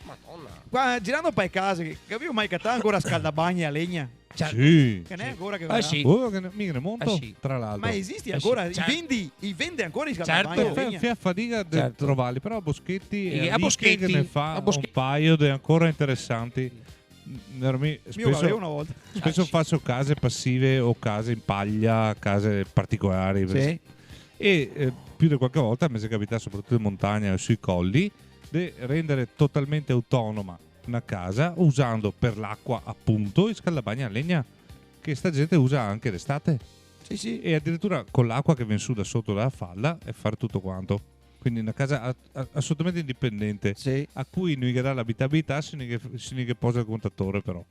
[SPEAKER 2] Madonna.
[SPEAKER 1] Qua, girando per casa, capivo mai che te ancora scaldabagni a legna?
[SPEAKER 2] Certo.
[SPEAKER 3] Sì.
[SPEAKER 1] Che ne è ancora che
[SPEAKER 2] Ah,
[SPEAKER 1] verrà?
[SPEAKER 2] sì.
[SPEAKER 3] Oh, che mica ne monto,
[SPEAKER 2] sì.
[SPEAKER 3] tra l'altro.
[SPEAKER 1] Ma esisti
[SPEAKER 2] sì,
[SPEAKER 1] ancora?
[SPEAKER 2] certo.
[SPEAKER 1] I vende ancora i
[SPEAKER 2] Certo.
[SPEAKER 1] scaldabagni a legna?
[SPEAKER 3] Fai fatica di
[SPEAKER 2] Certo.
[SPEAKER 3] trovarli, però a Boschetti
[SPEAKER 2] E a
[SPEAKER 3] Enrique
[SPEAKER 2] Boschetti,
[SPEAKER 3] che ne fa
[SPEAKER 2] a Boschetti.
[SPEAKER 3] un paio di ancora interessanti.
[SPEAKER 1] Io
[SPEAKER 3] Spesso,
[SPEAKER 1] l'avevo una volta.
[SPEAKER 3] spesso
[SPEAKER 2] sì.
[SPEAKER 3] faccio case passive o case in paglia, case particolari.
[SPEAKER 1] Sì.
[SPEAKER 3] E più di qualche volta mi è capitato, soprattutto in montagna o sui colli, di rendere totalmente autonoma una casa usando per l'acqua appunto i scaldabagni a legna che sta gente usa anche d'estate,
[SPEAKER 1] Sì, sì.
[SPEAKER 3] e addirittura con l'acqua che viene su da sotto dalla falla e fare tutto quanto. Quindi una casa assolutamente indipendente,
[SPEAKER 1] Sì.
[SPEAKER 3] a cui non gli dà l'abitabilità se non che posa il contatore, però.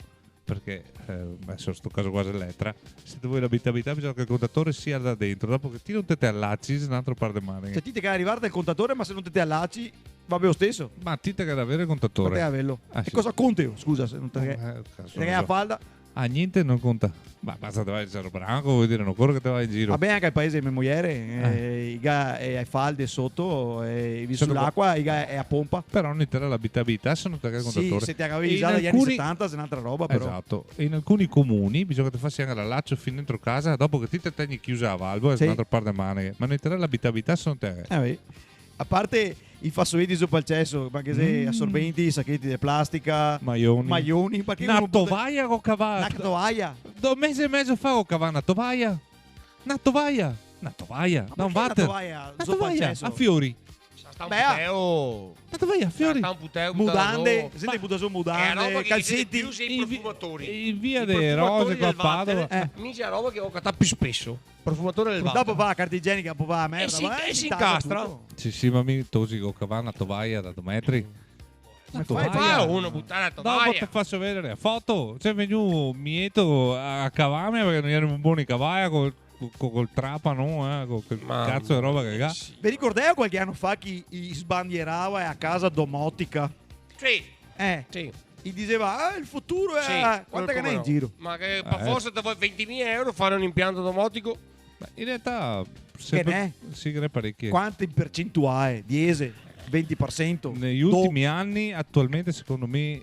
[SPEAKER 3] Perché adesso sto caso quasi l'elettra, se vuoi l'abitabilità bisogna che il contatore sia da dentro, dopo che ti non te allacci se un altro par di mani.
[SPEAKER 1] Cioè, ti che arrivare dal contatore, ma se non te allacci, va bene lo stesso.
[SPEAKER 3] Ma ti che ad avere il
[SPEAKER 1] Per te
[SPEAKER 3] contatore.
[SPEAKER 1] averlo.
[SPEAKER 3] Ah,
[SPEAKER 1] e
[SPEAKER 3] sì.
[SPEAKER 1] cosa conti? Scusa, se non te
[SPEAKER 3] Cazzo,
[SPEAKER 1] se
[SPEAKER 3] non
[SPEAKER 1] hai la
[SPEAKER 3] so.
[SPEAKER 1] falda.
[SPEAKER 3] Ah, niente non conta. Ma basta te vai in Cerro Branco, vuol dire non occorre che te vai in giro.
[SPEAKER 1] Vabbè, anche al paese di mia moglie, i ga è a falde sotto, e
[SPEAKER 3] Sono
[SPEAKER 1] sull'acqua, i ga è a pompa.
[SPEAKER 3] Però non te l'abitabilità se non te il
[SPEAKER 1] Sì,
[SPEAKER 3] contatore.
[SPEAKER 1] se ti avevi
[SPEAKER 3] E
[SPEAKER 1] già
[SPEAKER 3] in
[SPEAKER 1] dagli
[SPEAKER 3] alcuni-
[SPEAKER 1] anni 70, se è un'altra roba, però.
[SPEAKER 3] Esatto. E in alcuni comuni bisogna che ti fassi anche l'allaccio fin dentro casa, dopo che ti te tengi chiusa la valvola e
[SPEAKER 1] Sì.
[SPEAKER 3] un altro par di maniche. Ma non te l'abitabilità se non te.
[SPEAKER 1] Beh. A parte i fazzoletti sopra il cesso, ma che se assorbenti, sacchetti di plastica,
[SPEAKER 3] Maglioni.
[SPEAKER 1] perché
[SPEAKER 3] Una
[SPEAKER 1] uno butta-
[SPEAKER 3] tovaia con
[SPEAKER 1] una
[SPEAKER 3] cavata.
[SPEAKER 1] tovaia.
[SPEAKER 3] 2 mesi e mezzo fa con cavata una tovaia. Una tovaia. Una tovaia.
[SPEAKER 1] Ma
[SPEAKER 3] Non
[SPEAKER 1] perché una
[SPEAKER 3] vatte.
[SPEAKER 1] tovaia
[SPEAKER 3] Una
[SPEAKER 1] sopra il
[SPEAKER 3] tovaia
[SPEAKER 1] cesso?
[SPEAKER 3] a fiori.
[SPEAKER 2] Sta un
[SPEAKER 1] Beh, ah.
[SPEAKER 2] puteo.
[SPEAKER 3] Una tovaia a fiori.
[SPEAKER 2] Sta un puteo.
[SPEAKER 1] Mudande,
[SPEAKER 2] buttato
[SPEAKER 1] senti butta su
[SPEAKER 2] È roba
[SPEAKER 1] mudande,
[SPEAKER 2] che
[SPEAKER 1] calzetti.
[SPEAKER 2] più sei i profumatori.
[SPEAKER 3] In via
[SPEAKER 2] I
[SPEAKER 3] delle
[SPEAKER 2] profumatori
[SPEAKER 3] Rose qua a
[SPEAKER 2] del Vatere,
[SPEAKER 3] Padova.
[SPEAKER 2] Mica roba che ho cattato più spesso. Profumatore del Vatere.
[SPEAKER 1] Dopo va la carta igienica, poi va la merda.
[SPEAKER 2] si-
[SPEAKER 1] ma
[SPEAKER 2] e si
[SPEAKER 1] taga
[SPEAKER 2] incastra.
[SPEAKER 1] tutto.
[SPEAKER 3] Sì, sì, ma mi tosi con cavata una tovaia da 2 metri. Una
[SPEAKER 1] fai?
[SPEAKER 2] Fa uno buttare la
[SPEAKER 3] Dopo
[SPEAKER 2] tovaia.
[SPEAKER 3] ti faccio vedere la foto. C'è venuto mieto a cavarmi perché non erano buoni cavaia col trapano, con quel
[SPEAKER 2] Mamma
[SPEAKER 3] cazzo di roba che ha.
[SPEAKER 1] Vi ricordate qualche anno fa chi sbandierava a casa domotica?
[SPEAKER 2] Sì,
[SPEAKER 1] Gli diceva, il futuro è... Guarda che ne è in giro.
[SPEAKER 2] Ma che forse ti vuoi 20.000 euro fare un impianto domotico?
[SPEAKER 3] Beh, in realtà
[SPEAKER 1] Che ne?
[SPEAKER 3] sì, che ne parecchie.
[SPEAKER 1] Quanto in percentuale? 10? 20%?
[SPEAKER 3] Negli ultimi anni, attualmente, secondo me,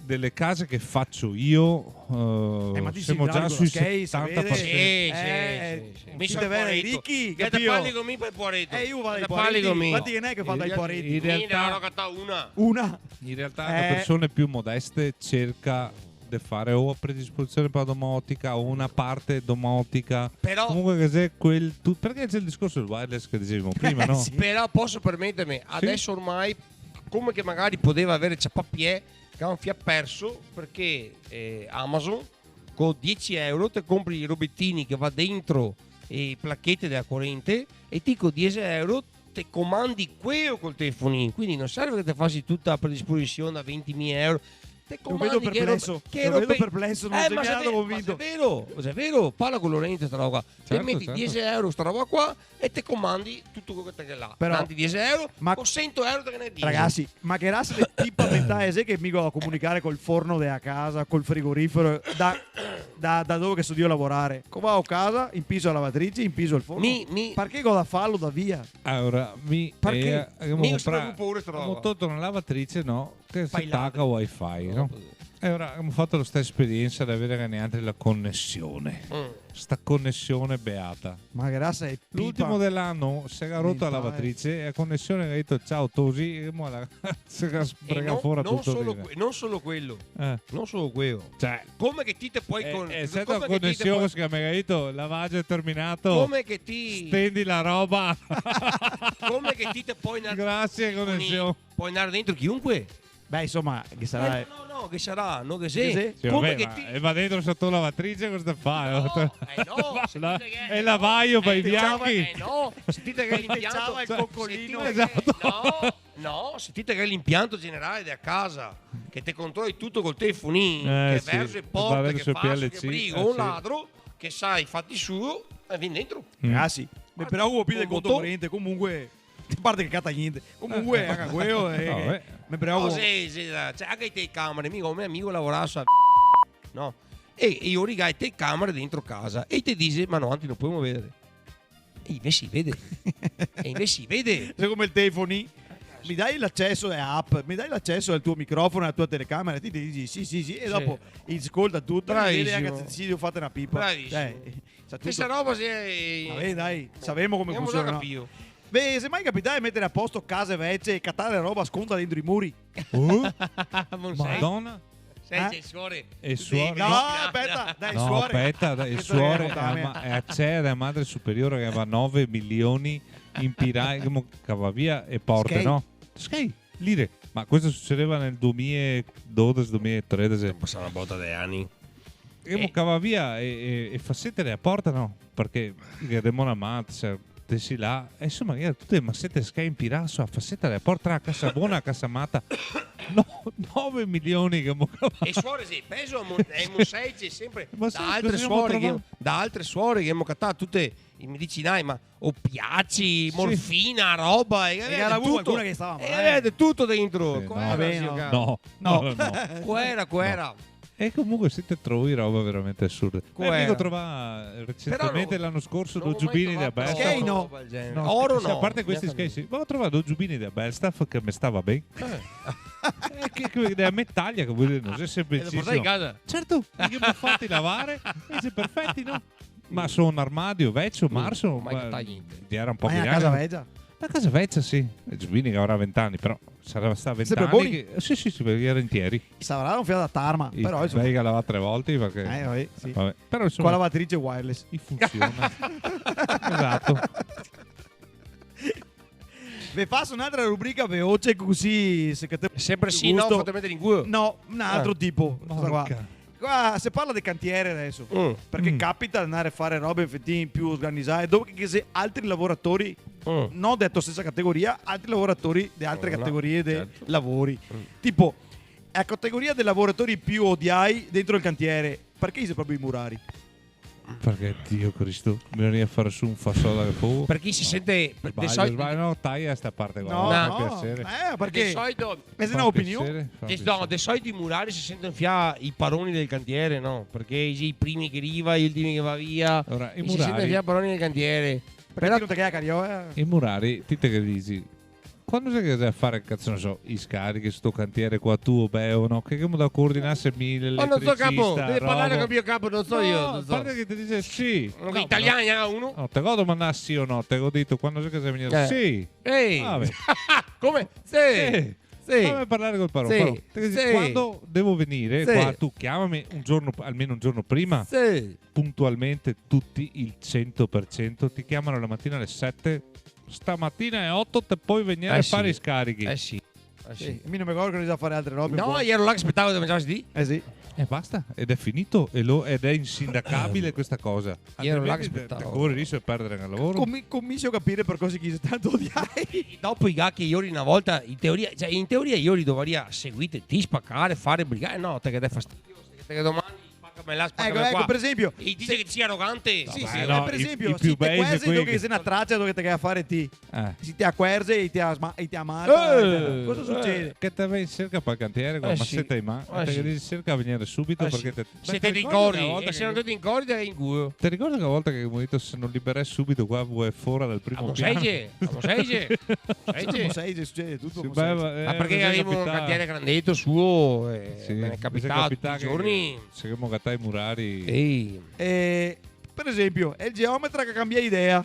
[SPEAKER 3] delle case che faccio io,
[SPEAKER 1] ma ti
[SPEAKER 3] siamo
[SPEAKER 1] si
[SPEAKER 3] già
[SPEAKER 1] idraulico
[SPEAKER 3] sui
[SPEAKER 1] da skate,
[SPEAKER 3] 70%.
[SPEAKER 2] Sì. Mi
[SPEAKER 1] ci
[SPEAKER 2] sono
[SPEAKER 1] deve avere
[SPEAKER 2] poretto.
[SPEAKER 1] ricchi,
[SPEAKER 2] Che te
[SPEAKER 1] capito?
[SPEAKER 2] parli con me per poretto.
[SPEAKER 1] Io vado ai
[SPEAKER 2] Te parli
[SPEAKER 1] parenti,
[SPEAKER 2] con me.
[SPEAKER 1] infatti che ne è che fa dai
[SPEAKER 3] In
[SPEAKER 1] parenti?
[SPEAKER 3] realtà-
[SPEAKER 2] Ne ho cattata una.
[SPEAKER 1] Una?
[SPEAKER 3] In realtà, le persone più modeste cerca di fare o a predisposizione per la domotica o una parte domotica.
[SPEAKER 2] Però-
[SPEAKER 3] Comunque, che c'è perché c'è il discorso del wireless che dicevamo prima, no?
[SPEAKER 1] Sì.
[SPEAKER 2] Però posso permettermi, adesso ormai, come che magari poteva avere Ciapapiè, che ha un fiat perso, perché Amazon con 10 euro ti compri i robettini che va dentro i placchetti della corrente e ti con 10 euro te comandi quello col telefonino, quindi non serve che ti facci tutta la predisposizione a 20.000 euro. Te
[SPEAKER 1] Lo
[SPEAKER 2] comandi
[SPEAKER 1] vedo perplesso,
[SPEAKER 2] che
[SPEAKER 1] lo vedo perplesso, non sei
[SPEAKER 2] ma
[SPEAKER 1] mica
[SPEAKER 2] se
[SPEAKER 1] convinto.
[SPEAKER 2] è vero, parla con Lorenzo sta roba. Te
[SPEAKER 3] Certo,
[SPEAKER 2] metti
[SPEAKER 3] certo.
[SPEAKER 2] 10 euro sta roba qua e te comandi tutto quello che te là.
[SPEAKER 1] Però-
[SPEAKER 2] Tanti 10 euro,
[SPEAKER 1] ma-
[SPEAKER 2] con 100 euro te ne dici.
[SPEAKER 1] Ragazzi, ma che razza di tipa mentale sei che mica a comunicare col forno della casa, col frigorifero, da dove che so io lavorare? Come va a casa, in piso la lavatrice, in piso il forno. Perché cosa farlo da via?
[SPEAKER 3] Allora,
[SPEAKER 1] Perché?
[SPEAKER 2] Io sono paura sta roba.
[SPEAKER 3] abbiamo tolto una lavatrice, no? Che si
[SPEAKER 2] Fai
[SPEAKER 3] attacca wifi, no? E ora abbiamo fatto la stessa esperienza di avere neanche la connessione. Sta connessione beata.
[SPEAKER 1] Ma che razza è pipa?
[SPEAKER 3] L'ultimo dell'anno si era rotta la
[SPEAKER 1] Mentale.
[SPEAKER 3] lavatrice e la connessione ha detto ciao Tosi e mo si era
[SPEAKER 2] E
[SPEAKER 3] sbrega fuori
[SPEAKER 2] non
[SPEAKER 3] tutto.
[SPEAKER 2] solo,
[SPEAKER 3] bene.
[SPEAKER 2] non solo quello, non solo quello.
[SPEAKER 3] Cioè,
[SPEAKER 2] Come che ti te puoi
[SPEAKER 3] è stata
[SPEAKER 2] come
[SPEAKER 3] la
[SPEAKER 2] che ti te
[SPEAKER 3] connessione
[SPEAKER 2] puoi-
[SPEAKER 3] che mi ha detto lavaggio è terminato.
[SPEAKER 2] come che ti
[SPEAKER 3] Stendi la roba.
[SPEAKER 2] come che ti te puoi andare
[SPEAKER 3] Grazie connessione.
[SPEAKER 2] puoi andare dentro chiunque.
[SPEAKER 1] Beh, insomma, che sarà...
[SPEAKER 2] No, che sarà, no che
[SPEAKER 1] Che
[SPEAKER 2] sì.
[SPEAKER 1] sì?
[SPEAKER 3] Sì,
[SPEAKER 2] Come
[SPEAKER 3] vabbè,
[SPEAKER 2] che
[SPEAKER 3] ma-
[SPEAKER 2] ti
[SPEAKER 3] e va dentro sotto la lavatrice cosa fa?
[SPEAKER 2] no, sentite che-
[SPEAKER 3] E lavaio per i bianchi.
[SPEAKER 2] no, sentite che l'impianto
[SPEAKER 1] Pensava il coccolino.
[SPEAKER 2] sentite che- no, sentite che è l'impianto generale della casa che te controlli tutto col telefonino, che
[SPEAKER 3] sì,
[SPEAKER 2] verso il
[SPEAKER 3] va
[SPEAKER 2] porte, che
[SPEAKER 3] verso il
[SPEAKER 2] fa,
[SPEAKER 3] PLC,
[SPEAKER 2] che briga,
[SPEAKER 3] sì.
[SPEAKER 2] un ladro che sa i fatti suo e vieni dentro.
[SPEAKER 1] Ragazzi, mi preoccupo più del
[SPEAKER 2] Un
[SPEAKER 1] conto
[SPEAKER 2] botto-
[SPEAKER 1] corrente, comunque... A parte che cata niente. Comunque, anche quello
[SPEAKER 3] Vabbè.
[SPEAKER 1] mi
[SPEAKER 2] No,
[SPEAKER 1] preoccupo.
[SPEAKER 2] sì, cioè, anche le telecamere, mica un mio amico lavorava a no? E io rigai le telecamere dentro casa e ti dice, ma no, anzi non possiamo vedere. E invece si vede. E invece si vede.
[SPEAKER 1] Sei come il telefonino. mi dai l'accesso alle app, mi dai l'accesso al tuo microfono, alla tua telecamera, ti dici sì, e dopo ascolta tutto, e vedi
[SPEAKER 2] Bravissimo.
[SPEAKER 1] anche se devo fare una pipa.
[SPEAKER 2] Bravissimo.
[SPEAKER 1] Sa tutto.
[SPEAKER 2] Questa roba si è...
[SPEAKER 1] Vabbè, dai, sappiamo come
[SPEAKER 2] Andiamo
[SPEAKER 1] funziona.
[SPEAKER 2] da
[SPEAKER 1] no?
[SPEAKER 2] capire.
[SPEAKER 1] Beh, se mai capitare di mettere a posto case vecchie e cattare roba sconta dentro i muri.
[SPEAKER 2] Non sei.
[SPEAKER 3] Madonna.
[SPEAKER 2] Sei il suore.
[SPEAKER 3] E
[SPEAKER 2] Tu
[SPEAKER 3] suore.
[SPEAKER 2] devi-
[SPEAKER 1] No,
[SPEAKER 2] No,
[SPEAKER 1] aspetta, dai,
[SPEAKER 3] No,
[SPEAKER 1] suore.
[SPEAKER 3] aspetta, dai, il
[SPEAKER 1] Questa
[SPEAKER 3] suore
[SPEAKER 1] è Montagna.
[SPEAKER 3] è a c'è la madre superiore che aveva 9 milioni in pirai che mo cava via e porte,
[SPEAKER 1] Skate.
[SPEAKER 3] no? Skate, lire. Ma questo succedeva nel 2012-2013.
[SPEAKER 2] Passa una botta di anni.
[SPEAKER 3] Che mo cava via e fa settere a porta, no? Perché Demona Mat, tessi là, e insomma, tutte le massette skate in pirasso a fassetta a porta tra casa buona a casa mata. No, 9 milioni che mo cava.
[SPEAKER 2] E suore sì, peso è mosaici sempre
[SPEAKER 3] Ma sai
[SPEAKER 2] da altre
[SPEAKER 3] cosa
[SPEAKER 2] suore
[SPEAKER 3] abbiamo
[SPEAKER 2] che,
[SPEAKER 3] trovato?
[SPEAKER 2] da altre suore che abbiamo cattato tutte i medicinali, ma oppiacci, morfina, roba e
[SPEAKER 1] era
[SPEAKER 2] tutto,
[SPEAKER 1] qualcuna che stava male.
[SPEAKER 2] avete tutto dentro.
[SPEAKER 3] Sì,
[SPEAKER 2] Quella,
[SPEAKER 3] no.
[SPEAKER 1] Vabbè,
[SPEAKER 2] zio
[SPEAKER 1] no.
[SPEAKER 2] caro.
[SPEAKER 3] No.
[SPEAKER 2] Quera.
[SPEAKER 3] E comunque siete trovi roba veramente assurda.
[SPEAKER 2] Quella.
[SPEAKER 3] Amico trova recentemente
[SPEAKER 2] Però no,
[SPEAKER 3] l'anno scorso
[SPEAKER 2] non
[SPEAKER 3] due
[SPEAKER 2] ho mai
[SPEAKER 3] giubbini da
[SPEAKER 2] trovato
[SPEAKER 3] Belstaff.
[SPEAKER 1] Skate no.
[SPEAKER 2] roba del genere.
[SPEAKER 3] No,
[SPEAKER 2] Oro
[SPEAKER 3] sì,
[SPEAKER 2] no.
[SPEAKER 3] a parte questi
[SPEAKER 2] Neanche
[SPEAKER 3] skate, sì. Ma ho trovato due giubbini da Belstaff che mi stava bene. Che è metallica, che vuol dire, non è
[SPEAKER 2] E
[SPEAKER 3] sempre
[SPEAKER 2] lo portai in casa?
[SPEAKER 3] Certo, che mi ho fatti lavare, invece perfetti, no? Ma sono un armadio vecchio, marzo,
[SPEAKER 2] mai cattato niente.
[SPEAKER 3] era un po'
[SPEAKER 1] Ma è
[SPEAKER 3] che
[SPEAKER 1] una casa vecchia.
[SPEAKER 3] Una casa vecchia, sì. Giubini che avrà 20 anni, però sarà stato 20
[SPEAKER 1] Sempre
[SPEAKER 3] anni.
[SPEAKER 1] buoni?
[SPEAKER 3] Sì, perché era interi.
[SPEAKER 1] Sarà un fiato da tarma, però insomma.
[SPEAKER 3] Lei che lava 3 volte perché...
[SPEAKER 1] Vabbè, sì.
[SPEAKER 3] Vabbè. Però
[SPEAKER 1] Con
[SPEAKER 3] insomma,
[SPEAKER 1] la lavatrice wireless.
[SPEAKER 3] funziona. Esatto.
[SPEAKER 1] Vi faccio un'altra rubrica veloce così se che te
[SPEAKER 2] Sempre sì,
[SPEAKER 1] gusto.
[SPEAKER 2] no, fate mettere in culo.
[SPEAKER 1] No, un altro tipo. Questa qua.
[SPEAKER 3] Porca.
[SPEAKER 1] Qua si parla di cantiere adesso.
[SPEAKER 2] Mm.
[SPEAKER 1] Perché capita di andare a fare robe effettivamente più organizzate. Dopo che se altri lavoratori,
[SPEAKER 2] Mm.
[SPEAKER 1] non detto stessa categoria, altri lavoratori di altre
[SPEAKER 2] No,
[SPEAKER 1] categorie di
[SPEAKER 2] certo.
[SPEAKER 1] lavori.
[SPEAKER 2] Mm.
[SPEAKER 1] Tipo, la categoria dei lavoratori più odiai dentro il cantiere. Perché sono proprio i murari?
[SPEAKER 3] Perché Dio Cristo, bisogna fare su un fassola che fu.
[SPEAKER 2] Per chi si sente
[SPEAKER 3] Sbaglio, no, taglia sta parte qua.
[SPEAKER 1] No,
[SPEAKER 3] fa
[SPEAKER 1] no.
[SPEAKER 3] piacere.
[SPEAKER 1] Perché?
[SPEAKER 2] di solito
[SPEAKER 1] Questa è
[SPEAKER 3] Fa
[SPEAKER 1] un'opinione.
[SPEAKER 3] piacere, fa
[SPEAKER 2] no,
[SPEAKER 3] piacere.
[SPEAKER 2] di solito i murari si sentono via i paroni del cantiere, no? Perché i primi che arriva, gli ultimi che va via.
[SPEAKER 3] Ora, i
[SPEAKER 2] e si sentono
[SPEAKER 3] murari,
[SPEAKER 2] via i paroni del cantiere.
[SPEAKER 1] Perché
[SPEAKER 2] Però
[SPEAKER 1] non te che cario,
[SPEAKER 3] i murari, ti te che dici? Quando sei che devi fare, cazzo non so, i scarichi sto cantiere qua tu, beh o no? Che mi da coordinarsi mille
[SPEAKER 2] ma non so capo, devi parlare con il mio capo, non so io.
[SPEAKER 3] No,
[SPEAKER 2] Non
[SPEAKER 3] a
[SPEAKER 2] so.
[SPEAKER 3] parte che ti dice sì.
[SPEAKER 2] Che italiani ha uno?
[SPEAKER 3] No, te go domandare sì o no, te ho detto quando sei che sei venuto sì.
[SPEAKER 2] Ehi!
[SPEAKER 3] Vabbè.
[SPEAKER 2] Come? Sì!
[SPEAKER 3] Sì.
[SPEAKER 2] Sì!
[SPEAKER 3] Fammi parlare col parole.
[SPEAKER 2] Sì,
[SPEAKER 3] Però, te che dici,
[SPEAKER 2] sì.
[SPEAKER 3] quando devo venire
[SPEAKER 2] Sì.
[SPEAKER 3] qua, tu chiamami un giorno, almeno un giorno prima,
[SPEAKER 2] Sì!
[SPEAKER 3] puntualmente tutti il 100%, ti chiamano la mattina alle 7, stamattina alle 8 te puoi venire a
[SPEAKER 2] sì.
[SPEAKER 3] fare i scarichi.
[SPEAKER 2] Sì.
[SPEAKER 1] sì. Mi non mi ricordo che bisogna fare altre robe.
[SPEAKER 2] No,
[SPEAKER 1] buone.
[SPEAKER 2] io ero là che aspettavo che mangiassi di.
[SPEAKER 1] Sì.
[SPEAKER 3] E basta, ed è finito ed è insindacabile questa cosa.
[SPEAKER 2] Io ero là che
[SPEAKER 3] Altrimenti
[SPEAKER 2] aspettavo.
[SPEAKER 3] te corri il rischio di perdere il lavoro.
[SPEAKER 1] Comincio a capire per cosa chi tanto odiai.
[SPEAKER 2] Dopo i gacchi ieri una volta, in teoria ieri dovrei seguire, ti spaccare, fare brigare. No, te che dai fastidio, te che domani spaccami là, spaccami
[SPEAKER 1] Ecco,
[SPEAKER 2] qua.
[SPEAKER 1] per esempio.
[SPEAKER 2] E dice che ti sia arrogante.
[SPEAKER 1] Sì,
[SPEAKER 3] Vabbè,
[SPEAKER 1] sì,
[SPEAKER 3] no,
[SPEAKER 1] per
[SPEAKER 3] i
[SPEAKER 1] esempio,
[SPEAKER 3] più
[SPEAKER 1] se te
[SPEAKER 3] basic
[SPEAKER 1] quasi
[SPEAKER 3] quelli
[SPEAKER 1] dove
[SPEAKER 3] che-
[SPEAKER 1] sei una traccia dove te che fare ti.
[SPEAKER 3] Eh.
[SPEAKER 1] Si ti acquerze e ti ammazza. Cosa succede?
[SPEAKER 3] Che te vai cerca per il cantiere con la
[SPEAKER 2] sì.
[SPEAKER 3] massetta in mano
[SPEAKER 2] Eh
[SPEAKER 3] te
[SPEAKER 2] sì.
[SPEAKER 3] che dici cerca di venire subito
[SPEAKER 2] Sì.
[SPEAKER 3] perché te...
[SPEAKER 2] Siete
[SPEAKER 3] ti
[SPEAKER 2] in
[SPEAKER 3] ricordi
[SPEAKER 2] corri,
[SPEAKER 3] una volta
[SPEAKER 2] e
[SPEAKER 3] che-
[SPEAKER 2] se non siete in corri, te in culo.
[SPEAKER 3] Ti ricordi una volta che abbiamo detto se non liberai subito qua vuoi fuori dal primo piano?
[SPEAKER 2] Amo Seige.
[SPEAKER 1] Come sei, succede tutto.
[SPEAKER 3] Sì,
[SPEAKER 1] come sei.
[SPEAKER 2] Ma perché
[SPEAKER 3] mi
[SPEAKER 2] avevo un
[SPEAKER 3] capita-
[SPEAKER 2] cantiere grandetto suo e
[SPEAKER 3] Sì,
[SPEAKER 2] me ne è capitato tutti i giorni.
[SPEAKER 3] Se che mo i murari
[SPEAKER 2] Ehi.
[SPEAKER 1] Per esempio, è il geometra che cambia idea.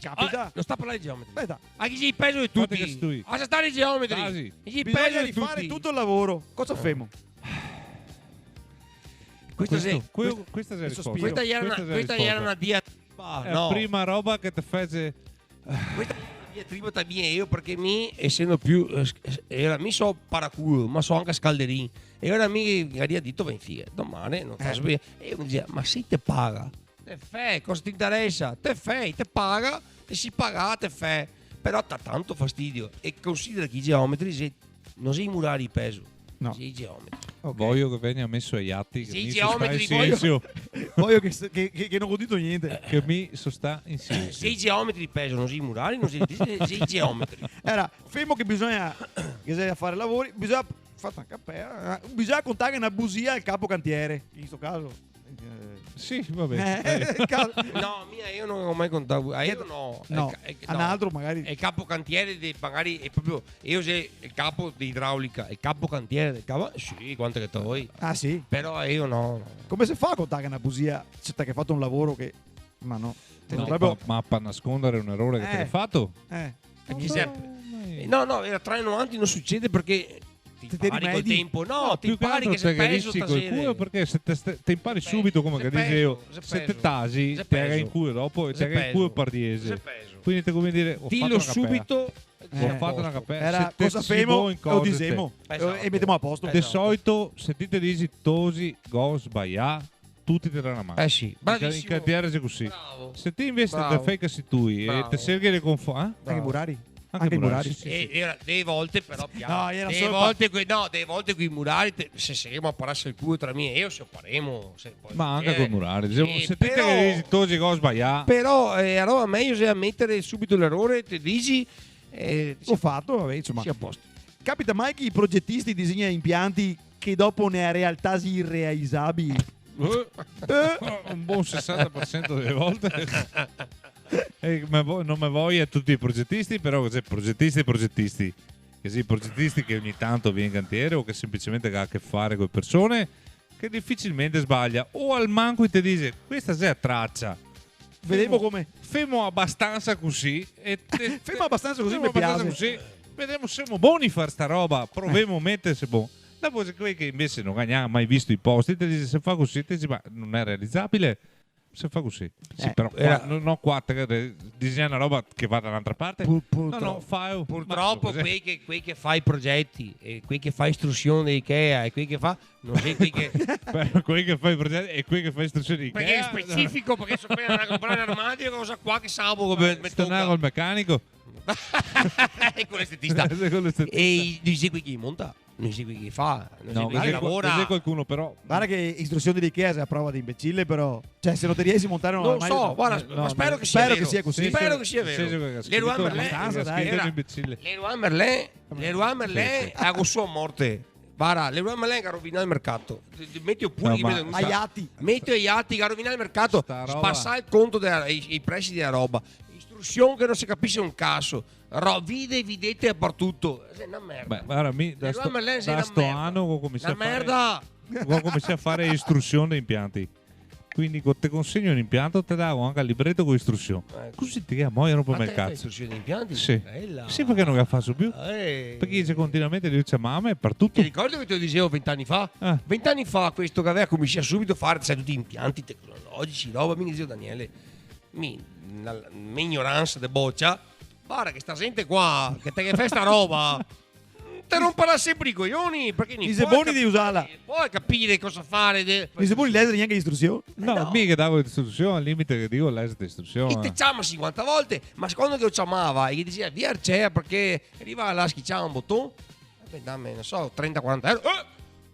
[SPEAKER 1] Capita.
[SPEAKER 2] Non sta parlando di geometri.
[SPEAKER 1] Aspetta,
[SPEAKER 2] A chi si peso di
[SPEAKER 3] Fate che
[SPEAKER 2] tutti.
[SPEAKER 3] stui.
[SPEAKER 2] A stare i geometri.
[SPEAKER 3] Quasi.
[SPEAKER 2] Chi si
[SPEAKER 1] bisogna
[SPEAKER 2] peso di
[SPEAKER 1] rifare
[SPEAKER 2] tutti.
[SPEAKER 1] tutto il lavoro. Cosa famo?
[SPEAKER 2] Questo sì.
[SPEAKER 3] questa è la risposta.
[SPEAKER 1] sospiro.
[SPEAKER 2] Questa era
[SPEAKER 3] Questa è la
[SPEAKER 2] una
[SPEAKER 3] risposta.
[SPEAKER 2] diatriba.
[SPEAKER 3] È la prima roba che ti fece
[SPEAKER 2] Questa è una diatriba tra me e io perché mi, essendo più mi so paraculo, ma so anche scalderin. E ora mi ha detto va in figa. Domani non fa sapere. E io mi diceva, ma se te paga? Te fai, cosa ti interessa? Te fai, te paga, te si paga, te fai. Però dà tanto fastidio. E considera che i geometri non sei i murari di peso.
[SPEAKER 1] No.
[SPEAKER 2] Sei i geometri.
[SPEAKER 3] voglio che venga messo agli atti che
[SPEAKER 2] Sì,
[SPEAKER 3] mi
[SPEAKER 2] geometri,
[SPEAKER 3] sosta in silenzio
[SPEAKER 1] Voglio che non ho detto niente.
[SPEAKER 3] che mi sosta in silenzio.
[SPEAKER 2] Se i geometri di peso non sei i murari, non sei i geometri.
[SPEAKER 1] Era fermo che bisogna fare lavori, bisogna fare una cappella, bisogna contare una busia al capo cantiere. In questo caso
[SPEAKER 3] Sì, va bene.
[SPEAKER 2] No, mia, io non ho mai contato. Io no.
[SPEAKER 1] No,
[SPEAKER 2] no.
[SPEAKER 1] un altro magari.
[SPEAKER 2] È il capo cantiere, magari è proprio. Io sei il capo di idraulica, il capo cantiere del capo. Sì, quanto che vuoi.
[SPEAKER 1] Ah sì?
[SPEAKER 2] Però io no.
[SPEAKER 1] Come si fa a contare una bugia? Cioè, te che hai fatto un lavoro che... Ma no.
[SPEAKER 3] No,
[SPEAKER 1] Dovrebbero-
[SPEAKER 3] ma per nascondere un errore che te l'hai fatto?
[SPEAKER 2] Perché no, era 3,90 non succede perché ti
[SPEAKER 1] Te
[SPEAKER 2] impari col
[SPEAKER 1] rimedi?
[SPEAKER 2] tempo. No, ti
[SPEAKER 3] più che
[SPEAKER 2] impari
[SPEAKER 3] altro
[SPEAKER 2] che se
[SPEAKER 3] te
[SPEAKER 2] peso
[SPEAKER 3] capisci col culo, perché se te impari
[SPEAKER 2] Se
[SPEAKER 3] subito come
[SPEAKER 2] peso,
[SPEAKER 3] che
[SPEAKER 2] se
[SPEAKER 3] dici io,
[SPEAKER 2] peso,
[SPEAKER 3] se te
[SPEAKER 2] peso,
[SPEAKER 3] tasi
[SPEAKER 2] se
[SPEAKER 3] te hai in
[SPEAKER 2] peso,
[SPEAKER 3] culo dopo e
[SPEAKER 2] se
[SPEAKER 3] te hai in culo
[SPEAKER 2] peso,
[SPEAKER 3] pardiese.
[SPEAKER 2] se peso.
[SPEAKER 3] Quindi te come dire, ho
[SPEAKER 2] Dillo
[SPEAKER 3] fatto una capea.
[SPEAKER 2] subito.
[SPEAKER 3] Ho fatto una capea.
[SPEAKER 1] Era
[SPEAKER 3] Se te
[SPEAKER 1] cosa
[SPEAKER 3] si
[SPEAKER 1] femo
[SPEAKER 3] vuoi in
[SPEAKER 1] o
[SPEAKER 3] cose
[SPEAKER 1] disemo.
[SPEAKER 2] Esatto.
[SPEAKER 1] E mettiamo a posto.
[SPEAKER 3] De
[SPEAKER 2] Esatto.
[SPEAKER 3] solito, se ti te dici tosi, go, sbaglià, tutti ti danno una mano.
[SPEAKER 2] Sì,
[SPEAKER 3] In
[SPEAKER 2] bravissimo.
[SPEAKER 3] cantiere è così.
[SPEAKER 2] Bravo.
[SPEAKER 3] Se ti invece
[SPEAKER 2] Bravo.
[SPEAKER 3] te fai che sei tu e
[SPEAKER 2] Bravo.
[SPEAKER 3] te cerchi di confondere,
[SPEAKER 1] Anche i Murari.
[SPEAKER 3] Anche
[SPEAKER 1] i
[SPEAKER 3] Murari,
[SPEAKER 1] Murari.
[SPEAKER 3] sì, sì.
[SPEAKER 2] E era delle volte però piano.
[SPEAKER 1] No, era
[SPEAKER 2] delle
[SPEAKER 1] solo
[SPEAKER 2] volte delle volte qui i murari se saremo a pararsi il culo tra me e io se paremo se poi
[SPEAKER 3] ma anche col Murari. Se te
[SPEAKER 2] però,
[SPEAKER 3] che dici tosi, go, sbaglià,
[SPEAKER 2] però allora meglio se ammettere subito l'errore te dici
[SPEAKER 1] L'ho fatto, vabbè, insomma.
[SPEAKER 2] sia a posto.
[SPEAKER 1] Capita mai che i progettisti disegnano impianti che dopo ne realtà irrealizzabili?
[SPEAKER 3] un buon 60% delle volte. Non me voglia tutti i progettisti, però cos'è progettisti. Che sì, progettisti che ogni tanto viene in cantiere o che semplicemente ha a che fare con persone che difficilmente sbaglia. O al manco ti dice, questa è a traccia.
[SPEAKER 1] Vedemo come.
[SPEAKER 3] Femo abbastanza così.
[SPEAKER 1] Femo abbastanza così,
[SPEAKER 3] femo
[SPEAKER 1] mi piace.
[SPEAKER 3] così. Vediamo se siamo buoni a fare sta roba. Proviamo a mettersi buono. Dopo c'è quelli che invece non hanno mai visto i posti, ti dice se fa così, ti dice ma non è realizzabile. Se fa così, sì, però non qua disegna una roba che va dall'altra parte. No, fai.
[SPEAKER 2] Purtroppo quei che fa i progetti e quei che fa istruzione di Ikea e quei che fa non sei quei che
[SPEAKER 3] quelli che fa i progetti e quelli che fa istruzioni di
[SPEAKER 2] perché è
[SPEAKER 3] Ikea,
[SPEAKER 2] specifico perché so appena andare a comprare un armadio cosa qua che sabo come
[SPEAKER 3] tornare col meccanico.
[SPEAKER 2] e con l'estetista e non sei qui chi monta non sei qui chi fa non sei qui chi lavora
[SPEAKER 3] c'è qualcuno però
[SPEAKER 1] Guarda che istruzioni di Chiesa è a prova di imbecille, però. Cioè, se non ti riesci a montare un
[SPEAKER 2] non
[SPEAKER 1] armadio-
[SPEAKER 2] so guarda ma spero che sia
[SPEAKER 1] spero
[SPEAKER 2] vero.
[SPEAKER 1] che sia così.
[SPEAKER 2] Spero che sia vero Leroy Merlin ha con sua morte. Guarda, Leroy Merlin che ha rovinato il mercato. Metti pure
[SPEAKER 1] Aiati.
[SPEAKER 2] Metti Aiati che ha rovinato il mercato.
[SPEAKER 3] Sta roba.
[SPEAKER 2] Spassa il conto i prezzi della roba. Istruzione che non si capisce un cazzo. Vide videte dappertutto. È una merda.
[SPEAKER 3] beh, guarda, da
[SPEAKER 2] Leroy Merlin sei
[SPEAKER 3] da
[SPEAKER 2] una
[SPEAKER 3] sto
[SPEAKER 2] merda.
[SPEAKER 3] anno ho cominciato
[SPEAKER 2] Una merda.
[SPEAKER 3] ho cominciato a fare istruzione di impianti. Quindi te consegno un impianto, te davo anche il libretto con istruzione. Così ti muoiono per
[SPEAKER 2] Ma
[SPEAKER 3] me
[SPEAKER 2] te
[SPEAKER 3] il
[SPEAKER 2] fai
[SPEAKER 3] cazzo.
[SPEAKER 2] istruzioni di impianti?
[SPEAKER 3] Sì.
[SPEAKER 2] Bella.
[SPEAKER 3] Sì, perché non la faccio più? Perché dice continuamente dice mamma è per tutto.
[SPEAKER 2] Ti ricordi che te lo dicevo 20 anni fa? 20 anni fa questo che aveva cominciato subito a fare sai, tutti impianti tecnologici, roba, mi dicevo Daniele, mi ignoranza de boccia, guarda che sta gente qua, che te che fai sta roba, te romperà sempre i coglioni, perché
[SPEAKER 1] I zeboni di usarla.
[SPEAKER 2] Puoi capire cosa fare.
[SPEAKER 1] I zeboni leggere neanche istruzioni.
[SPEAKER 3] No, mica davo istruzione, al limite che dico l'esito
[SPEAKER 2] E
[SPEAKER 3] istruzione.
[SPEAKER 2] te chiama 50 volte, ma secondo che lo chiamava e gli diceva via Arcea perché arriva là, schiacciava un bottone, dammi, non so, 30-40 euro.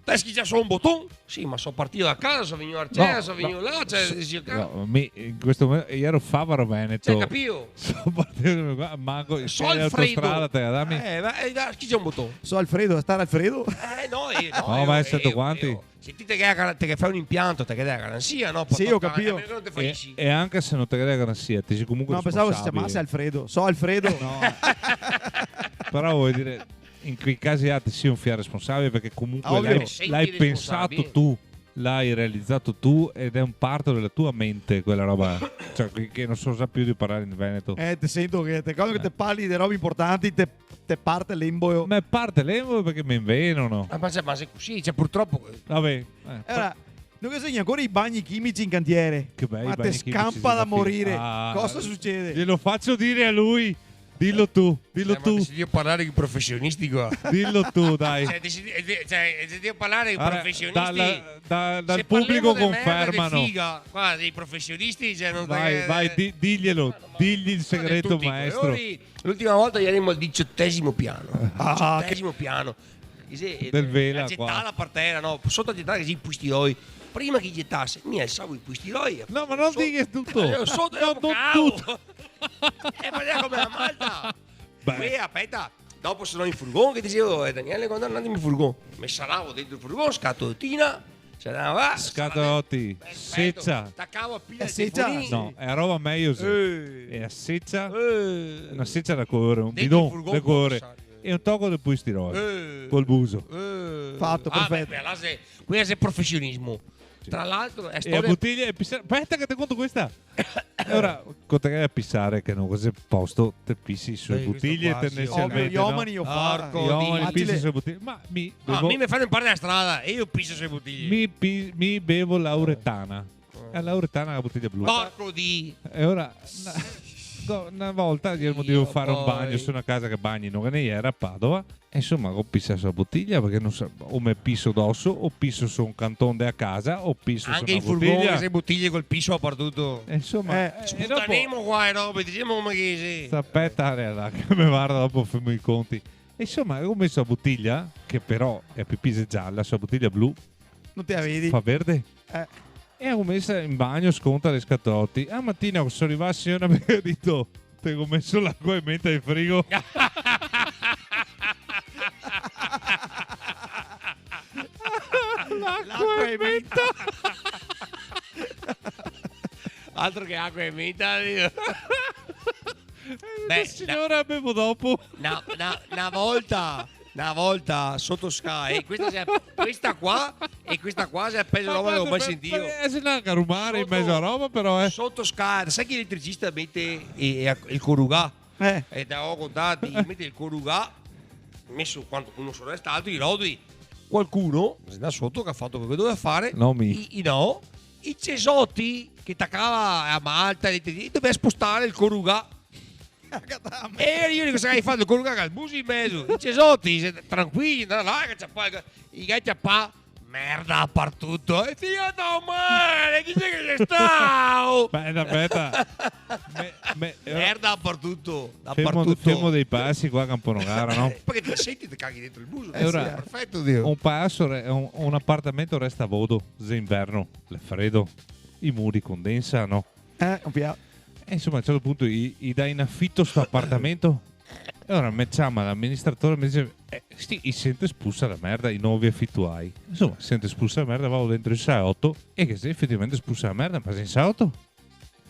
[SPEAKER 2] Te schiaccia solo un bottone? Sì, ma sono partito da casa, sono venuto a Arcea, sono venuto là,
[SPEAKER 3] In questo momento io ero Favaro Veneto.
[SPEAKER 2] Cioè, capito?
[SPEAKER 3] Sono partito qua, manco in
[SPEAKER 2] So Alfredo.
[SPEAKER 3] autostrada te dammi.
[SPEAKER 2] Schiaccia un bottone.
[SPEAKER 1] So Alfredo, stare Alfredo.
[SPEAKER 3] No, ma è stato quanti?
[SPEAKER 2] Sentite che fai un impianto, te che dai la garanzia, no?
[SPEAKER 1] Sì, ho capito.
[SPEAKER 2] Non te fallisci.
[SPEAKER 3] E anche se non te la garanzia, ti sei comunque
[SPEAKER 1] No, pensavo si
[SPEAKER 3] responsabile.
[SPEAKER 1] chiamasse Alfredo. So Alfredo.
[SPEAKER 3] No. Però vuoi dire, in quei casi ti sei un fiero responsabile perché comunque
[SPEAKER 1] Ovvio.
[SPEAKER 3] l'hai pensato tu, l'hai realizzato tu ed è un parto della tua mente quella roba. Cioè, che non so già più di parlare in Veneto.
[SPEAKER 1] Ti sento che quando che te parli di robe importanti te parte l'embo.
[SPEAKER 3] Ma parte l'embo perché mi invenano.
[SPEAKER 2] Ma se così, cioè purtroppo.
[SPEAKER 3] Vabbè.
[SPEAKER 1] Allora, non insegni ancora i bagni chimici in cantiere.
[SPEAKER 3] Che bei
[SPEAKER 1] Ma
[SPEAKER 3] bagni
[SPEAKER 1] te
[SPEAKER 3] chimici
[SPEAKER 1] scampa da
[SPEAKER 3] della
[SPEAKER 1] morire.
[SPEAKER 3] fine.
[SPEAKER 1] Cosa succede?
[SPEAKER 3] Glielo faccio dire a lui. Dillo tu, dillo tu,
[SPEAKER 2] Devo parlare di professionisti qua.
[SPEAKER 3] dillo tu, dai.
[SPEAKER 2] Devo parlare di
[SPEAKER 3] Allora,
[SPEAKER 2] professionisti.
[SPEAKER 3] dal
[SPEAKER 2] Se
[SPEAKER 3] pubblico
[SPEAKER 2] parliamo di merda, di
[SPEAKER 3] confermano.
[SPEAKER 2] figa, guarda, dei professionisti, cioè non
[SPEAKER 3] Vai, diglielo, digli il segreto
[SPEAKER 2] tutti i
[SPEAKER 3] maestro.
[SPEAKER 2] colori. L'ultima volta eravamo al 18° piano.
[SPEAKER 1] Ah,
[SPEAKER 2] 18° piano.
[SPEAKER 3] Del vela
[SPEAKER 2] a gettare
[SPEAKER 3] qua.
[SPEAKER 2] la parterra, no? Sotto a gettare i pustiloi. Prima che gettasse, mi alzavo i pustiloi.
[SPEAKER 3] No, ma non dighi tutto.
[SPEAKER 2] Sotto
[SPEAKER 3] No,
[SPEAKER 2] ero
[SPEAKER 3] non
[SPEAKER 2] cavo.
[SPEAKER 3] tutto.
[SPEAKER 2] E faceva come la malta.
[SPEAKER 3] Beh.
[SPEAKER 2] Poi aspetta, dopo sono in furgone che dicevo Daniele quando andiamo in furgone. Mi salavo dentro il furgone, scatoltina, Se ne va.
[SPEAKER 3] Scatolotti,
[SPEAKER 2] Perfetto.
[SPEAKER 3] seccia.
[SPEAKER 2] Attaccavo a pila di
[SPEAKER 1] seccia?
[SPEAKER 2] telefonini.
[SPEAKER 3] No, è roba meglio se.
[SPEAKER 2] Eh.
[SPEAKER 3] È a seccia,
[SPEAKER 2] Eh.
[SPEAKER 3] una seccia da cuore, un
[SPEAKER 2] Dentro il
[SPEAKER 3] bidon
[SPEAKER 2] furgone
[SPEAKER 3] da cuore
[SPEAKER 2] può passare.
[SPEAKER 3] e un tocco di polistirolo
[SPEAKER 2] Eh.
[SPEAKER 3] col buso.
[SPEAKER 1] Fatto, perfetto.
[SPEAKER 2] Questo è professionismo. Tra l'altro è
[SPEAKER 3] E a
[SPEAKER 2] storia.
[SPEAKER 3] bottiglia e pissare. Aspetta che ti conto questa. E ora, conta che a pissare che non cos'è posto, te pissi sulle
[SPEAKER 2] Beh, questo
[SPEAKER 3] bottiglie
[SPEAKER 2] qua sì,
[SPEAKER 3] tendenzialmente.
[SPEAKER 1] Ovvio, gli uomini io fa.
[SPEAKER 2] Porco
[SPEAKER 3] Gli uomini
[SPEAKER 2] Dio.
[SPEAKER 3] pissano
[SPEAKER 1] Facile.
[SPEAKER 3] sulle bottiglie. Ma mi
[SPEAKER 2] No, a
[SPEAKER 3] bevo,
[SPEAKER 2] me mi fanno imparare la strada e io pisso sulle bottiglie.
[SPEAKER 3] mi bevo l'auretana. È l'auretana la bottiglia blu.
[SPEAKER 2] Porco di.
[SPEAKER 3] E ora una volta io devo fare un
[SPEAKER 2] poi.
[SPEAKER 3] bagno su una casa che bagni non ne era a Padova e insomma ho pissato sulla bottiglia perché non so o me pisso d'osso o pisso su un cantone a casa o pisso
[SPEAKER 2] Anche
[SPEAKER 3] su
[SPEAKER 2] in
[SPEAKER 3] una
[SPEAKER 2] furgone
[SPEAKER 3] bottiglia.
[SPEAKER 2] se bottiglie col piso dappertutto.
[SPEAKER 3] E insomma e dopo
[SPEAKER 2] Sputanemo qua e robe, diciamo come che sì.
[SPEAKER 3] aspetta là, che mi guarda dopo fermo i conti. E insomma ho messo la bottiglia che però è pipise gialla sulla bottiglia blu
[SPEAKER 1] Non te la vedi?
[SPEAKER 3] fa verde. E ho messo in bagno, sconta le scatolotti. A mattina quando sono arrivato, signora mi ha detto: Te ho messo l'acqua in mente in frigo.
[SPEAKER 1] L'acqua è menta.
[SPEAKER 2] Altro che acqua e menta. Beh,
[SPEAKER 3] La signora bevo dopo.
[SPEAKER 2] una volta sotto Sky, questa qua e questa qua si è appesa roba che non ho mai sentito.
[SPEAKER 3] Se ne a rubare in mezzo a roba, però
[SPEAKER 2] Sotto Sky, sai che l'elettricista mette il corugà? E te ho contato, mette il corugà, messo quando uno sono restato, i rodi. Qualcuno da sotto che ha fatto quello che doveva fare.
[SPEAKER 3] No,
[SPEAKER 2] i cesotti che taccava a Malta, doveva spostare il corugà. E io dico, sai, hai fatto il corugà al buso in mezzo. I cesotti, tranquilli, andare là, che c'è i gatti a pa. Merda dappertutto. E figlio male, chi c'è che c'è stato?
[SPEAKER 3] aspetta.
[SPEAKER 2] Merda dappertutto.
[SPEAKER 3] Fermo dei passi qua a Camponogara, no?
[SPEAKER 2] Perché ti senti ti caghi dentro il buso.
[SPEAKER 3] E ora-
[SPEAKER 2] Perfetto, Dio.
[SPEAKER 3] Un passo, un appartamento resta a vodo, se inverno, è freddo, i muri condensano.
[SPEAKER 1] Un piano.
[SPEAKER 3] E insomma a un certo punto gli dai in affitto sto appartamento. E ora mi chiama l'amministratore e mi dice: i sente spulsa la merda, i nuovi affittuari. Insomma, sente spulsa la merda, vado dentro il salotto. E che se effettivamente spulsa la merda, ma sei in salotto?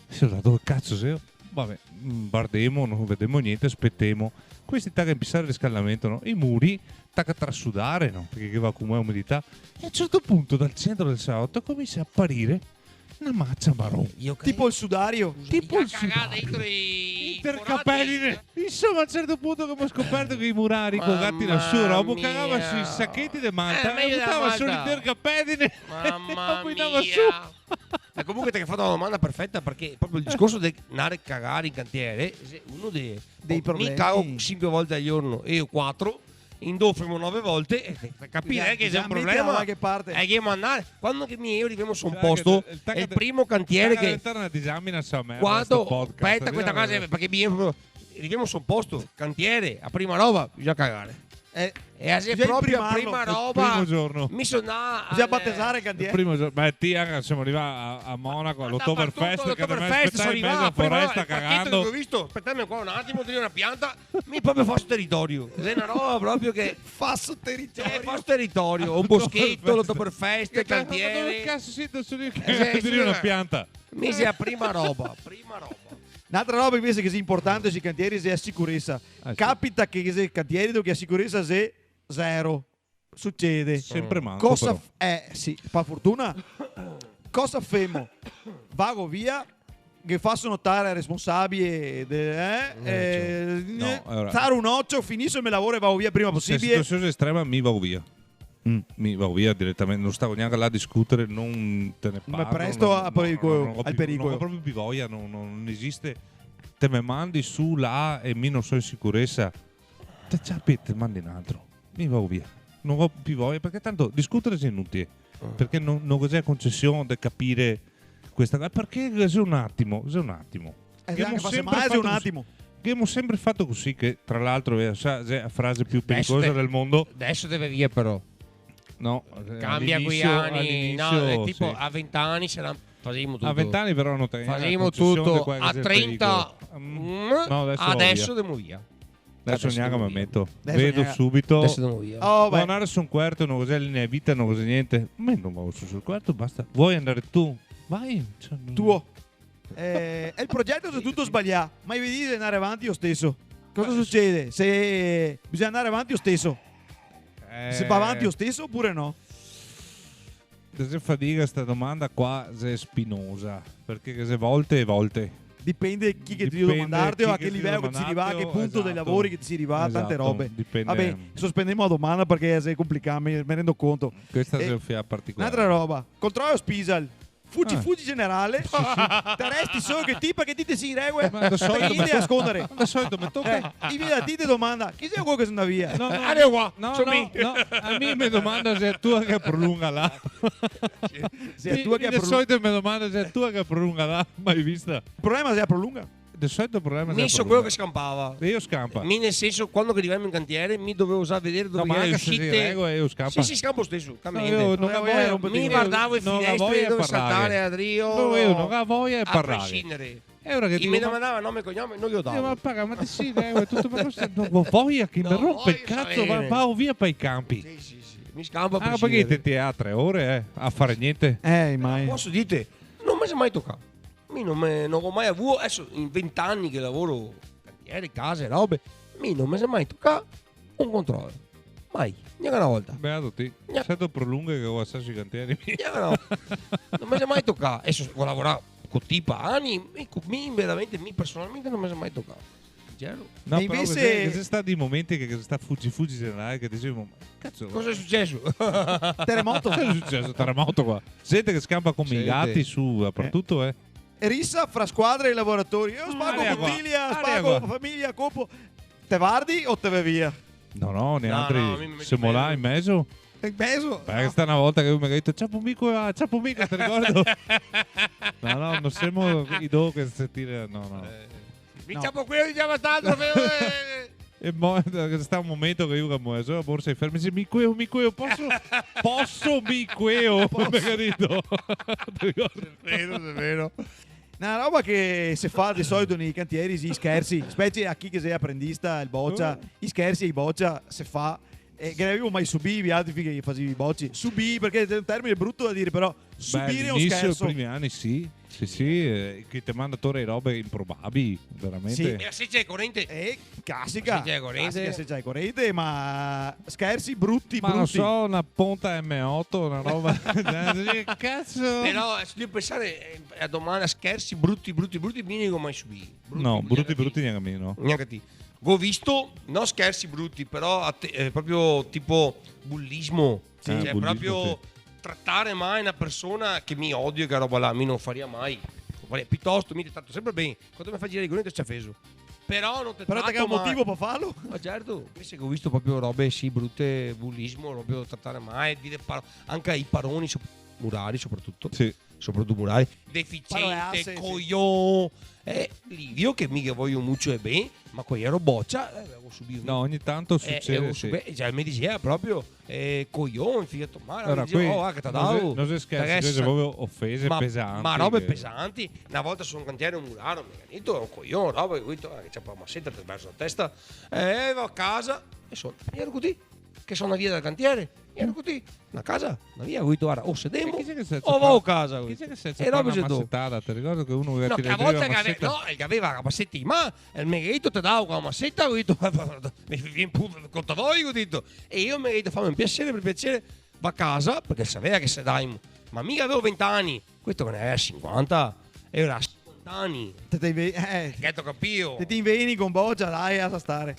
[SPEAKER 3] E sono dove cazzo sei? Vabbè, guardiamo, non vediamo niente, aspettiamo. Questi tagga in pissare il riscaldamento, no? I muri tagga a trasudare, no? Perché va con umidità. E a un certo punto dal centro del salotto comincia a apparire una maccia marron.
[SPEAKER 1] Tipo il sudario.
[SPEAKER 3] Tipo il
[SPEAKER 2] cagata
[SPEAKER 3] sudario.
[SPEAKER 2] dentro i
[SPEAKER 3] Intercapelli. Insomma, a un certo punto che ho scoperto che i murari colgati lassù, robo cagava
[SPEAKER 2] mia.
[SPEAKER 3] sui sacchetti di Malta
[SPEAKER 2] meglio
[SPEAKER 3] e
[SPEAKER 2] della
[SPEAKER 3] buttava
[SPEAKER 2] Malta.
[SPEAKER 3] sull'intercapelli
[SPEAKER 2] Mamma
[SPEAKER 3] e guidava
[SPEAKER 2] mia.
[SPEAKER 3] su.
[SPEAKER 2] Ma comunque ti hai fatto una domanda perfetta perché proprio il discorso di andare a cagare in cantiere se uno
[SPEAKER 1] Dei problemi.
[SPEAKER 2] mi cago 5 volte al giorno e io 4 indofimo 9 volte e per capire che c'è un
[SPEAKER 1] metti da
[SPEAKER 2] problema
[SPEAKER 1] qualche parte.
[SPEAKER 2] è che mandare quando che mi arriviamo su un
[SPEAKER 3] Sai
[SPEAKER 2] posto
[SPEAKER 3] che
[SPEAKER 2] è il primo cantiere che
[SPEAKER 3] una disamina sa me.
[SPEAKER 2] quando aspetta questa cosa perché mi arriviamo su un posto cantiere a prima roba bisogna cagare e se
[SPEAKER 1] bisogna
[SPEAKER 2] proprio a
[SPEAKER 1] imprimarlo
[SPEAKER 2] prima
[SPEAKER 3] il
[SPEAKER 2] roba
[SPEAKER 3] primo giorno.
[SPEAKER 2] mi sono
[SPEAKER 1] Bisogna battezzare il
[SPEAKER 3] Il
[SPEAKER 1] cantiere.
[SPEAKER 3] primo giorno, beh, siamo arrivati a Monaco all'Oktoberfest che da me aspettare in mezzo a foresta cagando.
[SPEAKER 2] Ho visto, aspettatemi ancora un attimo, di una pianta, mi proprio fa territorio. È una roba proprio che
[SPEAKER 1] Fa su territorio.
[SPEAKER 2] fa territorio, un boschetto, l'Oktoberfest, il
[SPEAKER 3] Dove
[SPEAKER 2] cantiere.
[SPEAKER 3] cazzo siete sono io
[SPEAKER 2] sì,
[SPEAKER 3] che
[SPEAKER 2] sì,
[SPEAKER 3] dire una
[SPEAKER 2] sì.
[SPEAKER 3] pianta?
[SPEAKER 2] Mi sia prima roba.
[SPEAKER 1] Un'altra roba invece che è importante sui cantieri è la sicurezza.
[SPEAKER 3] Sì.
[SPEAKER 1] Capita che i cantieri dove la sicurezza è zero. Succede.
[SPEAKER 3] Sempre manco
[SPEAKER 1] Cosa
[SPEAKER 3] però.
[SPEAKER 1] sì, per fortuna. Cosa femo? Vago via che faccio notare ai responsabili
[SPEAKER 3] No, allora.
[SPEAKER 1] stare un occhio, finisco il mio lavoro e vado via prima
[SPEAKER 3] Se la
[SPEAKER 1] possibile.
[SPEAKER 3] situazione estrema mi va via. Mi va via direttamente, non stavo neanche là a discutere, non te ne parlo.
[SPEAKER 1] Ma presto al pericolo,
[SPEAKER 3] ho
[SPEAKER 1] al
[SPEAKER 3] più-
[SPEAKER 1] pericolo.
[SPEAKER 3] Non ho proprio più voglia, non esiste. Te me mandi su là e mi non sono in sicurezza. Te te mandi un altro. Mi va via. Non ho più voglia perché tanto discutere è inutile. Perché non c'è concessione da capire questa cosa. Perché è un attimo.
[SPEAKER 1] Anche se mai è un attimo.
[SPEAKER 3] Che abbiamo sempre fatto così, che tra l'altro è la frase più pericolosa del mondo.
[SPEAKER 2] Adesso deve via però.
[SPEAKER 3] No,
[SPEAKER 2] Cambia quei anni. No,
[SPEAKER 3] all'inizio,
[SPEAKER 2] è tipo
[SPEAKER 3] sì.
[SPEAKER 2] a 20 anni facevamo tutto.
[SPEAKER 3] A 20 anni però non
[SPEAKER 2] Facevamo tutto. A 30
[SPEAKER 3] no,
[SPEAKER 2] adesso
[SPEAKER 3] adesso
[SPEAKER 2] andiamo via.
[SPEAKER 3] Adesso neanche mi metto.
[SPEAKER 1] Adesso
[SPEAKER 3] Vedo
[SPEAKER 1] neanche-
[SPEAKER 3] subito.
[SPEAKER 2] Adesso devo via.
[SPEAKER 1] Oh,
[SPEAKER 3] Vuoi
[SPEAKER 1] beh.
[SPEAKER 3] andare su un quarto, non cos'è linea vita, non cos'è niente. Ma io non vado su sul quarto, basta. Vuoi andare tu? Vai. Cioè,
[SPEAKER 1] Tuo. E il progetto è tutto sbagliato. Ma vedi di andare avanti io stesso. Cosa succede? Se bisogna andare avanti io stesso. Se va avanti io stesso oppure no?
[SPEAKER 3] Se fatica sta domanda qua se è spinosa. Perché se volte e volte.
[SPEAKER 1] Dipende chi che ti
[SPEAKER 3] Dipende
[SPEAKER 1] domandarti o
[SPEAKER 3] chi
[SPEAKER 1] a
[SPEAKER 3] che
[SPEAKER 1] che
[SPEAKER 3] ti
[SPEAKER 1] livello che ti si arriva, a che
[SPEAKER 3] domandarti,
[SPEAKER 1] punto dei
[SPEAKER 3] esatto.
[SPEAKER 1] lavori che ti si arriva, tante
[SPEAKER 3] Esatto,
[SPEAKER 1] robe.
[SPEAKER 3] dipende.
[SPEAKER 1] Vabbè, sospendiamo la domanda perché se è complicato, mi rendo conto.
[SPEAKER 3] Questa
[SPEAKER 1] E
[SPEAKER 3] è un fia particolare.
[SPEAKER 1] Un'altra roba, controllo Spisal. Fuggi,
[SPEAKER 3] Ah.
[SPEAKER 1] fuggi generale. Te resti solo che ti perché ti si regue.
[SPEAKER 3] Ma da solito
[SPEAKER 1] Perché
[SPEAKER 3] mi-
[SPEAKER 1] ti a nascondere.
[SPEAKER 3] Da solito mi tocca.
[SPEAKER 1] Ti viene da ti ti domanda, chi sei quello che sono via?
[SPEAKER 3] No, no,
[SPEAKER 2] Allora, qua,
[SPEAKER 3] no,
[SPEAKER 2] sono
[SPEAKER 3] no,
[SPEAKER 2] me.
[SPEAKER 3] no, a me mi domanda se è tua che prolunga là.
[SPEAKER 1] Se è tua che
[SPEAKER 3] Di
[SPEAKER 1] prolunga.
[SPEAKER 3] solito mi domanda se è tua che prolunga là. Mai vista?
[SPEAKER 1] Il problema è se la prolunga.
[SPEAKER 3] Di solito il problema è
[SPEAKER 2] Mi
[SPEAKER 3] se
[SPEAKER 2] so quello che scampava.
[SPEAKER 3] io scampa.
[SPEAKER 2] Mi nel senso, quando che arriviamo in cantiere, mi dovevo usare a vedere
[SPEAKER 3] No,
[SPEAKER 2] dove
[SPEAKER 3] ma
[SPEAKER 2] erano
[SPEAKER 3] anche se si
[SPEAKER 2] uscite.
[SPEAKER 3] reggo io scampa.
[SPEAKER 2] Sì, scampo stesso.
[SPEAKER 3] No,
[SPEAKER 2] cammino.
[SPEAKER 3] io non
[SPEAKER 1] la
[SPEAKER 3] ho
[SPEAKER 1] voglio
[SPEAKER 3] voglia
[SPEAKER 1] rompere
[SPEAKER 2] Mi
[SPEAKER 1] di
[SPEAKER 2] guardavo i
[SPEAKER 3] non ho
[SPEAKER 2] finestre
[SPEAKER 3] voglia
[SPEAKER 2] dove
[SPEAKER 3] parlare.
[SPEAKER 2] saltare a Rio.
[SPEAKER 3] No, io non ho voglia di
[SPEAKER 2] a
[SPEAKER 3] parlare.
[SPEAKER 2] prescindere.
[SPEAKER 3] E ora che
[SPEAKER 2] Chi
[SPEAKER 3] dico,
[SPEAKER 2] mi
[SPEAKER 3] ma-
[SPEAKER 2] domandava nome e cognome, non glielo
[SPEAKER 3] Io, ma
[SPEAKER 2] davo.
[SPEAKER 3] paga, ma ti sì, è tutto per questo. Non ho voglia che mi
[SPEAKER 2] No,
[SPEAKER 3] rompe il
[SPEAKER 2] voglio
[SPEAKER 3] cazzo,
[SPEAKER 2] sapere.
[SPEAKER 3] va via per i campi.
[SPEAKER 2] Sì, sì, sì. Mi scampo a
[SPEAKER 3] Ah, perché
[SPEAKER 2] prescindere.
[SPEAKER 3] ti ha 3 ore a fare niente.
[SPEAKER 1] Mai.
[SPEAKER 2] Posso dirti, non mi si è mai toccato. Non ho mai avuto, adesso in 20 anni che lavoro cantiere, case, robe, non mi si è mai toccato un controllo. Mai, neanche una volta.
[SPEAKER 3] Beato ti.
[SPEAKER 2] No.
[SPEAKER 3] Sento prolunga che ho assasso i cantieri.
[SPEAKER 2] Neanche una volta. Non mi si è mai toccato. Adesso ho lavorato con tipa anni, veramente, personalmente non mi si è mai toccato. Zero.
[SPEAKER 3] No,
[SPEAKER 1] E
[SPEAKER 3] però
[SPEAKER 1] invece-
[SPEAKER 3] che sono stati momenti che sta fuggi generale che dicevo, ma cazzo,
[SPEAKER 2] Cosa è successo?
[SPEAKER 1] Terremoto.
[SPEAKER 3] cosa è successo? Terremoto qua. Gente che scampa come i
[SPEAKER 2] Gente.
[SPEAKER 3] gatti su dappertutto,
[SPEAKER 1] Rissa fra squadre e lavoratori. Io spago
[SPEAKER 3] Aria qua,
[SPEAKER 1] bottiglia,
[SPEAKER 3] aria
[SPEAKER 1] spago
[SPEAKER 3] qua.
[SPEAKER 1] famiglia, copo. Te vardi o te vai via?
[SPEAKER 3] No, no, ne
[SPEAKER 2] No,
[SPEAKER 3] altri.
[SPEAKER 2] no, mi metto
[SPEAKER 3] Siamo là
[SPEAKER 2] bene.
[SPEAKER 3] in mezzo.
[SPEAKER 1] È peso.
[SPEAKER 3] Perché sta una volta che mi ha detto ciao mico, ti ricordo? No, non siamo i do che sentire, no.
[SPEAKER 2] Mi ciapo quello, diciamo tanto.
[SPEAKER 3] E sta un momento che io che muoio, la borsa è ferma e dice mi queo, posso mi queo, mi capito? Ti ricordi?
[SPEAKER 2] È vero.
[SPEAKER 1] Una roba che si fa di solito nei cantieri, si scherzi, specie a chi che sei apprendista, il boccia, i scherzi e i boccia si fa. E che avevo mai subivi, altri che facevi i bocci. Subì, perché è un termine brutto da dire, però subire è un
[SPEAKER 3] all'inizio,
[SPEAKER 1] scherzo.
[SPEAKER 3] i primi anni sì, che ti manda torre robe improbabili, veramente.
[SPEAKER 1] Sì.
[SPEAKER 2] E se c'è corrente,
[SPEAKER 1] Classica,
[SPEAKER 2] Se c'è corrente.
[SPEAKER 1] classica se c'hai corrente, ma scherzi brutti,
[SPEAKER 3] Ma non
[SPEAKER 1] brutti.
[SPEAKER 3] so, una ponta M8, una roba. Cazzo!
[SPEAKER 2] però se devo pensare a domanda scherzi brutti, mi dico mai subì.
[SPEAKER 3] No, brutti neanche meno.
[SPEAKER 2] Neanche ti. Ho visto, non scherzi brutti, però proprio tipo bullismo. Cioè
[SPEAKER 3] bullismo,
[SPEAKER 2] proprio trattare mai una persona che mi odio, che roba là, mi non faria mai. Piuttosto mi tratto sempre bene. Quando mi fa girare i corrente c'è feso. Però non te
[SPEAKER 1] Però te che
[SPEAKER 2] tratto
[SPEAKER 1] ha un
[SPEAKER 2] mai.
[SPEAKER 1] motivo per farlo?
[SPEAKER 2] Ma certo, invece che ho visto proprio robe sì brutte, bullismo, proprio trattare mai, dire anche ai paroni murari soprattutto.
[SPEAKER 3] Sì.
[SPEAKER 2] Soprattutto murari.
[SPEAKER 1] Paroleasse,
[SPEAKER 2] Deficiente,
[SPEAKER 1] sì.
[SPEAKER 2] coglione. Livio che mica voglio molto e bene, ma qui ero boccia, avevo subito.
[SPEAKER 3] No, ogni tanto succede. Sì.
[SPEAKER 2] Già mi diceva proprio coglione, figlio male.
[SPEAKER 3] Allora,
[SPEAKER 2] Dicevo,
[SPEAKER 3] qui
[SPEAKER 2] oh, che ti davo.
[SPEAKER 3] non si scherza,
[SPEAKER 2] Perché
[SPEAKER 3] queste proprio offese pesanti.
[SPEAKER 2] Ma robe
[SPEAKER 3] che-
[SPEAKER 2] pesanti. Una volta su un cantiere muraro, mi ha detto, è un coglione, roba, che c'è un massetta verso la testa. Va a casa e sono. Io ero così, che sono via dal cantiere. Io ero così, una casa, una via, guarda, o sedemo,
[SPEAKER 3] Chi c'è che si
[SPEAKER 2] o vado a casa.
[SPEAKER 3] Chi c'è che si
[SPEAKER 2] E
[SPEAKER 3] fa
[SPEAKER 2] robe
[SPEAKER 3] una
[SPEAKER 2] se do.
[SPEAKER 3] massettata? Ti ricordo che uno
[SPEAKER 2] No,
[SPEAKER 3] ti
[SPEAKER 2] che a
[SPEAKER 3] leggeva
[SPEAKER 2] volte
[SPEAKER 3] la
[SPEAKER 2] che
[SPEAKER 3] massetta?
[SPEAKER 2] che aveva la massetta in mano, e il meghetto ti dava una massetta, ho detto, mi viene pure conta voi, ho detto. E io mi ho detto, fammi un piacere, per piacere, va a casa, perché sapeva che se dai, ma mica avevo 20 anni, questo che ne aveva 50, e ora 50 anni, che tu capio.
[SPEAKER 1] Te ti inveni con boccia, dai, a stare.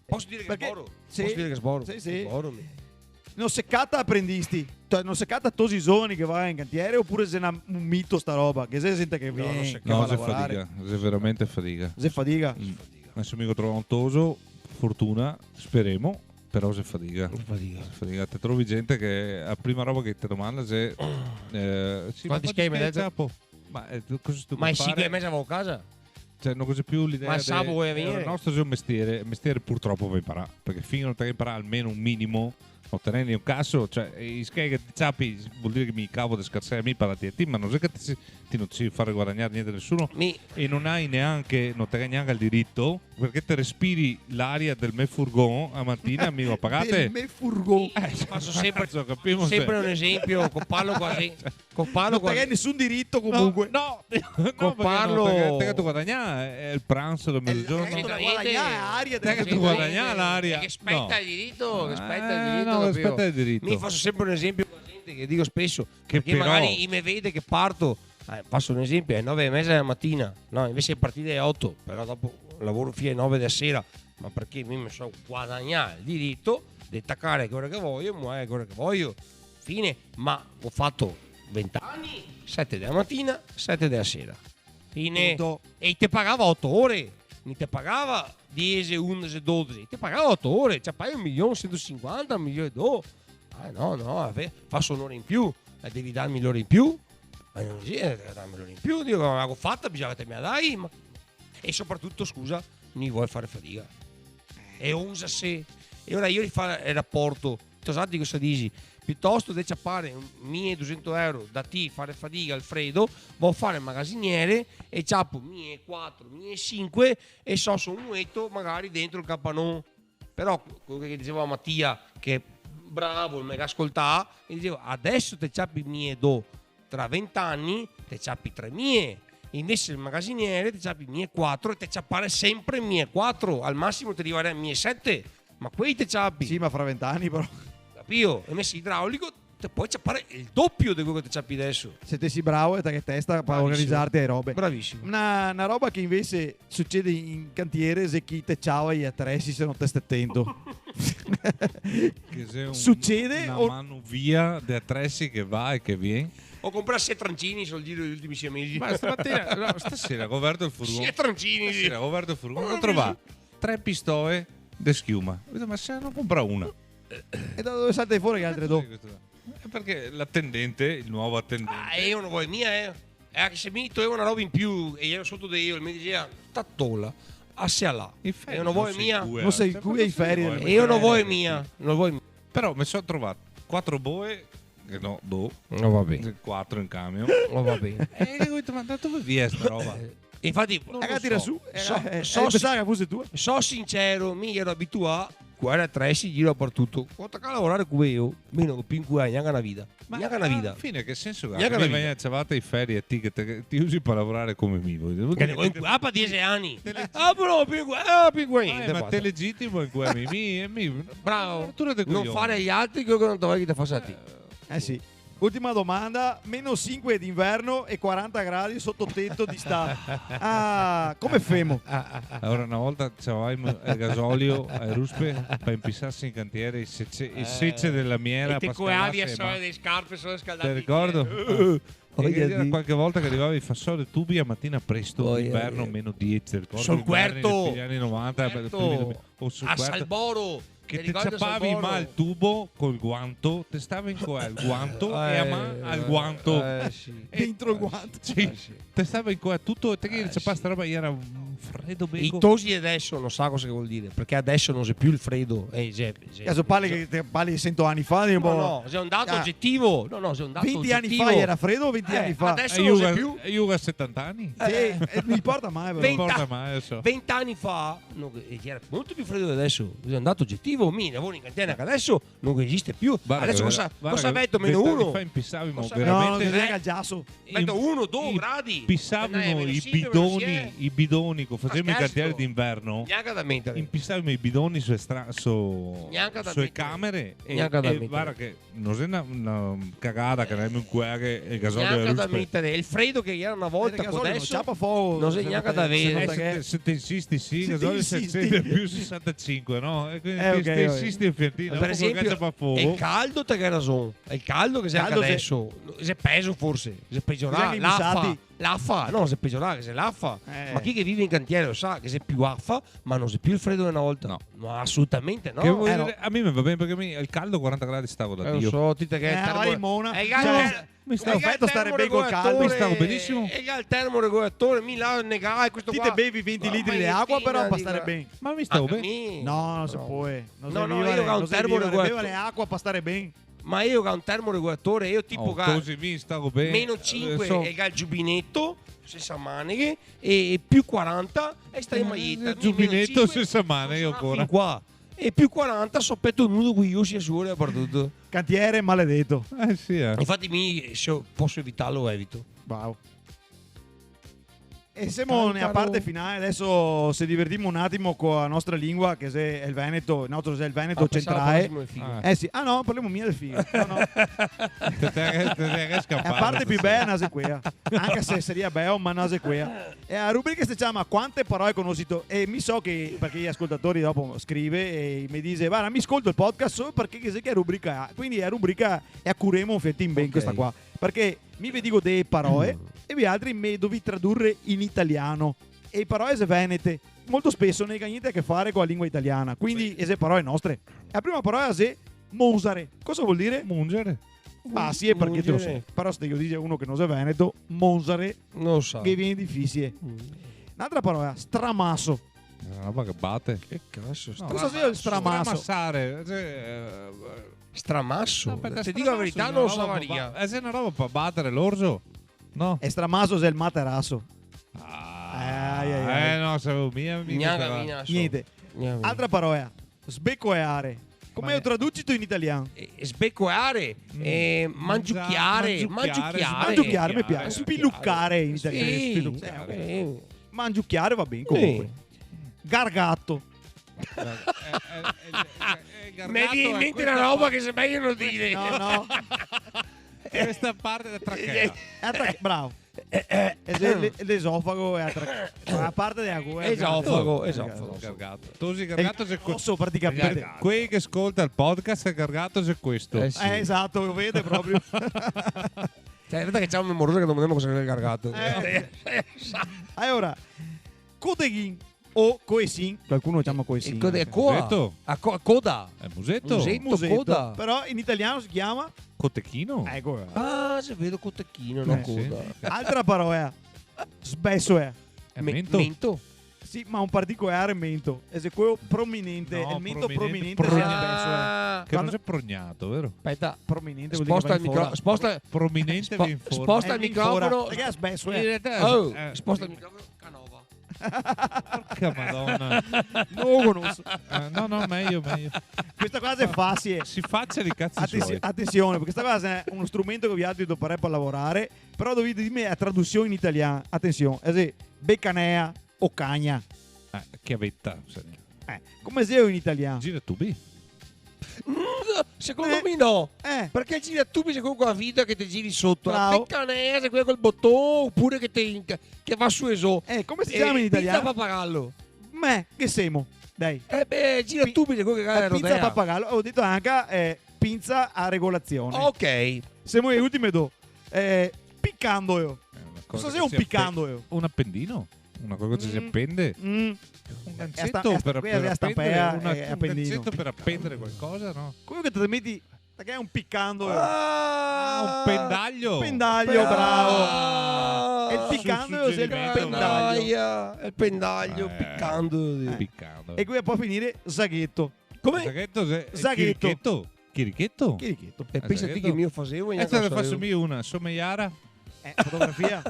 [SPEAKER 2] Posso dire che
[SPEAKER 1] Perché-
[SPEAKER 2] sboro?
[SPEAKER 1] sì.
[SPEAKER 2] Posso dire che sboro?
[SPEAKER 1] Sì, sì.
[SPEAKER 2] Sboro.
[SPEAKER 1] Non seccata apprendisti, cioè non seccata tosisoni che vai in cantiere, oppure se è un mito sta roba, che se sente che viene,
[SPEAKER 2] non
[SPEAKER 1] che
[SPEAKER 2] seccata.
[SPEAKER 1] va
[SPEAKER 3] No,
[SPEAKER 1] a
[SPEAKER 3] se
[SPEAKER 1] lavorare.
[SPEAKER 3] fatica, se veramente fatica.
[SPEAKER 1] Se fatica.
[SPEAKER 3] Adesso mi trovo un toso, fortuna, speriamo, però se fatica.
[SPEAKER 2] Fatica.
[SPEAKER 3] Se fatica. Te trovi gente che la prima roba che ti domanda se... sì,
[SPEAKER 2] Quanti
[SPEAKER 3] ma
[SPEAKER 2] schemi hai detto?
[SPEAKER 3] capo? Ma cosa tu
[SPEAKER 2] Ma
[SPEAKER 3] puoi
[SPEAKER 2] è sì che
[SPEAKER 3] fare?
[SPEAKER 2] mese avevo a casa?
[SPEAKER 3] Cioè, non così più l'idea
[SPEAKER 2] Ma il sabato vuoi venire?
[SPEAKER 3] il nostro è un mestiere purtroppo va imparare, perché finché non te impara almeno un minimo ottenendo un cazzo, cioè, i che ti ciapi vuol dire che mi cavo di scarsare a me per la TNT, ma non è che ti non ci fare guadagnare niente a nessuno e non hai neanche, non te neanche il diritto, perché te respiri l'aria del me furgon a mattina, amico, pagate.
[SPEAKER 1] Del me furgon.
[SPEAKER 2] Faccio sempre,
[SPEAKER 3] capiamo
[SPEAKER 2] sempre un esempio, con Parlo quasi. Con Parlo
[SPEAKER 1] Non te hai nessun diritto comunque.
[SPEAKER 3] No,
[SPEAKER 2] Con Parlo-
[SPEAKER 3] te che tu guadagna è il pranzo del mezzogiorno.
[SPEAKER 1] da guadagnare aria
[SPEAKER 3] Te che
[SPEAKER 1] del
[SPEAKER 3] tu guadagna l'aria.
[SPEAKER 2] Che spetta
[SPEAKER 3] No.
[SPEAKER 2] il diritto, che spetta il diritto.
[SPEAKER 3] No,
[SPEAKER 2] capito?
[SPEAKER 3] aspetta il diritto.
[SPEAKER 2] Mi faccio sempre un esempio con la gente che dico spesso,
[SPEAKER 3] Che
[SPEAKER 2] che
[SPEAKER 3] però-
[SPEAKER 2] magari mi vede che parto, passo un esempio, è 9:30 della mattina, no, invece partite alle 8, però dopo lavoro fino alle 9 della sera, ma perché mi so guadagnare il diritto di attaccare che ora che voglio, muovere che ora che voglio, fine, ma ho fatto 20 anni, 7 della mattina, 7 della sera, fine,
[SPEAKER 1] Punto.
[SPEAKER 2] e ti pagava 8 ore, mi ti pagava 10, 11, 12, ti pagava 8 ore, cioè paghi 1.150.000, 1.200.000. No, faccio un'ora in più, devi darmi l'ora in più. Ma non sì, darmi l'ora in più, dico, ma l'avevo fatta, bisogna che me la dai. E soprattutto, scusa, mi vuoi fare fatica. E onza se. E ora io rifare il rapporto, di cosa dici? Piuttosto di ciappare 1.200 euro da ti fare fatica Alfredo, vado a fare il magazziniere e ciappo 1.400, 1.500 e so un muetto magari dentro il capanone. Però quello che diceva Mattia, che è bravo, il mega ascoltà, e dicevo adesso te ciappi 1.200, tra 20 anni te ciappi 3.000. Invece il magazziniere ti ciappi 1.400 e te ciappare sempre 1.400, al massimo ti arrivare a 1.700, ma quei te ciappi.
[SPEAKER 1] Sì, ma fra 20 anni però.
[SPEAKER 2] Capito? E messo idraulico te puoi ciappare il doppio di quello che ti ciappi adesso.
[SPEAKER 1] Se te sei bravo e te che testa per
[SPEAKER 2] Bravissimo.
[SPEAKER 1] organizzarti le robe.
[SPEAKER 2] Bravissimo.
[SPEAKER 1] Una roba che invece succede in cantiere se chi te ciava gli attrezzi se non te stai attento.
[SPEAKER 3] Che sei
[SPEAKER 1] Succede
[SPEAKER 3] una
[SPEAKER 1] o-
[SPEAKER 3] mano via di attrezzi che va e che viene.
[SPEAKER 2] Ho comprato 6 trancini sul giro degli ultimi 6 mesi.
[SPEAKER 3] Ma stamattina, no, stasera ho aperto il furgone.
[SPEAKER 2] 6 trancini.
[SPEAKER 3] Stasera ho aperto il furgone. Ho trovato 3 pistole di schiuma. Ho detto, ma se non compra una?
[SPEAKER 1] E da dove saltai fuori le altre due?
[SPEAKER 3] Perché l'attendente, il nuovo attendente.
[SPEAKER 2] Io non voglio mia, che se mi toglievo una roba in più e ero sotto di io, e mi diceva, tattola, a sia là.
[SPEAKER 3] In ferie
[SPEAKER 2] Io non voglio
[SPEAKER 3] sei
[SPEAKER 2] mia.
[SPEAKER 3] due,
[SPEAKER 1] Non sei
[SPEAKER 3] cioè,
[SPEAKER 1] qui
[SPEAKER 3] quando
[SPEAKER 1] ai ferie.
[SPEAKER 3] sei
[SPEAKER 2] E io non
[SPEAKER 3] due,
[SPEAKER 2] voglio mia. Non voglio mia.
[SPEAKER 3] Però mi sono trovato 4 boe, che no, 2,
[SPEAKER 2] Non va bene.
[SPEAKER 3] 4 in camion.
[SPEAKER 2] Non va bene.
[SPEAKER 3] E ho detto, ma da dove via sta roba?
[SPEAKER 2] Infatti,
[SPEAKER 1] Tira su.
[SPEAKER 2] So-
[SPEAKER 1] Pensavo che fosse tua.
[SPEAKER 2] so sincero, mi ero abituato. Guarda, tre si gira per tutto. Quando a lavorare con io, meno che più in cui hai neanche una vita. Neanche una vita.
[SPEAKER 3] alla fine che senso ha?
[SPEAKER 2] Neanche una
[SPEAKER 3] Prima
[SPEAKER 2] vita.
[SPEAKER 3] c'avate i ferie e ti usi per lavorare come mi vuoi dire?
[SPEAKER 2] Che ne vuoi in cui? Per 10 anni. Però più in cui. Più in cui.
[SPEAKER 3] Ma te legittimo in cui mi
[SPEAKER 2] Bravo.
[SPEAKER 3] rottura di
[SPEAKER 2] Non
[SPEAKER 3] coglioni.
[SPEAKER 2] fare agli altri quello che non dovevi te fare a te.
[SPEAKER 1] Eh sì. Ultima domanda, meno 5 d'inverno e 40 gradi sotto tetto di sta. Ah, come femo?
[SPEAKER 3] Allora una volta c'avevamo il gasolio a Ruspe per impissarsi in cantiere il secce della miera.
[SPEAKER 2] E te
[SPEAKER 3] per
[SPEAKER 2] coavi a
[SPEAKER 3] scaldarsi,
[SPEAKER 2] sole
[SPEAKER 3] ma-
[SPEAKER 2] delle scarpe solo scaldate.
[SPEAKER 3] Ti ricordo?
[SPEAKER 1] Voglia
[SPEAKER 3] E era
[SPEAKER 1] di-
[SPEAKER 3] qualche volta che arrivava i fassoli tubi a mattina presto,
[SPEAKER 2] Voglia
[SPEAKER 3] d'inverno
[SPEAKER 2] di-
[SPEAKER 3] meno 10, ricordo
[SPEAKER 2] Sul
[SPEAKER 3] inverni
[SPEAKER 2] Querto.
[SPEAKER 3] degli anni 90,
[SPEAKER 2] Querto.
[SPEAKER 3] o sul
[SPEAKER 2] A
[SPEAKER 3] Querto,
[SPEAKER 2] Salboro.
[SPEAKER 3] che
[SPEAKER 2] Ti
[SPEAKER 3] ti
[SPEAKER 2] ricordi
[SPEAKER 3] ciappavi
[SPEAKER 2] Salboro?
[SPEAKER 3] ma il tubo col guanto, te stava in qua il guanto e a man al guanto.
[SPEAKER 2] Sì.
[SPEAKER 3] E-
[SPEAKER 1] Dentro il guanto.
[SPEAKER 3] Sì, te stava in qua tutto, te che ciappava sta roba era un freddo
[SPEAKER 2] I
[SPEAKER 3] becco.
[SPEAKER 2] tosi adesso non sa cosa vuol dire, perché adesso non c'è più il freddo.
[SPEAKER 1] Caso parli 100 anni fa,
[SPEAKER 2] No, no, c'è un dato
[SPEAKER 1] Ah.
[SPEAKER 2] oggettivo. No, c'è un dato
[SPEAKER 1] 20 anni
[SPEAKER 2] oggettivo.
[SPEAKER 1] fa era freddo o 20 anni fa?
[SPEAKER 2] Adesso
[SPEAKER 3] E
[SPEAKER 2] non c'è
[SPEAKER 3] Yuga,
[SPEAKER 2] più.
[SPEAKER 3] Yuga ha 70 anni?
[SPEAKER 1] Sì, non importa mai però.
[SPEAKER 3] Non importa mai adesso.
[SPEAKER 2] 20 anni fa era molto più freddo di adesso. È un dato oggettivo. Mi lavoro in cantiere che adesso non esiste più.
[SPEAKER 3] Guarda
[SPEAKER 2] Adesso
[SPEAKER 3] che- guarda
[SPEAKER 2] cosa
[SPEAKER 3] che
[SPEAKER 2] metto? Meno
[SPEAKER 3] 20 anni
[SPEAKER 2] uno.
[SPEAKER 3] fa impissavamo
[SPEAKER 2] Cosa
[SPEAKER 1] No, non
[SPEAKER 3] veramente.
[SPEAKER 1] ti neanche al giasso.
[SPEAKER 2] Metto 1, 2
[SPEAKER 3] i-
[SPEAKER 2] gradi.
[SPEAKER 3] Pissavamo
[SPEAKER 2] Meno
[SPEAKER 3] i
[SPEAKER 2] 5, meno
[SPEAKER 3] bidoni,
[SPEAKER 2] 6.
[SPEAKER 3] i bidoni che facevamo in
[SPEAKER 2] scherzo.
[SPEAKER 3] cantiere d'inverno.
[SPEAKER 2] Neanche da mettere.
[SPEAKER 3] Impissavamo i bidoni
[SPEAKER 2] Neanche da
[SPEAKER 3] sulle
[SPEAKER 2] mettere.
[SPEAKER 3] camere e,
[SPEAKER 2] Neanche da
[SPEAKER 3] e
[SPEAKER 2] mettere.
[SPEAKER 3] guarda che non è una cagata che andiamo in guerra e il gasolio
[SPEAKER 2] Neanche
[SPEAKER 3] è
[SPEAKER 2] da
[SPEAKER 3] ruspe.
[SPEAKER 2] mettere. Il freddo che era una volta con
[SPEAKER 1] non
[SPEAKER 2] adesso.
[SPEAKER 1] ciappa fuoco.
[SPEAKER 2] non sei neanche da vedere.
[SPEAKER 3] Se ti insisti sì,
[SPEAKER 1] Se
[SPEAKER 3] il
[SPEAKER 1] ti
[SPEAKER 3] gasolio
[SPEAKER 1] insisti.
[SPEAKER 3] 7 più 65 no? E quindi
[SPEAKER 1] Ok,
[SPEAKER 3] ti
[SPEAKER 1] ok.
[SPEAKER 3] insisti in fiantino
[SPEAKER 2] Per
[SPEAKER 3] dopo quel
[SPEAKER 2] esempio,
[SPEAKER 3] cazzo fa
[SPEAKER 2] è
[SPEAKER 3] fuoco.
[SPEAKER 2] il caldo te che hai ragione. È il caldo che c'è anche
[SPEAKER 1] Caldo se-
[SPEAKER 2] adesso. Si è peso forse. Si è peggiorato.
[SPEAKER 1] Bisogna
[SPEAKER 2] L'affa.
[SPEAKER 1] imbissati.
[SPEAKER 2] l'affa non si è peggiorata, se l'affa. Ma chi che vive in cantiere lo sa che se più affa, ma non si più il freddo di una volta. No, assolutamente no.
[SPEAKER 3] Che vuoi
[SPEAKER 2] no.
[SPEAKER 3] dire? A me va bene perché il caldo 40 gradi stavo da
[SPEAKER 2] Lo
[SPEAKER 3] Dio.
[SPEAKER 2] so, ti che
[SPEAKER 1] vai in Mona.
[SPEAKER 3] mi stavo
[SPEAKER 1] perfetto stare bene col caldo.
[SPEAKER 3] Mi stavo benissimo.
[SPEAKER 2] E il termoregolatore mi la negai questo
[SPEAKER 1] Ti
[SPEAKER 2] qua.
[SPEAKER 1] te bevi 20 litri di acqua però per stare bene.
[SPEAKER 3] Ma mi stavo bene.
[SPEAKER 1] No, non si può. Non
[SPEAKER 2] No,
[SPEAKER 1] si
[SPEAKER 2] no,
[SPEAKER 1] vive,
[SPEAKER 2] io ho un
[SPEAKER 1] non si
[SPEAKER 2] termoregolatore.
[SPEAKER 1] vive, bevere acqua per stare bene.
[SPEAKER 2] Ma io ho un termoregolatore, io tipo
[SPEAKER 3] Così mi stavo bene.
[SPEAKER 2] meno 5
[SPEAKER 3] So-
[SPEAKER 2] e il giubinetto, senza maniche, e più 40 e stai in maglietta.
[SPEAKER 3] Il giubinetto senza maniche ancora.
[SPEAKER 2] Qua. E più 40 soppetto nudo qui io sia solo dappertutto.
[SPEAKER 1] Cantiere maledetto.
[SPEAKER 3] Sì,
[SPEAKER 2] Infatti se posso evitarlo evito.
[SPEAKER 1] Bravo. E siamo nella parte finale, adesso se divertiamo un attimo con la nostra lingua, che è il Veneto, il nostro è il Veneto centrale. Sì, no, parliamo mia del figo. No, no.
[SPEAKER 3] Te
[SPEAKER 1] È la parte più bella, nase quea. Anche se sarebbe bello, ma nase quea. E la rubrica si chiama Quante parole conoscito? E mi so che, perché gli ascoltatori dopo scrive e mi dice, guarda, mi ascolto il podcast solo perché che rubrica ha. Quindi la rubrica è a curemo un fettin ben questa qua. Perché mi vi dico delle parole e vi altri mi devi tradurre in italiano. E parole venete molto spesso non ha niente a che fare con la lingua italiana. Quindi le parole nostre. La prima parola è monsare. Cosa vuol dire?
[SPEAKER 3] Mungere.
[SPEAKER 1] Ah sì, è perché te lo so. Però se io dico uno che non sa veneto, monsare,
[SPEAKER 2] non lo so.
[SPEAKER 1] che viene difficile. Un'altra parola, stramasso.
[SPEAKER 3] Una roba che batte.
[SPEAKER 2] Che cazzo?
[SPEAKER 1] Cosa sia il stramasso?
[SPEAKER 3] Stramassare.
[SPEAKER 2] Stramasso?
[SPEAKER 3] Aspetta,
[SPEAKER 2] Se dico la verità non lo so Maria.
[SPEAKER 3] È una roba per battere l'orso? No.
[SPEAKER 1] E stramasso è il materasso.
[SPEAKER 3] No, sapevo mia.
[SPEAKER 1] Niente. Altra parola, sbecoeare. Come lo traduci tu in italiano?
[SPEAKER 2] Sbeccoare, mangiucchiare,
[SPEAKER 1] Mangiucchiare, mi piace. Spiluccare in italiano.
[SPEAKER 2] Sì.
[SPEAKER 1] Spiluccare. Mangiucchiare va bene comunque. Gargatto.
[SPEAKER 2] Mi viene in mente una roba che se meglio non dire.
[SPEAKER 1] No.
[SPEAKER 3] Questa parte della trachea.
[SPEAKER 1] Bravo. L'esofago è la parte della gola.
[SPEAKER 2] Esofago.
[SPEAKER 3] Gargato. Tu sei gargato se
[SPEAKER 1] Posso praticamente.
[SPEAKER 3] Quelli che ascolta il podcast è gargato se questo.
[SPEAKER 1] Esatto, lo vede proprio.
[SPEAKER 2] Cioè, in realtà che c'è un memoroso che non vediamo cosa è il gargato.
[SPEAKER 1] Allora, codeghin o coesin, qualcuno chiama coesin.
[SPEAKER 3] Musetto.
[SPEAKER 2] Coda.
[SPEAKER 3] È musetto.
[SPEAKER 2] Musetto. Coda.
[SPEAKER 1] Però in italiano si chiama
[SPEAKER 3] Cotechino.
[SPEAKER 1] ecco.
[SPEAKER 2] Ah, se vedo cotechino, non
[SPEAKER 3] Sì.
[SPEAKER 2] coda.
[SPEAKER 1] Altra parola. Spesso è.
[SPEAKER 3] È mento.
[SPEAKER 2] Mento.
[SPEAKER 1] Sì, ma un particolare mento. E se quello prominente,
[SPEAKER 3] No,
[SPEAKER 1] il mento prominente
[SPEAKER 3] prominente.
[SPEAKER 1] sia spesso è.
[SPEAKER 2] Ah,
[SPEAKER 3] Che non sei prognato, vero?
[SPEAKER 2] aspetta.
[SPEAKER 1] Prominente vuol dire
[SPEAKER 2] Sposta
[SPEAKER 1] che
[SPEAKER 2] il
[SPEAKER 1] va in fora.
[SPEAKER 2] microfono. Sposta.
[SPEAKER 3] Prominente vi informa.
[SPEAKER 2] Sposta il
[SPEAKER 1] in fora.
[SPEAKER 2] microfono.
[SPEAKER 1] Perché spesso
[SPEAKER 3] In
[SPEAKER 1] è.
[SPEAKER 3] realtà
[SPEAKER 2] Oh, sposta il microfono. Canova.
[SPEAKER 3] Porca madonna.
[SPEAKER 1] Non lo conosco.
[SPEAKER 3] No, meglio.
[SPEAKER 1] Questa cosa è facile.
[SPEAKER 3] Si faccia di cazzi suoi.
[SPEAKER 1] Attenzione, perché questa cosa è uno strumento che vi altri dovrei per lavorare, però dovete dirmi la traduzione in italiano. Attenzione, beccanea o cagna.
[SPEAKER 3] Chiavetta.
[SPEAKER 1] Come se in italiano?
[SPEAKER 3] Gira tu B.
[SPEAKER 2] Secondo me no. Perché il giratubi c'è comunque la vita che ti giri sotto.
[SPEAKER 1] Bravo.
[SPEAKER 2] La peccanese, quella col bottone, oppure che va su e su.
[SPEAKER 1] Come si chiama in italiano?
[SPEAKER 2] Pizza pappagallo.
[SPEAKER 1] Che siamo? Dai.
[SPEAKER 2] Giratubi c'è quello che cade
[SPEAKER 1] Pizza pappagallo. Ho detto anche pinza a regolazione.
[SPEAKER 2] Ok.
[SPEAKER 1] Siamo le ultime due. Piccando io. Cosa sei un piccando io?
[SPEAKER 3] Un appendino? Una cosa che si appende? Un gancetto per
[SPEAKER 1] appendere
[SPEAKER 3] un gancetto per appendere qualcosa, no?
[SPEAKER 1] Quello che te metti perché è un piccando io.
[SPEAKER 3] Un pendaglio.
[SPEAKER 1] Pendaglio, bravo. E il piccando è il pendaglio.
[SPEAKER 2] Il pendaglio, piccando.
[SPEAKER 3] Piccando.
[SPEAKER 1] E qui può finire zaghetto.
[SPEAKER 2] Come?
[SPEAKER 3] Zaghetto. Chirichetto?
[SPEAKER 2] E pensati che il mio facevo.
[SPEAKER 3] E te ne faccio io una. Sommeiara?
[SPEAKER 1] Fotografia.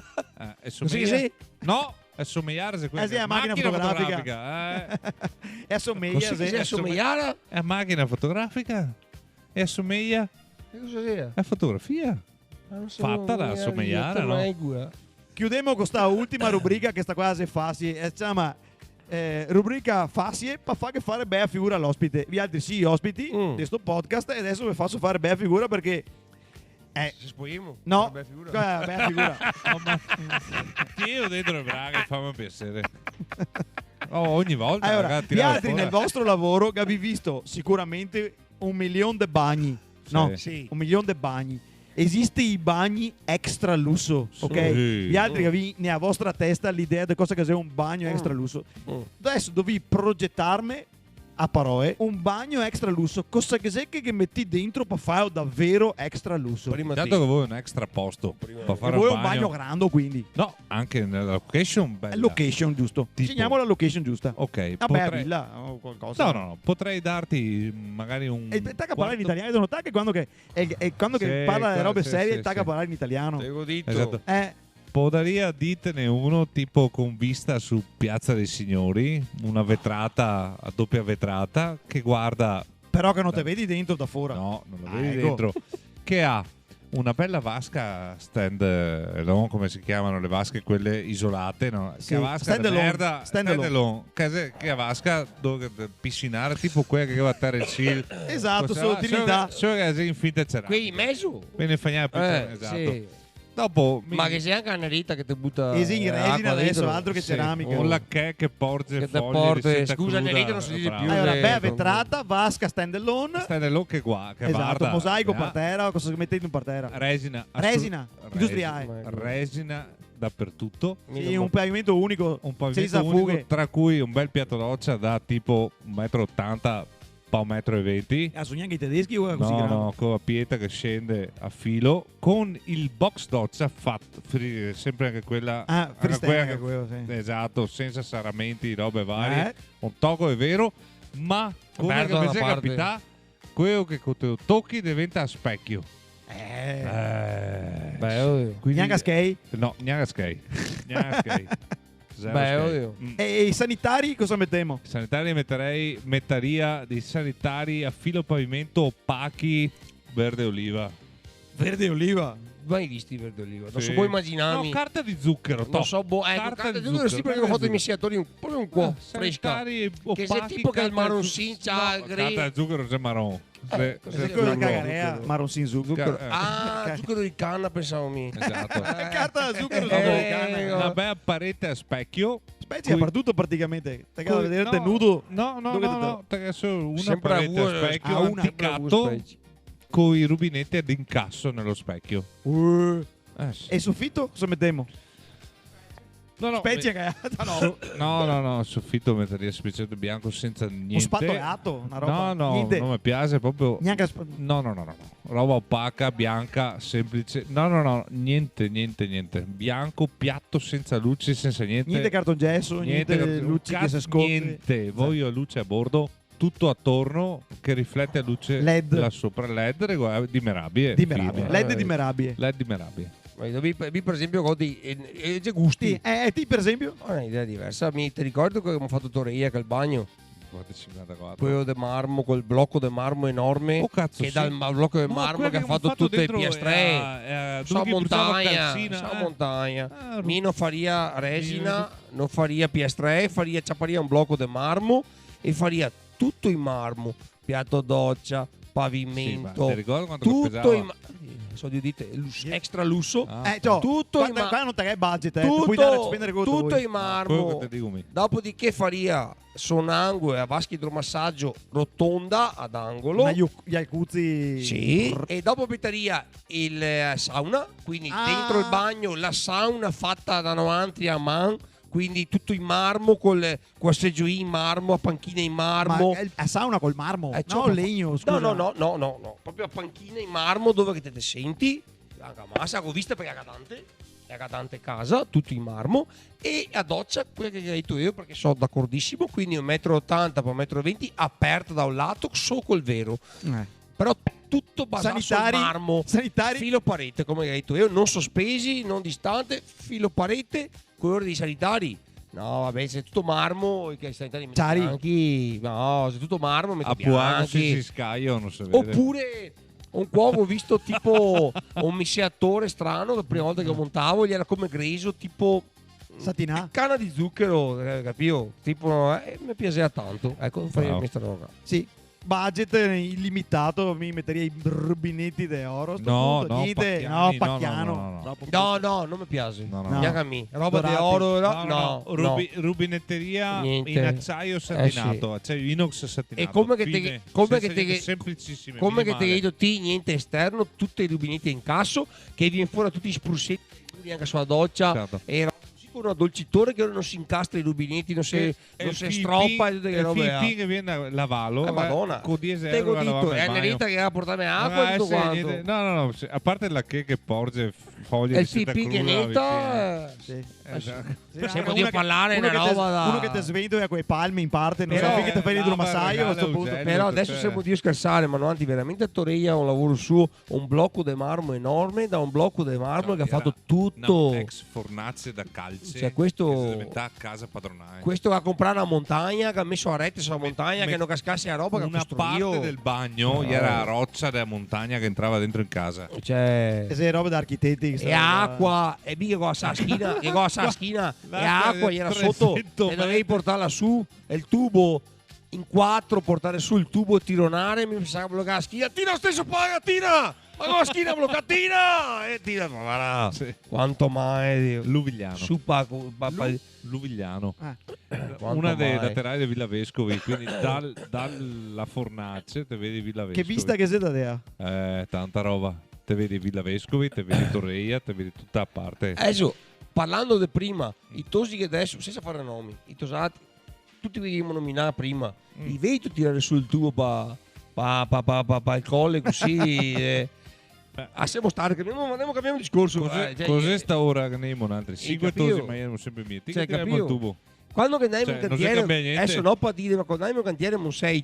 [SPEAKER 2] Sì.
[SPEAKER 3] No. È sommeiara se quella
[SPEAKER 1] sì, è macchina
[SPEAKER 3] fotografica.
[SPEAKER 1] È assomiglia.
[SPEAKER 2] È sommeiara?
[SPEAKER 3] È macchina fotografica. E assomiglia. È fotografia. Fatta da assomigliare, no?
[SPEAKER 1] Chiudiamo questa ultima rubrica che sta quasi facile. Si chiama rubrica facile per fare bella figura all'ospite. Vi altri sì, ospiti di questo podcast. E adesso vi faccio fare bella figura perché
[SPEAKER 2] se spogliamo?
[SPEAKER 1] no, bella figura.
[SPEAKER 3] Io dentro le braghe, fammi piacere. Ogni volta
[SPEAKER 1] allora,
[SPEAKER 3] ragazzi,
[SPEAKER 1] gli altri nel vostro lavoro che avete visto sicuramente 1 milione di bagni. No,
[SPEAKER 2] sì.
[SPEAKER 1] 1 milione di bagni. Esiste i bagni extra lusso, ok?
[SPEAKER 3] Sì.
[SPEAKER 1] Gli altri che vi nella vostra testa l'idea di cosa che sia un bagno extra lusso. Adesso devi progettarmi a parole un bagno extra lusso, cosa che sei che metti dentro per fare davvero extra lusso.
[SPEAKER 2] Prima
[SPEAKER 3] Dato che vuoi un extra posto per fare
[SPEAKER 1] E vuoi un bagno grande, quindi
[SPEAKER 3] No, anche nella location bella.
[SPEAKER 1] location giusto.
[SPEAKER 3] Tipo-
[SPEAKER 1] Segniamo la location giusta.
[SPEAKER 3] Ok,
[SPEAKER 1] Vabbè, a villa o qualcosa.
[SPEAKER 3] No, potrei darti magari un
[SPEAKER 1] E tacca a parlare
[SPEAKER 3] quarto-
[SPEAKER 1] in italiano, devo notare che quando, quando che
[SPEAKER 3] Sì,
[SPEAKER 1] parla delle robe
[SPEAKER 3] sì,
[SPEAKER 1] serie,
[SPEAKER 3] sì,
[SPEAKER 1] tacca
[SPEAKER 3] sì.
[SPEAKER 1] a parlare in italiano.
[SPEAKER 2] Te l'ho detto.
[SPEAKER 3] Esatto.
[SPEAKER 1] Eh,
[SPEAKER 3] Ditene uno tipo con vista su Piazza dei Signori, una vetrata a doppia vetrata che guarda.
[SPEAKER 1] però che non te vedi dentro da fuori.
[SPEAKER 3] No, non lo
[SPEAKER 1] Ah,
[SPEAKER 3] vedi
[SPEAKER 1] ecco.
[SPEAKER 3] dentro. Che ha una bella vasca stand, no? Come si chiamano le vasche quelle isolate, no?
[SPEAKER 1] Sì,
[SPEAKER 3] Che vasca
[SPEAKER 1] stand
[SPEAKER 3] da
[SPEAKER 1] alone,
[SPEAKER 3] merda,
[SPEAKER 1] stand
[SPEAKER 3] che vasca dove piscinare tipo quella che va a terra il sil.
[SPEAKER 1] Esatto, solo utilità.
[SPEAKER 3] Solo che è in finta ceramica.
[SPEAKER 2] Qui in mezzo.
[SPEAKER 3] Bene fagnare esatto.
[SPEAKER 2] Sì.
[SPEAKER 3] Dopo
[SPEAKER 2] Ma che sei anche una rita che ti butta
[SPEAKER 1] Esi in resina
[SPEAKER 2] acqua
[SPEAKER 1] adesso,
[SPEAKER 2] dentro.
[SPEAKER 1] altro che ceramica.
[SPEAKER 3] Con la che porge
[SPEAKER 2] Che te
[SPEAKER 3] foglie
[SPEAKER 2] porte-
[SPEAKER 3] di seta
[SPEAKER 2] scusa,
[SPEAKER 3] cruda,
[SPEAKER 2] nell'idea non si dice
[SPEAKER 3] bravo.
[SPEAKER 2] più.
[SPEAKER 1] Allora,
[SPEAKER 2] le-
[SPEAKER 1] bella vetrata, vasca stand alone.
[SPEAKER 3] Stai nell'occhio che qua, che
[SPEAKER 1] Esatto,
[SPEAKER 3] guarda,
[SPEAKER 1] mosaico
[SPEAKER 3] eh.
[SPEAKER 1] per terra, cosa mettete in per terra?
[SPEAKER 3] Resina.
[SPEAKER 1] Resina, industriale.
[SPEAKER 3] Resina dappertutto.
[SPEAKER 1] Sì, un pavimento unico,
[SPEAKER 3] Un pavimento
[SPEAKER 1] senza
[SPEAKER 3] unico,
[SPEAKER 1] fughe.
[SPEAKER 3] tra cui un bel piatto doccia da tipo 1,80 m, un 1,20 m.
[SPEAKER 1] Ah, sono neanche i tedeschi o è così
[SPEAKER 3] No,
[SPEAKER 1] grande?
[SPEAKER 3] no, con la pietra che scende a filo, con il box doccia fatto, sempre anche quella.
[SPEAKER 1] Ah,
[SPEAKER 3] anche
[SPEAKER 1] freestyle
[SPEAKER 3] quella
[SPEAKER 1] anche quello, sì.
[SPEAKER 3] Esatto, senza saramenti, robe varie.
[SPEAKER 1] Eh?
[SPEAKER 3] Un tocco è vero, ma come
[SPEAKER 2] Merda
[SPEAKER 3] che
[SPEAKER 2] da
[SPEAKER 3] invece
[SPEAKER 2] parte.
[SPEAKER 3] capita, quello che te lo tocchi diventa a specchio.
[SPEAKER 2] Beh, oddio.
[SPEAKER 3] Quindi-
[SPEAKER 1] Neanche a skate.
[SPEAKER 3] No, neanche a skate. Neanche a skate. Zero
[SPEAKER 2] Beh,
[SPEAKER 3] skate.
[SPEAKER 2] oddio.
[SPEAKER 1] E i sanitari cosa mettiamo?
[SPEAKER 3] Sanitari metteria dei sanitari a filo pavimento opachi verde oliva.
[SPEAKER 1] Verde oliva.
[SPEAKER 2] Mai visti i verde oliva? Non
[SPEAKER 3] Sì.
[SPEAKER 2] so, puoi immaginarmi.
[SPEAKER 3] No, carta di zucchero.
[SPEAKER 2] Non so, carta di zucchero sì, perché ho fatto i miei siatori proprio un po' fresca.
[SPEAKER 3] Sanitari
[SPEAKER 2] Che se
[SPEAKER 3] opachi,
[SPEAKER 2] tipo che il
[SPEAKER 3] carta di
[SPEAKER 2] marroncin
[SPEAKER 3] zucchero.
[SPEAKER 2] c'ha
[SPEAKER 3] No,
[SPEAKER 2] il
[SPEAKER 3] carta di zucchero c'è marron. Se
[SPEAKER 2] cos'è
[SPEAKER 3] se
[SPEAKER 2] che
[SPEAKER 3] tu
[SPEAKER 1] Quello
[SPEAKER 2] no,
[SPEAKER 1] da
[SPEAKER 3] lo-
[SPEAKER 1] cagarea, marroncin zucchero.
[SPEAKER 2] Ah, zucchero di canna pensavo mi.
[SPEAKER 3] Esatto.
[SPEAKER 1] Carta da zucchero
[SPEAKER 2] Eh,
[SPEAKER 1] sudamericana.
[SPEAKER 3] Una bella parete a specchio.
[SPEAKER 1] Specie dappertutto praticamente. Te che
[SPEAKER 3] Cui-
[SPEAKER 1] vedere
[SPEAKER 3] no,
[SPEAKER 1] tenuto.
[SPEAKER 3] No,
[SPEAKER 1] Dove te-
[SPEAKER 3] no, perché solo una
[SPEAKER 2] Sempre
[SPEAKER 3] parete
[SPEAKER 2] a
[SPEAKER 3] a specchio
[SPEAKER 1] a una.
[SPEAKER 3] anticato con i rubinetti ad incasso nello specchio. Sì.
[SPEAKER 1] E il soffitto cosa mettiamo?
[SPEAKER 3] No, no,
[SPEAKER 1] Specie cagata, no.
[SPEAKER 3] no, il soffitto metteria semplicemente bianco senza niente.
[SPEAKER 1] Un spatoiato, una roba.
[SPEAKER 3] No,
[SPEAKER 1] Niente.
[SPEAKER 3] non mi piace proprio.
[SPEAKER 1] Neanche
[SPEAKER 3] No. Roba opaca, bianca, semplice. No, niente. Bianco, piatto, senza luce, senza niente.
[SPEAKER 1] niente cartongesso, niente luci che si scoprono.
[SPEAKER 3] Niente. Voglio luce a bordo, tutto attorno che riflette a luce
[SPEAKER 1] LED.
[SPEAKER 3] là sopra. LED di merabie.
[SPEAKER 1] Di merabie.
[SPEAKER 3] fine.
[SPEAKER 1] LED di merabie.
[SPEAKER 3] LED di merabie.
[SPEAKER 2] Vi per esempio godi e gusti.
[SPEAKER 1] Ti per esempio?
[SPEAKER 2] Ho un'idea diversa. Ti ricordo che abbiamo fatto Torreia che il bagno,
[SPEAKER 3] 54.
[SPEAKER 2] quello del marmo, quel blocco del marmo enorme.
[SPEAKER 3] Oh, cazzo,
[SPEAKER 2] che
[SPEAKER 3] sì.
[SPEAKER 2] dal blocco del
[SPEAKER 3] No,
[SPEAKER 2] marmo
[SPEAKER 3] quella
[SPEAKER 2] che ha
[SPEAKER 3] abbiamo
[SPEAKER 2] fatto tutte le
[SPEAKER 3] dentro
[SPEAKER 2] piastre. Sa
[SPEAKER 3] dove buttava
[SPEAKER 2] montagna,
[SPEAKER 3] calzina,
[SPEAKER 2] sa
[SPEAKER 3] eh.
[SPEAKER 2] montagna.
[SPEAKER 3] Ah,
[SPEAKER 2] Mi non faria resina, non faria piastre, faria un blocco di marmo e faria tutto in marmo, piatto doccia,
[SPEAKER 3] Sì, ma
[SPEAKER 2] pavimento,
[SPEAKER 3] ti ricordi quanto
[SPEAKER 2] tutto
[SPEAKER 3] pesava?
[SPEAKER 2] in so di dite, extra lusso,
[SPEAKER 3] Ah,
[SPEAKER 1] Tutto
[SPEAKER 2] in
[SPEAKER 1] qua non te che budget, puoi dare a spendere quello che
[SPEAKER 2] tutto
[SPEAKER 1] vuoi.
[SPEAKER 2] in
[SPEAKER 3] quello
[SPEAKER 2] marmo.
[SPEAKER 3] che ti dico mi.
[SPEAKER 2] Dopodiché faria sonangue a vasca idromassaggio rotonda ad angolo.
[SPEAKER 1] Gli alcuzzi.
[SPEAKER 2] Sì, e dopo metteria il sauna, quindi
[SPEAKER 1] Ah.
[SPEAKER 2] dentro il bagno la sauna fatta da davanti a man, quindi tutto in marmo con seggioi in marmo, a panchine in marmo.
[SPEAKER 1] Ma a sauna col marmo,
[SPEAKER 2] Eh,
[SPEAKER 1] no
[SPEAKER 2] cioè,
[SPEAKER 1] legno, scusa.
[SPEAKER 2] No, proprio a panchine in marmo dove che te senti, anche a massa, ho visto perché è cadante casa, tutto in marmo, e a doccia, quella che hai detto io, perché sono d'accordissimo, quindi 1,80 m per 1,20 m, aperta da un lato, so col vero. Però tutto basato
[SPEAKER 1] Sanitari-
[SPEAKER 2] sul marmo,
[SPEAKER 1] sanitari-
[SPEAKER 2] filo parete, come hai detto io, non sospesi, non distante, filo parete, colore dei sanitari. No, vabbè, se è tutto marmo, che i sanitari mettono
[SPEAKER 1] Ciari.
[SPEAKER 2] bianchi. No, se è tutto marmo, metto
[SPEAKER 3] A Puano si
[SPEAKER 2] bianchi.
[SPEAKER 3] scaglio, non si vede.
[SPEAKER 2] Oppure un uovo visto tipo un mischiatore strano, la prima volta che lo montavo, gli era come greso, tipo
[SPEAKER 1] Satinà.
[SPEAKER 2] canna di zucchero, capito? Tipo, mi piaceva tanto. Ecco, farei
[SPEAKER 3] Bravo.
[SPEAKER 2] questa roba.
[SPEAKER 1] Sì. budget illimitato mi metterei i rubinetti d'oro. Sto
[SPEAKER 3] No,
[SPEAKER 1] punto,
[SPEAKER 3] no,
[SPEAKER 1] niente,
[SPEAKER 3] Pacchiani, no,
[SPEAKER 1] Pacchiano.
[SPEAKER 3] no.
[SPEAKER 1] Troppo
[SPEAKER 2] No, no, non mi piace.
[SPEAKER 3] No, no,
[SPEAKER 1] no.
[SPEAKER 2] Neanche a me. Roba di
[SPEAKER 1] Dorati.
[SPEAKER 2] oro,
[SPEAKER 3] No,
[SPEAKER 2] no.
[SPEAKER 3] rubinetteria
[SPEAKER 2] Niente.
[SPEAKER 3] in acciaio satinato, acciaio inox satinato.
[SPEAKER 2] E come che te-
[SPEAKER 3] Fine.
[SPEAKER 2] come
[SPEAKER 3] Senza
[SPEAKER 2] che te-
[SPEAKER 3] niente, semplicissime,
[SPEAKER 2] Come che ti
[SPEAKER 3] minimale.
[SPEAKER 2] vedo ti, niente esterno, tutti i rubinetti in casso, che viene fuori tutti i spruzzetti anche sulla doccia.
[SPEAKER 3] Certo.
[SPEAKER 2] E così con un addolcitore che ora non si incastra i rubinetti, non si,
[SPEAKER 3] E
[SPEAKER 2] non
[SPEAKER 3] il
[SPEAKER 2] si
[SPEAKER 3] PP
[SPEAKER 2] stroppa e tutte
[SPEAKER 3] il
[SPEAKER 2] che robe.
[SPEAKER 3] PP che viene a lavarlo,
[SPEAKER 2] Madonna.
[SPEAKER 3] con 10
[SPEAKER 2] Te
[SPEAKER 3] euro
[SPEAKER 2] ho detto, è l'erita che va a portarmi acqua e tutto quanto.
[SPEAKER 3] No, a parte la che porge foglie
[SPEAKER 2] E
[SPEAKER 3] di
[SPEAKER 2] il
[SPEAKER 3] seta
[SPEAKER 2] pipì che
[SPEAKER 3] cruda
[SPEAKER 2] netta.
[SPEAKER 1] Sì.
[SPEAKER 3] Esatto.
[SPEAKER 1] Sì,
[SPEAKER 2] Possiamo
[SPEAKER 1] anche
[SPEAKER 2] dire
[SPEAKER 1] una che-
[SPEAKER 2] parlare
[SPEAKER 1] uno
[SPEAKER 2] una
[SPEAKER 1] che te-
[SPEAKER 2] roba da-
[SPEAKER 1] uno che ti sventola quei palmi in parte, non
[SPEAKER 2] Però-
[SPEAKER 1] so finché ti fai
[SPEAKER 3] lava,
[SPEAKER 1] l'idromassaio a
[SPEAKER 3] regala
[SPEAKER 1] questo punto.
[SPEAKER 3] Eugenio.
[SPEAKER 2] Però adesso
[SPEAKER 3] Cioè-
[SPEAKER 2] siamo Dio scherzare, ma non veramente a Torreia un lavoro suo, un blocco di marmo enorme, da un blocco di marmo che ha fatto tutto.
[SPEAKER 3] Ex fornace da calce.
[SPEAKER 2] Cioè, questo-
[SPEAKER 3] che si diventa a casa padronale.
[SPEAKER 2] Questo va a comprare una montagna, che ha messo a rete sulla montagna, che non cascasse la roba che
[SPEAKER 3] Una
[SPEAKER 2] costruito.
[SPEAKER 3] parte del bagno
[SPEAKER 2] No.
[SPEAKER 3] era la roccia della montagna che entrava dentro in casa.
[SPEAKER 2] Cioè,
[SPEAKER 1] E sei roba da architetti.
[SPEAKER 2] e acqua, e mica con la schina, e con la schina, e acqua, gli era sotto,
[SPEAKER 3] 300
[SPEAKER 2] e dovevi portarla su, e il tubo in 4, portare su il tubo e tironare, mi pensava che bloccare la schina, tira lo stesso paga, tira! Ma con la schina bloccatina! E tira, ma guarda,
[SPEAKER 3] Sì.
[SPEAKER 2] quanto mai, Dio.
[SPEAKER 3] Luvigliano.
[SPEAKER 2] Su
[SPEAKER 3] Luvigliano.
[SPEAKER 2] quanto
[SPEAKER 3] Una dei
[SPEAKER 2] mai.
[SPEAKER 3] laterali di Villa Vescovi, quindi dalla fornace te vedi Villa Vescovi.
[SPEAKER 1] Che vista che sei da te.
[SPEAKER 3] Tanta roba. Te vedi Villa Vescovi, te vedi Torreia, te vedi tutta a parte.
[SPEAKER 2] Adesso, parlando di prima, i tosi che adesso, senza fare nomi, i tosati, tutti vediamo nominare prima, i vedi tu tirare sul tubo pa il colle così. Siamo stati, cambiamo discorso.
[SPEAKER 3] Cos'è sta ora che ne abbiamo altri? 5
[SPEAKER 2] capito?
[SPEAKER 3] tosi, ma io non sempre mia. Ti
[SPEAKER 2] Cioè,
[SPEAKER 3] tiriamo il
[SPEAKER 2] capito?
[SPEAKER 3] tubo.
[SPEAKER 2] Quando che andiamo in
[SPEAKER 3] Cioè, non si
[SPEAKER 2] cantiere,
[SPEAKER 3] cambia niente.
[SPEAKER 2] adesso non può dire, ma quando andiamo in cantiere non sei,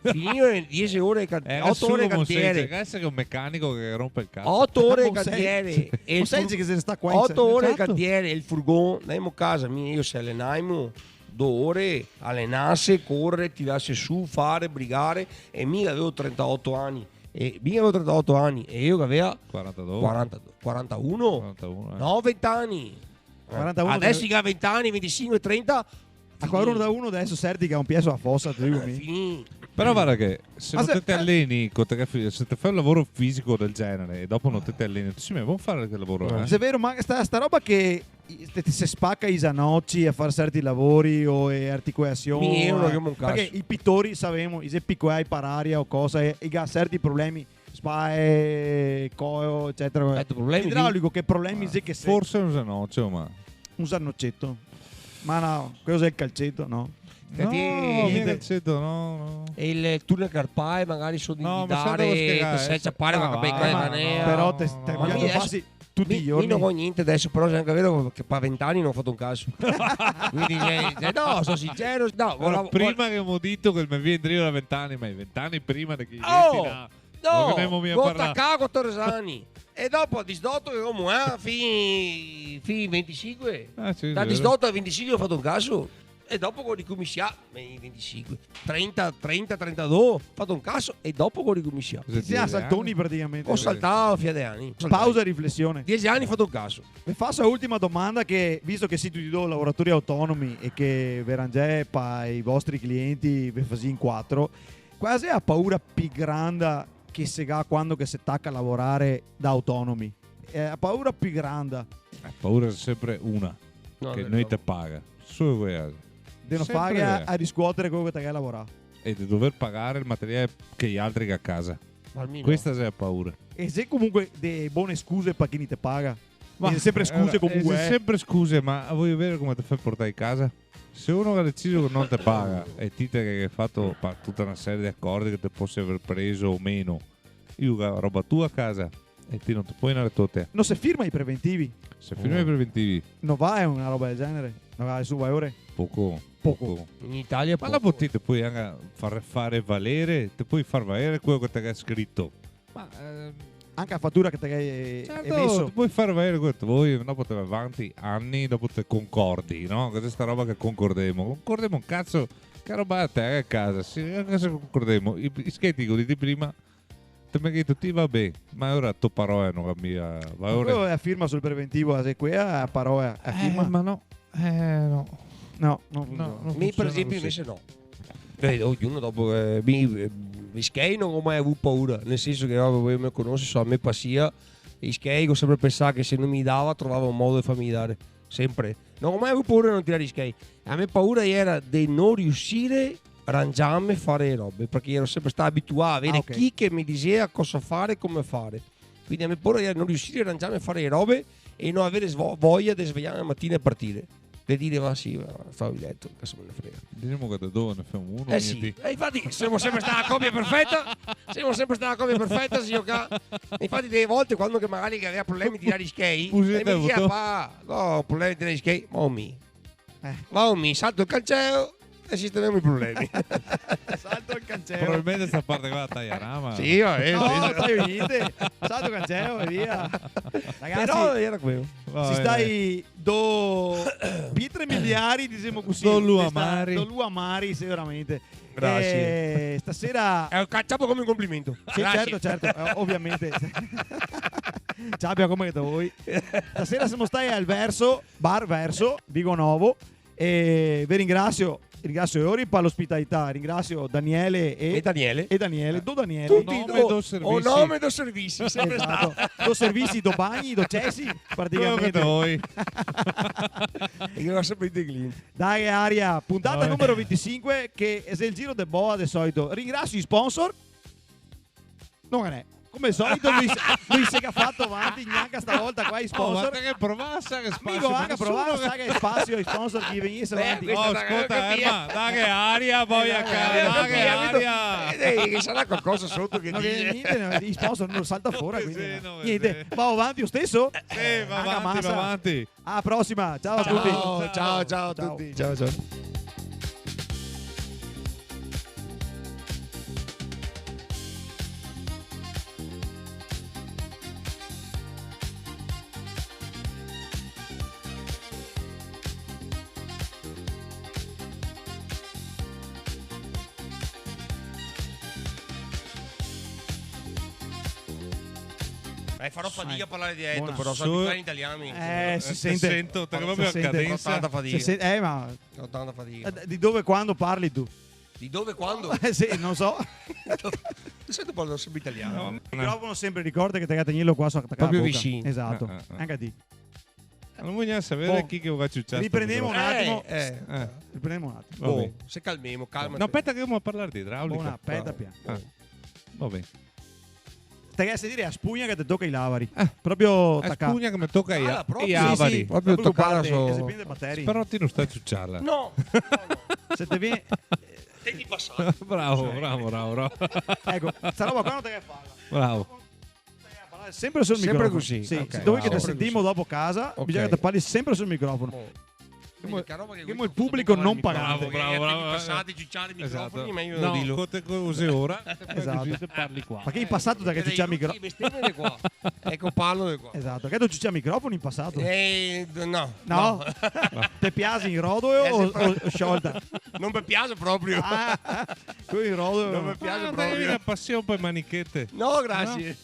[SPEAKER 2] finire in 10 ore, 8 ore in cantiere,
[SPEAKER 3] Adesso che è un meccanico che rompe il cazzo.
[SPEAKER 2] 8 ore in
[SPEAKER 1] Non sei-
[SPEAKER 2] cantiere, e
[SPEAKER 1] Non
[SPEAKER 2] il
[SPEAKER 1] sai che se ne sta qua in
[SPEAKER 2] 8 ore in
[SPEAKER 1] Esatto.
[SPEAKER 2] cantiere, il furgone, andiamo a casa, io se allenaimo 2 ore, allenasse, correre, tirasse su, fare, brigare, e mica avevo 38 anni. E mica avevo 38 anni, e io che avevo
[SPEAKER 3] 42.
[SPEAKER 2] 41,
[SPEAKER 3] 41,
[SPEAKER 2] no, 20 anni.
[SPEAKER 1] 41
[SPEAKER 2] Adesso che ha 20 anni, 25, 30,
[SPEAKER 1] A 41 adesso Serti che ha un piede sulla fossa. Ti dico, mi.
[SPEAKER 2] finì.
[SPEAKER 3] Però guarda che se
[SPEAKER 1] Ma
[SPEAKER 3] non
[SPEAKER 1] se-
[SPEAKER 3] te alleni, se te fai un lavoro fisico del genere e dopo non te alleni, sì, ma vuoi fare quel lavoro?
[SPEAKER 1] Se è vero, ma sta roba che se spacca i zanocci a fare certi lavori o articolazioni.
[SPEAKER 2] Mi euro che un cazzo.
[SPEAKER 1] Perché i pittori sapevamo, i piccoai per aria o cosa, e ha certi problemi, spae, coio, eccetera.
[SPEAKER 2] Problemi di-
[SPEAKER 1] Idraulico, che problemi che sei?
[SPEAKER 3] Forse un zanoccio, ma
[SPEAKER 1] Un sannocetto. Ma no, cosa è il calcetto? No.
[SPEAKER 3] no,
[SPEAKER 2] Ti-
[SPEAKER 3] mica calcetto, no.
[SPEAKER 2] E il tunnel carpai magari sono di
[SPEAKER 3] No, ma sai
[SPEAKER 2] dare,
[SPEAKER 3] devo spiegare,
[SPEAKER 2] se c'è pare
[SPEAKER 3] no,
[SPEAKER 2] una
[SPEAKER 3] va,
[SPEAKER 2] capecca
[SPEAKER 3] ma-
[SPEAKER 2] canea.
[SPEAKER 1] Però
[SPEAKER 3] no,
[SPEAKER 1] te
[SPEAKER 3] no, no.
[SPEAKER 2] Ma mi adesso-
[SPEAKER 1] passi tutti i
[SPEAKER 2] Io
[SPEAKER 1] giorni.
[SPEAKER 2] non ho niente adesso, però è anche vero che per 20 anni non ho fatto un caso. Quindi no, sono sincero. No,
[SPEAKER 3] Allora, prima che abbiamo detto che mi viene da 20 anni, ma i 20 anni prima di che
[SPEAKER 2] Oh!
[SPEAKER 3] là.
[SPEAKER 2] no,
[SPEAKER 3] Non abbiamo mica
[SPEAKER 2] ho
[SPEAKER 3] parlato.
[SPEAKER 2] attaccato 14 anni. E dopo a disdotto che come fin 25.
[SPEAKER 3] Sì,
[SPEAKER 2] Da
[SPEAKER 3] vero.
[SPEAKER 2] disdotto a 25 ho fatto un caso. E dopo con ricominciare, 25, 30, 32, ho fatto un caso e dopo con ricominciare.
[SPEAKER 3] Cosa
[SPEAKER 1] Si ha
[SPEAKER 3] dire,
[SPEAKER 1] saltoni praticamente.
[SPEAKER 2] Ho saltato fia di anni.
[SPEAKER 1] Pausa e riflessione.
[SPEAKER 2] 10 anni ho fatto un caso.
[SPEAKER 1] Mi faccio l'ultima domanda che, visto che siete tutti due lavoratori autonomi e che verranno per i vostri clienti vi fate in 4, quasi ha paura più grande che si ha quando che si attacca a lavorare da autonomi? Ha paura più grande
[SPEAKER 3] Paura è sempre una,
[SPEAKER 2] No,
[SPEAKER 3] che
[SPEAKER 2] no,
[SPEAKER 3] noi
[SPEAKER 2] no.
[SPEAKER 3] te paga. Solo quella.
[SPEAKER 1] di non
[SPEAKER 3] Sempre
[SPEAKER 1] fare a
[SPEAKER 3] vero.
[SPEAKER 1] riscuotere quello che ti hai lavorato.
[SPEAKER 3] E di dover pagare il materiale che gli altri che a casa.
[SPEAKER 2] Almeno.
[SPEAKER 3] Questa è la paura.
[SPEAKER 1] E se comunque delle buone scuse per chi non ti paga? Ma sempre scuse comunque.
[SPEAKER 3] Sempre scuse, ma vuoi vedere come ti fai portare a casa? Se uno ha deciso che non ti paga e ti che hai fatto tutta una serie di accordi che ti possa aver preso o meno, io ho roba tua a casa e ti non ti puoi andare a te.
[SPEAKER 1] Non si firma i preventivi.
[SPEAKER 3] Se firmi i preventivi,
[SPEAKER 1] Non va è una roba del genere. Non va su vai ore.
[SPEAKER 3] poco.
[SPEAKER 2] In Italia
[SPEAKER 3] Ma la bottina ti puoi anche fare valere, ti puoi far valere quello che ti hai scritto. Ma
[SPEAKER 1] Anche la fattura che ti hai
[SPEAKER 3] certo,
[SPEAKER 1] emesso.
[SPEAKER 3] ti puoi fare valere quello che vuoi, dopo te vai avanti anni, dopo te concordi, no? Questa è sta roba che concordemo un cazzo, che roba a te a casa, sì, anche se concordemo, i schetti che di prima, te mi hai detto ti va bene, ma ora tu parola non cambia, va ora.
[SPEAKER 1] Quello è a firma sul preventivo, se qui a parola a firma.
[SPEAKER 3] ma no, no.
[SPEAKER 1] No, non funziona.
[SPEAKER 3] No, non
[SPEAKER 2] Me per
[SPEAKER 3] funziona
[SPEAKER 2] esempio
[SPEAKER 3] così.
[SPEAKER 2] invece no. Ognuno dopo Skei non ho mai avuto paura, nel senso che voi mi conosci, so, a me passia. I skei ho sempre pensato che se non mi dava trovavo un modo di farmi dare, sempre. Non ho mai avuto paura di non tirare i skei. A me paura era di non riuscire a arrangiarmi a fare le robe, perché ero sempre stato abituato a avere
[SPEAKER 1] ok.
[SPEAKER 2] chi che mi diceva cosa fare e come fare. Quindi a me paura era non riuscire a arrangiarmi a fare le robe e non avere voglia di svegliarmi la mattina e partire. E dire va sì, stavo in letto, cazzo me ne frega.
[SPEAKER 3] Diciamo che da dove ne facciamo uno.
[SPEAKER 2] Eh sì, e infatti siamo sempre stata la coppia perfetta. Siamo sempre stata la coppia perfetta, signor K. Infatti delle volte quando che magari aveva problemi di tirare gli skate,
[SPEAKER 3] Usate
[SPEAKER 2] e mi diceva
[SPEAKER 3] avuto?
[SPEAKER 2] pa, no, problemi di tirare gli skate, ma mi salto il canceo e sistemiamo i problemi.
[SPEAKER 1] Salto il cancello.
[SPEAKER 3] Probabilmente sta parte qua a Tagliarama.
[SPEAKER 2] Sì,
[SPEAKER 1] No,
[SPEAKER 2] sì.
[SPEAKER 1] taglio niente. Salto il cancello e via. Ragazzi,
[SPEAKER 2] Però era quello.
[SPEAKER 3] Va
[SPEAKER 1] si
[SPEAKER 3] bene.
[SPEAKER 1] stai do pietre miliari, diciamo così.
[SPEAKER 3] Do lu
[SPEAKER 1] Questa-
[SPEAKER 3] amari.
[SPEAKER 1] Do lu amari, sì, veramente.
[SPEAKER 2] Grazie.
[SPEAKER 1] Stasera
[SPEAKER 2] È un cacciapo come un complimento.
[SPEAKER 1] sì,
[SPEAKER 2] Grazie.
[SPEAKER 1] certo, ovviamente. Ciao, abbiamo come da voi. Stasera siamo stati al Bar Verso, Vigo Novo. E vi ringrazio Eori per l'ospitalità. Ringrazio Daniele
[SPEAKER 2] E Daniele?
[SPEAKER 1] e Daniele. Do Daniele.
[SPEAKER 3] Tutti nome do servizi.
[SPEAKER 2] O nome do servizi, sempre
[SPEAKER 1] Esatto.
[SPEAKER 2] stato.
[SPEAKER 1] Do servizi, do bagni, do cessi,
[SPEAKER 3] Quello che
[SPEAKER 1] praticamente.
[SPEAKER 3] noi.
[SPEAKER 2] E io ho sempre i clienti.
[SPEAKER 1] Dai Aria, puntata
[SPEAKER 3] Vabbè.
[SPEAKER 1] numero 25 che è il giro de boa del solito. Ringrazio i sponsor. Non è. Come al solito lui si è fatto avanti neanche stavolta qua i
[SPEAKER 3] Oh,
[SPEAKER 1] sponsor.
[SPEAKER 3] guarda che provassa che spazio.
[SPEAKER 1] Amico,
[SPEAKER 3] ma
[SPEAKER 1] anche
[SPEAKER 3] nessuno
[SPEAKER 1] provare,
[SPEAKER 3] che-
[SPEAKER 1] sai che spazio i sponsor che venisse avanti.
[SPEAKER 2] questa
[SPEAKER 3] Oh,
[SPEAKER 2] è una
[SPEAKER 3] ascolta,
[SPEAKER 2] capia.
[SPEAKER 3] ma dai che aria, poi a casa, dai che aria.
[SPEAKER 2] Che sarà qualcosa sotto che
[SPEAKER 1] Non
[SPEAKER 2] dice.
[SPEAKER 1] viene niente, i sponsor non salta fuori.
[SPEAKER 3] Sì,
[SPEAKER 1] Quindi,
[SPEAKER 3] no,
[SPEAKER 1] niente,
[SPEAKER 3] sì.
[SPEAKER 1] va avanti io stesso.
[SPEAKER 3] Sì, va
[SPEAKER 1] Anche a
[SPEAKER 3] avanti,
[SPEAKER 1] massa.
[SPEAKER 3] va avanti.
[SPEAKER 1] Alla prossima, ciao a tutti.
[SPEAKER 2] Ciao a tutti. Ciao. Farò fatica a parlare diretto,
[SPEAKER 1] Buona.
[SPEAKER 2] però so
[SPEAKER 3] Su-
[SPEAKER 2] parlare in italiano.
[SPEAKER 1] Si
[SPEAKER 3] Ti
[SPEAKER 1] sente.
[SPEAKER 3] sento, te
[SPEAKER 1] Si
[SPEAKER 3] proprio a
[SPEAKER 1] sente.
[SPEAKER 3] cadenza.
[SPEAKER 2] Tanta fatica.
[SPEAKER 1] Ma
[SPEAKER 2] Ho tanta fatica.
[SPEAKER 1] di dove e quando parli tu?
[SPEAKER 2] Di dove e quando?
[SPEAKER 1] Sì, non so.
[SPEAKER 2] Di solito parlo sempre italiano.
[SPEAKER 1] Il microfono sempre ricorda che te Tagliello qua so attaccato
[SPEAKER 2] Proprio
[SPEAKER 1] alla bocca.
[SPEAKER 2] vicino.
[SPEAKER 1] Esatto.
[SPEAKER 3] Ah.
[SPEAKER 1] Anche a te.
[SPEAKER 3] Non vogliamo sapere
[SPEAKER 1] Boh.
[SPEAKER 3] chi che vuoi ciucciare.
[SPEAKER 1] Riprendiamo un attimo.
[SPEAKER 3] Eh.
[SPEAKER 1] Riprendiamo un attimo.
[SPEAKER 3] Vabbè.
[SPEAKER 2] Se calmiamo, calma.
[SPEAKER 3] No, aspetta che dobbiamo parlare di idraulica.
[SPEAKER 1] Buona, aspetta piano.
[SPEAKER 3] Ah. Va bene.
[SPEAKER 1] Stai a dire a spugna che ti tocca i lavari. Proprio
[SPEAKER 3] È
[SPEAKER 1] attaccato.
[SPEAKER 3] spugna che mi tocca
[SPEAKER 2] Ah, proprio?
[SPEAKER 3] i
[SPEAKER 2] Sì,
[SPEAKER 3] avari.
[SPEAKER 2] proprio
[SPEAKER 1] Proprio
[SPEAKER 2] toccare
[SPEAKER 1] parte,
[SPEAKER 2] so-
[SPEAKER 1] che si prende batteri.
[SPEAKER 3] Però ti non stai a ciucciarla.
[SPEAKER 2] No,
[SPEAKER 1] Se te viene...
[SPEAKER 2] Senti passato.
[SPEAKER 3] bravo.
[SPEAKER 1] Ecco, sta roba qua non te che farla.
[SPEAKER 3] Bravo.
[SPEAKER 1] Sempre sul
[SPEAKER 2] Sempre
[SPEAKER 1] microfono.
[SPEAKER 2] così.
[SPEAKER 1] Sì,
[SPEAKER 2] Ok,
[SPEAKER 1] se dove che
[SPEAKER 2] bravo.
[SPEAKER 1] ti sentimo dopo casa,
[SPEAKER 2] Ok.
[SPEAKER 1] bisogna che ti parli sempre sul microfono. Che il pubblico non pagato.
[SPEAKER 3] Bravo.
[SPEAKER 2] Passati, ciucciare i
[SPEAKER 3] Esatto.
[SPEAKER 2] microfoni, meglio
[SPEAKER 3] No,
[SPEAKER 2] non dirlo.
[SPEAKER 3] con te cose ora.
[SPEAKER 1] Esatto.
[SPEAKER 3] Così te parli qua.
[SPEAKER 1] Ma che in passato da che ci c'è il microfono?
[SPEAKER 2] Bestemmie qua. Ecco, parlo di qua.
[SPEAKER 1] Esatto, che tu ci c'è il microfono in passato?
[SPEAKER 2] No.
[SPEAKER 1] No? Te piace in rodeo o sciolta?
[SPEAKER 2] Non mi piace proprio.
[SPEAKER 1] Tu in rodeo?
[SPEAKER 2] Non mi piace
[SPEAKER 3] Ah, dai,
[SPEAKER 2] proprio.
[SPEAKER 3] una passione per manichette.
[SPEAKER 2] No, grazie.